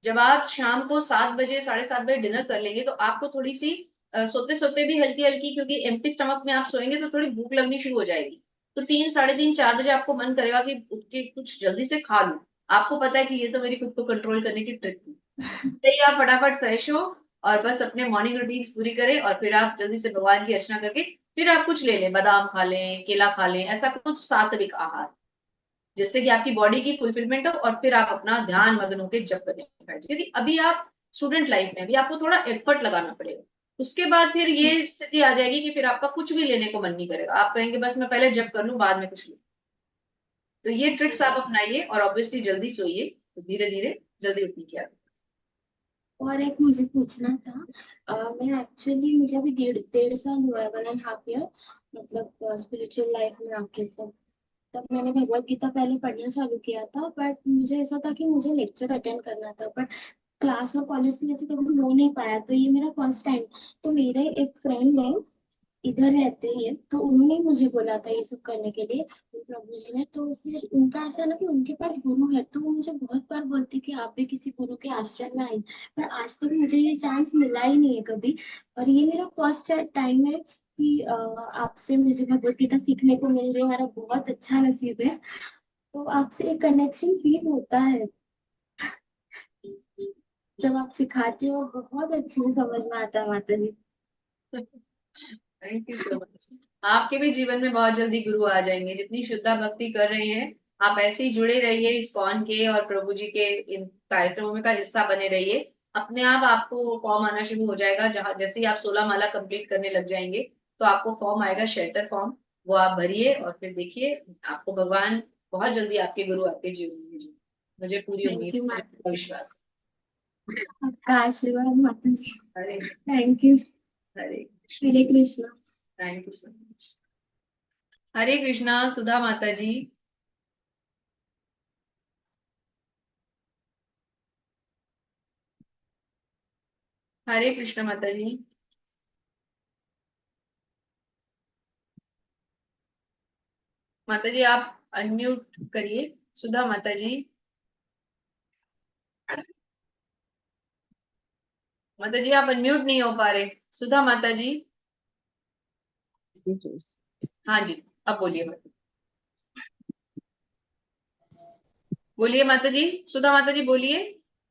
जब आप शाम को 7 बजे, 7:30 बजे डिनर कर लेंगे, तो आपको थोड़ी सी सोते सोते भी हल्की हल्की, क्योंकि एम्प्टी स्टमक में आप सोएंगे तो थोड़ी भूख लगनी शुरू हो जाएगी। तो 3, साढ़े 3, 4 बजे आपको मन करेगा कि उठ के कुछ जल्दी से खा लूं। आपको पता है कि ये तो मेरी खुद को कंट्रोल करने की ट्रिक थी। तो ये आप फटाफट फ्रेश हो और बस अपने मॉर्निंग रूटीन्स पूरी करें, और फिर आप जल्दी से भगवान की अर्चना करके फिर आप कुछ ले लें, बादाम खा लें, केला खा लें, ऐसा कुछ सात्विक आहार, जिससे कि आपकी बॉडी की फुलफिलमेंट हो और फिर आप अपना ध्यान मग्न होकर जप करने में बैठ जाइए। क्योंकि अभी आप स्टूडेंट लाइफ में, अभी आपको थोड़ा एफर्ट लगाना पड़ेगा। उसके बाद फिर ये स्थिति आ जाएगी कि फिर आपका कुछ भी लेने को मन नहीं करेगा, आप कहेंगे बस मैं पहले जप कर लूं, बाद में कुछ लूं। तो ये ट्रिक्स आप अपनाइए और ऑब्वियसली जल्दी सोइए, तो धीरे धीरे जल्दी उठने की आदत। और एक मुझे पूछना था, मैं एक्चुअली मुझे अभी डेढ़ साल हुआ है, 1.5 ईयर, मतलब स्पिरिचुअल लाइफ में आके। तब मैंने भगवत गीता पहले पढ़ना चालू किया था, बट मुझे ऐसा था कि मुझे लेक्चर अटेंड करना था, बट क्लास और कॉलेज की वजह से कभी हो नहीं पाया। तो ये मेरा फर्स्ट टाइम। तो मेरे एक फ्रेंड है, इधर रहते हैं, तो उन्होंने मुझे बोला था ये सब करने के लिए, प्रभु जी ने। तो फिर उनका ऐसा ना कि उनके पास गुरु है, तो वो मुझे बहुत बार बोलते कि आप भी किसी गुरु के आश्रय में आए, पर आज तक मुझे ये चांस मिला ही नहीं है कभी। और ये मेरा फर्स्ट टाइम है कि आपसे मुझे भगवत गीता सीखने को मिल रही है। मेरा बहुत अच्छा नसीब है। तो आपसे एक कनेक्शन फील होता है जब आप सिखाते हो, बहुत अच्छे से समझ में आता है माता जी। Thank you so much. आपके भी जीवन में बहुत जल्दी गुरु आ जाएंगे, जितनी शुद्धा भक्ति कर रहे हैं आप ऐसे ही जुड़े रहिए इस्कॉन के और प्रभु जी के इन कार्यक्रमों में का हिस्सा बने रहिए। अपने आप आपको फॉर्म आना शुरू हो जाएगा, जहां जैसे ही आप 16 माला कंप्लीट करने लग जाएंगे तो आपको फॉर्म आएगा, शेल्टर फॉर्म, वो आप भरिए और फिर देखिए आपको भगवान बहुत जल्दी आपके गुरु आपके जीवन में भेजेंगे। मुझे पूरी थैंक उम्मीद यू है, माता पूरा जी, विश्वास। आपका आशीर्वाद माता जी। Hare thank you. Hare Hare Krishna. Thank you so much. Hare Krishna Sudha माता जी। हरे कृष्ण माता जी। माता जी आप अनम्यूट करिए, सुधा माता जी। माता जी आप अनम्यूट नहीं हो पा रहे, सुधा माता जी। हाँ जी, अब बोलिए माता, बोलिए माता जी, सुधा माता जी बोलिए।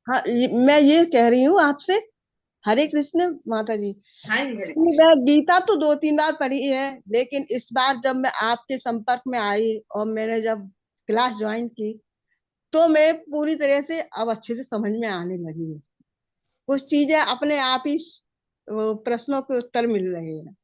हाँ, मैं ये कह रही हूँ आपसे, हरे कृष्ण माता जी। हाँ जी, हरे मैं गीता तो 2-3 बार पढ़ी है, लेकिन इस बार जब मैं आपके संपर्क में आई और मैंने जब क्लास ज्वाइन की, तो मैं पूरी तरह से अब अच्छे से समझ में आने लगी है। कुछ चीजें अपने आप ही वो प्रश्नों के उत्तर मिल रहे हैं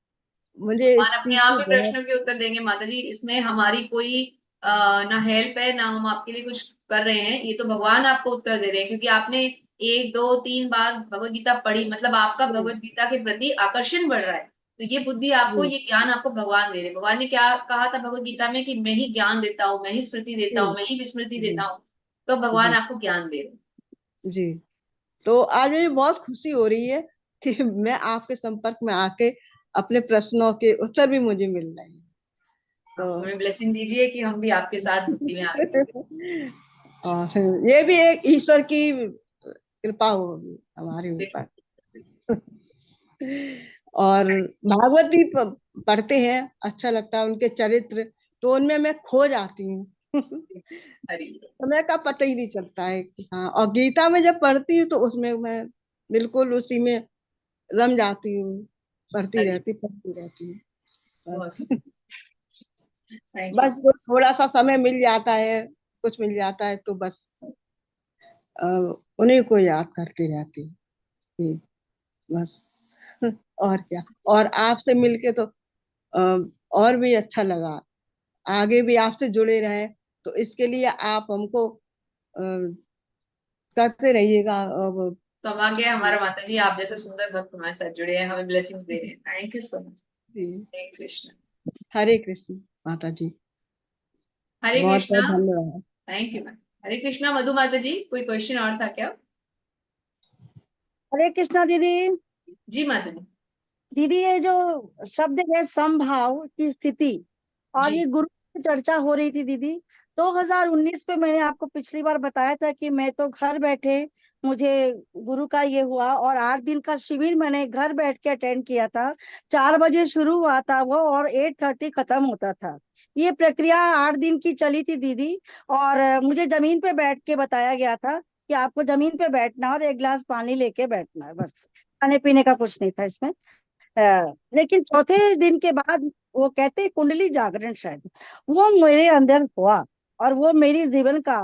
मुझे भगवान इस अपने चीज आप की ही बहुत। प्रश्नों के उत्तर देंगे माता जी, इसमें हमारी कोई ना हेल्प है, ना हम आपके लिए कुछ कर रहे हैं, ये तो भगवान आपको उत्तर दे रहे हैं, क्योंकि आपने 1 2 3 बार भगवत गीता पढ़ी, मतलब आपका भगवत गीता के प्रति आकर्षण बढ़ रहा है। तो ये बुद्धि आपको, ये ज्ञान आपको भगवान दे रहे हैं। भगवान ने क्या कहा था भगवत गीता में कि मैं ही ज्ञान देता हूँ, मैं ही स्मृति देता हूँ, मैं ही विस्मृति देता हूँ। तो भगवान आपको ज्ञान दे रहे हैं। जी, तो आज मुझे बहुत खुशी हो रही है कि मैं आपके संपर्क में आके अपने प्रश्नों के उत्तर भी मुझे मिल रहे हैं। तो हमें ब्लेसिंग दीजिए कि हम भी आपके साथ भक्ति में आगे बढ़ें। और ये भी एक ईश्वर की कृपा होगी हमारे ऊपर। और भागवत भी पढ़ते हैं, अच्छा लगता है उनके चरित्र, तो उनमें मैं खो जाती हूँ। समय का पता ही नहीं चलता है। हाँ, और गीता में जब पढ़ती हूँ तो उसमें मैं बिल्कुल उसी में रम जाती हूँ, पढ़ती रहती हूँ। बस बस थोड़ा सा समय मिल जाता है, कुछ मिल जाता है तो बस उन्हीं को याद करती रहती हूँ कि बस और क्या। और आपसे मिलके तो और भी अच्छा लगा, आगे भी आपसे जुड़े रहे, तो इसके लिए आप हमको करते रहिएगा। अब सौभाग्य है हमारा माता जी, आप जैसे सुंदर भक्त हमारे साथ जुड़े हैं, हमें ब्लेसिंग्स दे रहे हैं। Thank you so much. Hare Krishna. Hare Krishna माता जी, हरे बहुत कृष्णा। बहुत धन्यवाद। Thank you ma'am. Hare Krishna Madhu माता जी, कोई क्वेश्चन और था क्या? हरे कृष्णा दीदी। जी माता जी। दीदी ये जो शब्द है समभाव की स्थिति, और ये गुरु की चर्चा हो रही थी दीदी। 2019 में मैंने आपको पिछली बार बताया था कि मैं तो घर बैठे मुझे गुरु का ये हुआ, और 8 दिन का शिविर मैंने घर बैठ के अटेंड किया था। 4 बजे शुरू हुआ था वो और 8:30 खत्म होता था। ये प्रक्रिया 8 दिन की चली थी दीदी। और मुझे जमीन पे बैठ के बताया गया था कि आपको जमीन पे बैठना और 1 गिलास पानी लेके बैठना है, बस खाने पीने का कुछ नहीं था इसमें। लेकिन चौथे दिन के बाद वो कहते कुंडली जागरण शायद वो मेरे अंदर हुआ, और वो मेरी जीवन का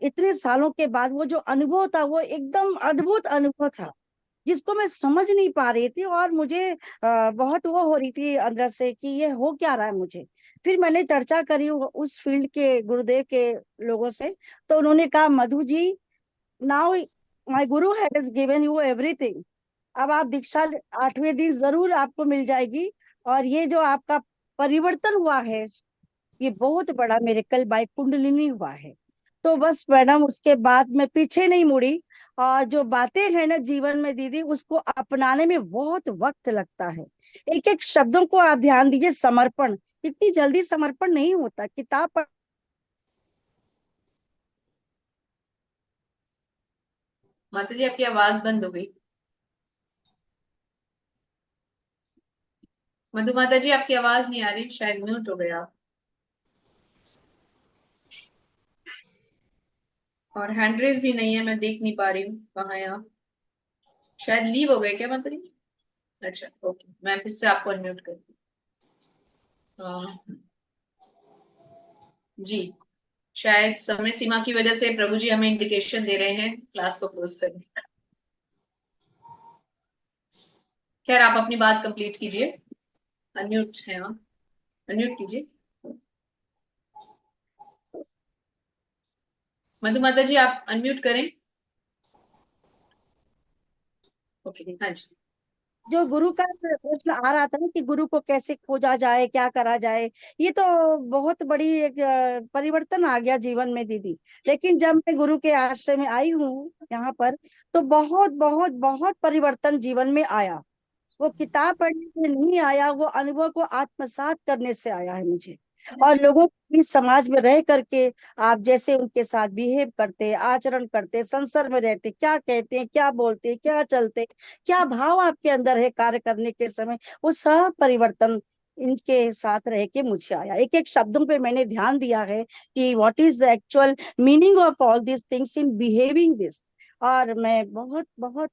इतने सालों के बाद वो जो अनुभव था वो एकदम अद्भुत अनुभव था, जिसको मैं समझ नहीं पा रही थी, और मुझे बहुत वो हो रही थी अंदर से कि ये हो क्या रहा है मुझे। फिर मैंने चर्चा करी उस फील्ड के गुरुदेव के लोगों से, तो उन्होंने कहा Madhu ji, now my Guru has given you everything. अब आप दीक्षा 8वें दिन जरूर आपको मिल जाएगी, और ये जो आपका परिवर्तन हुआ है ये बहुत बड़ा मेरेकल बाय कुंडलिनी हुआ है। तो बस मैडम उसके बाद मैं पीछे नहीं मुड़ी, और जो बातें हैं ना जीवन में दीदी उसको अपनाने में बहुत वक्त लगता है। एक एक शब्दों को आप ध्यान दीजिए, समर्पण, इतनी जल्दी समर्पण नहीं होता। किताब पढ़ माता जी आपकी आवाज बंद हो गई। मधु माता जी आपकी आवाज नहीं आ रही, शायद म्यूट हो गया आप। और हैंड रेज भी नहीं है, मैं देख नहीं पा रही हूँ कहाँ है आप। शायद लीव हो गए क्या माता जी? अच्छा ओके, मैं फिर से आपको अनम्यूट करती हूँ। जी, शायद समय सीमा की वजह से प्रभु जी हमें इंडिकेशन दे रहे हैं क्लास को क्लोज करने का। खैर आप अपनी बात कंप्लीट कीजिए। अनम्यूट है आप, अनम्यूट कीजिए। मधु माता जी आप अनम्यूट करें। ओके हाँ जी। जो गुरु का प्रश्न आ रहा था ना कि गुरु को कैसे खोजा जाए, क्या करा जाए, ये तो बहुत बड़ी एक परिवर्तन आ गया जीवन में दीदी। लेकिन जब मैं गुरु के आश्रय में आई हूँ यहाँ पर, तो बहुत बहुत बहुत परिवर्तन जीवन में आया। वो किताब पढ़ने से नहीं आया, वो अनुभव को आत्मसात करने से आया है मुझे। और लोगों की समाज में रह करके आप जैसे उनके साथ बिहेव करते, आचरण करते, संसर्ग में रहते, क्या कहते हैं, क्या बोलते हैं, क्या चलते, क्या भाव आपके अंदर है कार्य करने के समय, वो सब परिवर्तन इनके साथ रह के मुझे आया। एक एक शब्दों पे मैंने ध्यान दिया है कि what is the actual meaning of all this things in behaving this. और मैं बहुत बहुत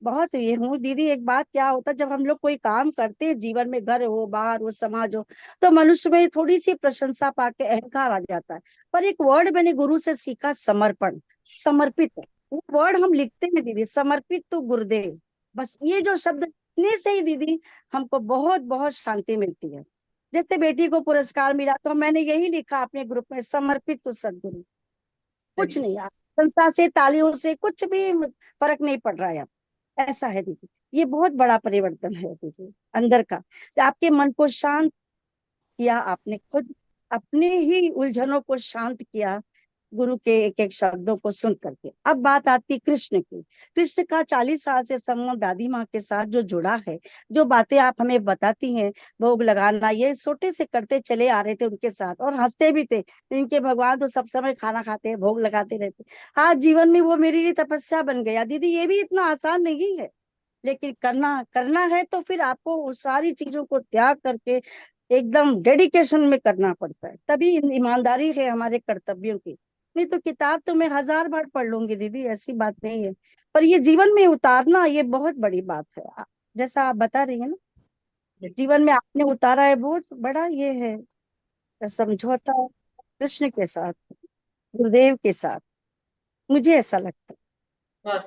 बहुत ये हूँ दीदी। एक बात क्या होता है, जब हम लोग कोई काम करते हैं जीवन में, घर हो, बाहर हो, समाज हो, तो मनुष्य में थोड़ी सी प्रशंसा पाके अहंकार आ जाता है। पर एक वर्ड मैंने गुरु से सीखा, समर्पण, समर्पित। वो वर्ड हम लिखते हैं दीदी, समर्पित तो गुरुदेव। बस ये जो शब्द लिखने से ही दीदी हमको बहुत बहुत शांति मिलती है। जैसे बेटी को पुरस्कार मिला तो मैंने यही लिखा अपने ग्रुप में, समर्पित तो सदगुरु। कुछ नहीं, आप संस्था से, तालियों से कुछ भी फर्क नहीं पड़ रहा है। ऐसा है दीदी, ये बहुत बड़ा परिवर्तन है दीदी अंदर का। आपके मन को शांत किया आपने, खुद अपने ही उलझनों को शांत किया गुरु के एक एक शब्दों को सुन करके। अब बात आती कृष्ण की। कृष्ण का 40 साल से संबंध दादी माँ के साथ जो जुड़ा है, जो बातें आप हमें बताती हैं, भोग लगाना, ये छोटे से करते चले आ रहे थे उनके साथ, और हंसते भी थे। इनके भगवान तो सब समय खाना खाते हैं, भोग लगाते रहते। आज जीवन में वो मेरे लिए तपस्या बन गया दीदी। ये भी इतना आसान नहीं है, लेकिन करना करना है तो फिर आपको उस सारी चीजों को त्याग करके एकदम डेडिकेशन में करना पड़ता है, तभी ईमानदारी है हमारे कर्तव्यों की। नहीं तो किताब तो मैं 1000 बार पढ़ लूंगी दीदी, ऐसी बात नहीं है। पर ये जीवन में उतारना ये बहुत बड़ी बात है। जैसा आप बता रही है ना, जीवन में आपने उतारा है, बहुत बड़ा ये है समझौता कृष्ण के साथ, गुरुदेव के साथ, मुझे ऐसा लगता है।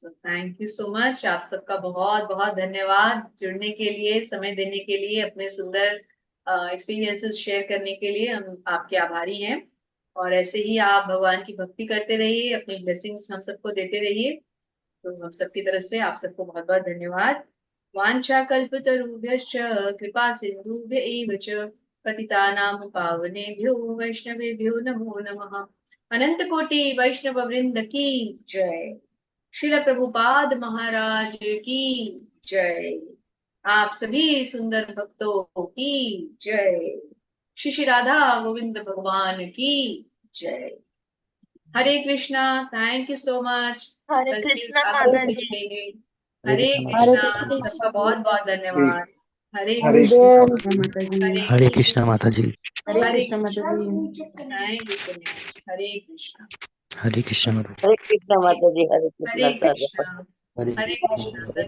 Thank you so much. आप सबका बहुत बहुत धन्यवाद जुड़ने के लिए, समय देने के लिए, अपने सुंदर एक्सपीरियंसेस शेयर करने के लिए हम आपके आभारी हैं। और ऐसे ही आप भगवान की भक्ति करते रहिए, अपनी ब्लेसिंग्स हम सबको देते रहिए। तो हम सबकी तरफ से आप सबको बहुत बहुत धन्यवाद। वांछा कल्पतरुभ्यश्च कृपा सिंधुभ्य एव च पतितानां पावनेभ्यो वैष्णवेभ्यो नमो नमः। अनंत कोटि वैष्णव वृंद की जय। श्रील प्रभुपाद महाराज की जय। आप सभी सुंदर भक्तों की जय। श्री श्री राधा गोविंद भगवान की जय। Hare Krishna, thank you so much. Hare कल कृष्णा फिर माता आपसे जी। मिलेंगे। हरे कृष्णा, सबका बहुत बहुत धन्यवाद। हरे हरे कृष्णा, हरे कृष्णा माता जी। Hare Krishna. Thank you so much. Hare Krishna, Hare Krishna माता जी। हरे कृष्णा माता जी, हरे हरे कृष्णा। कृष्णा। हरे कृष्णा।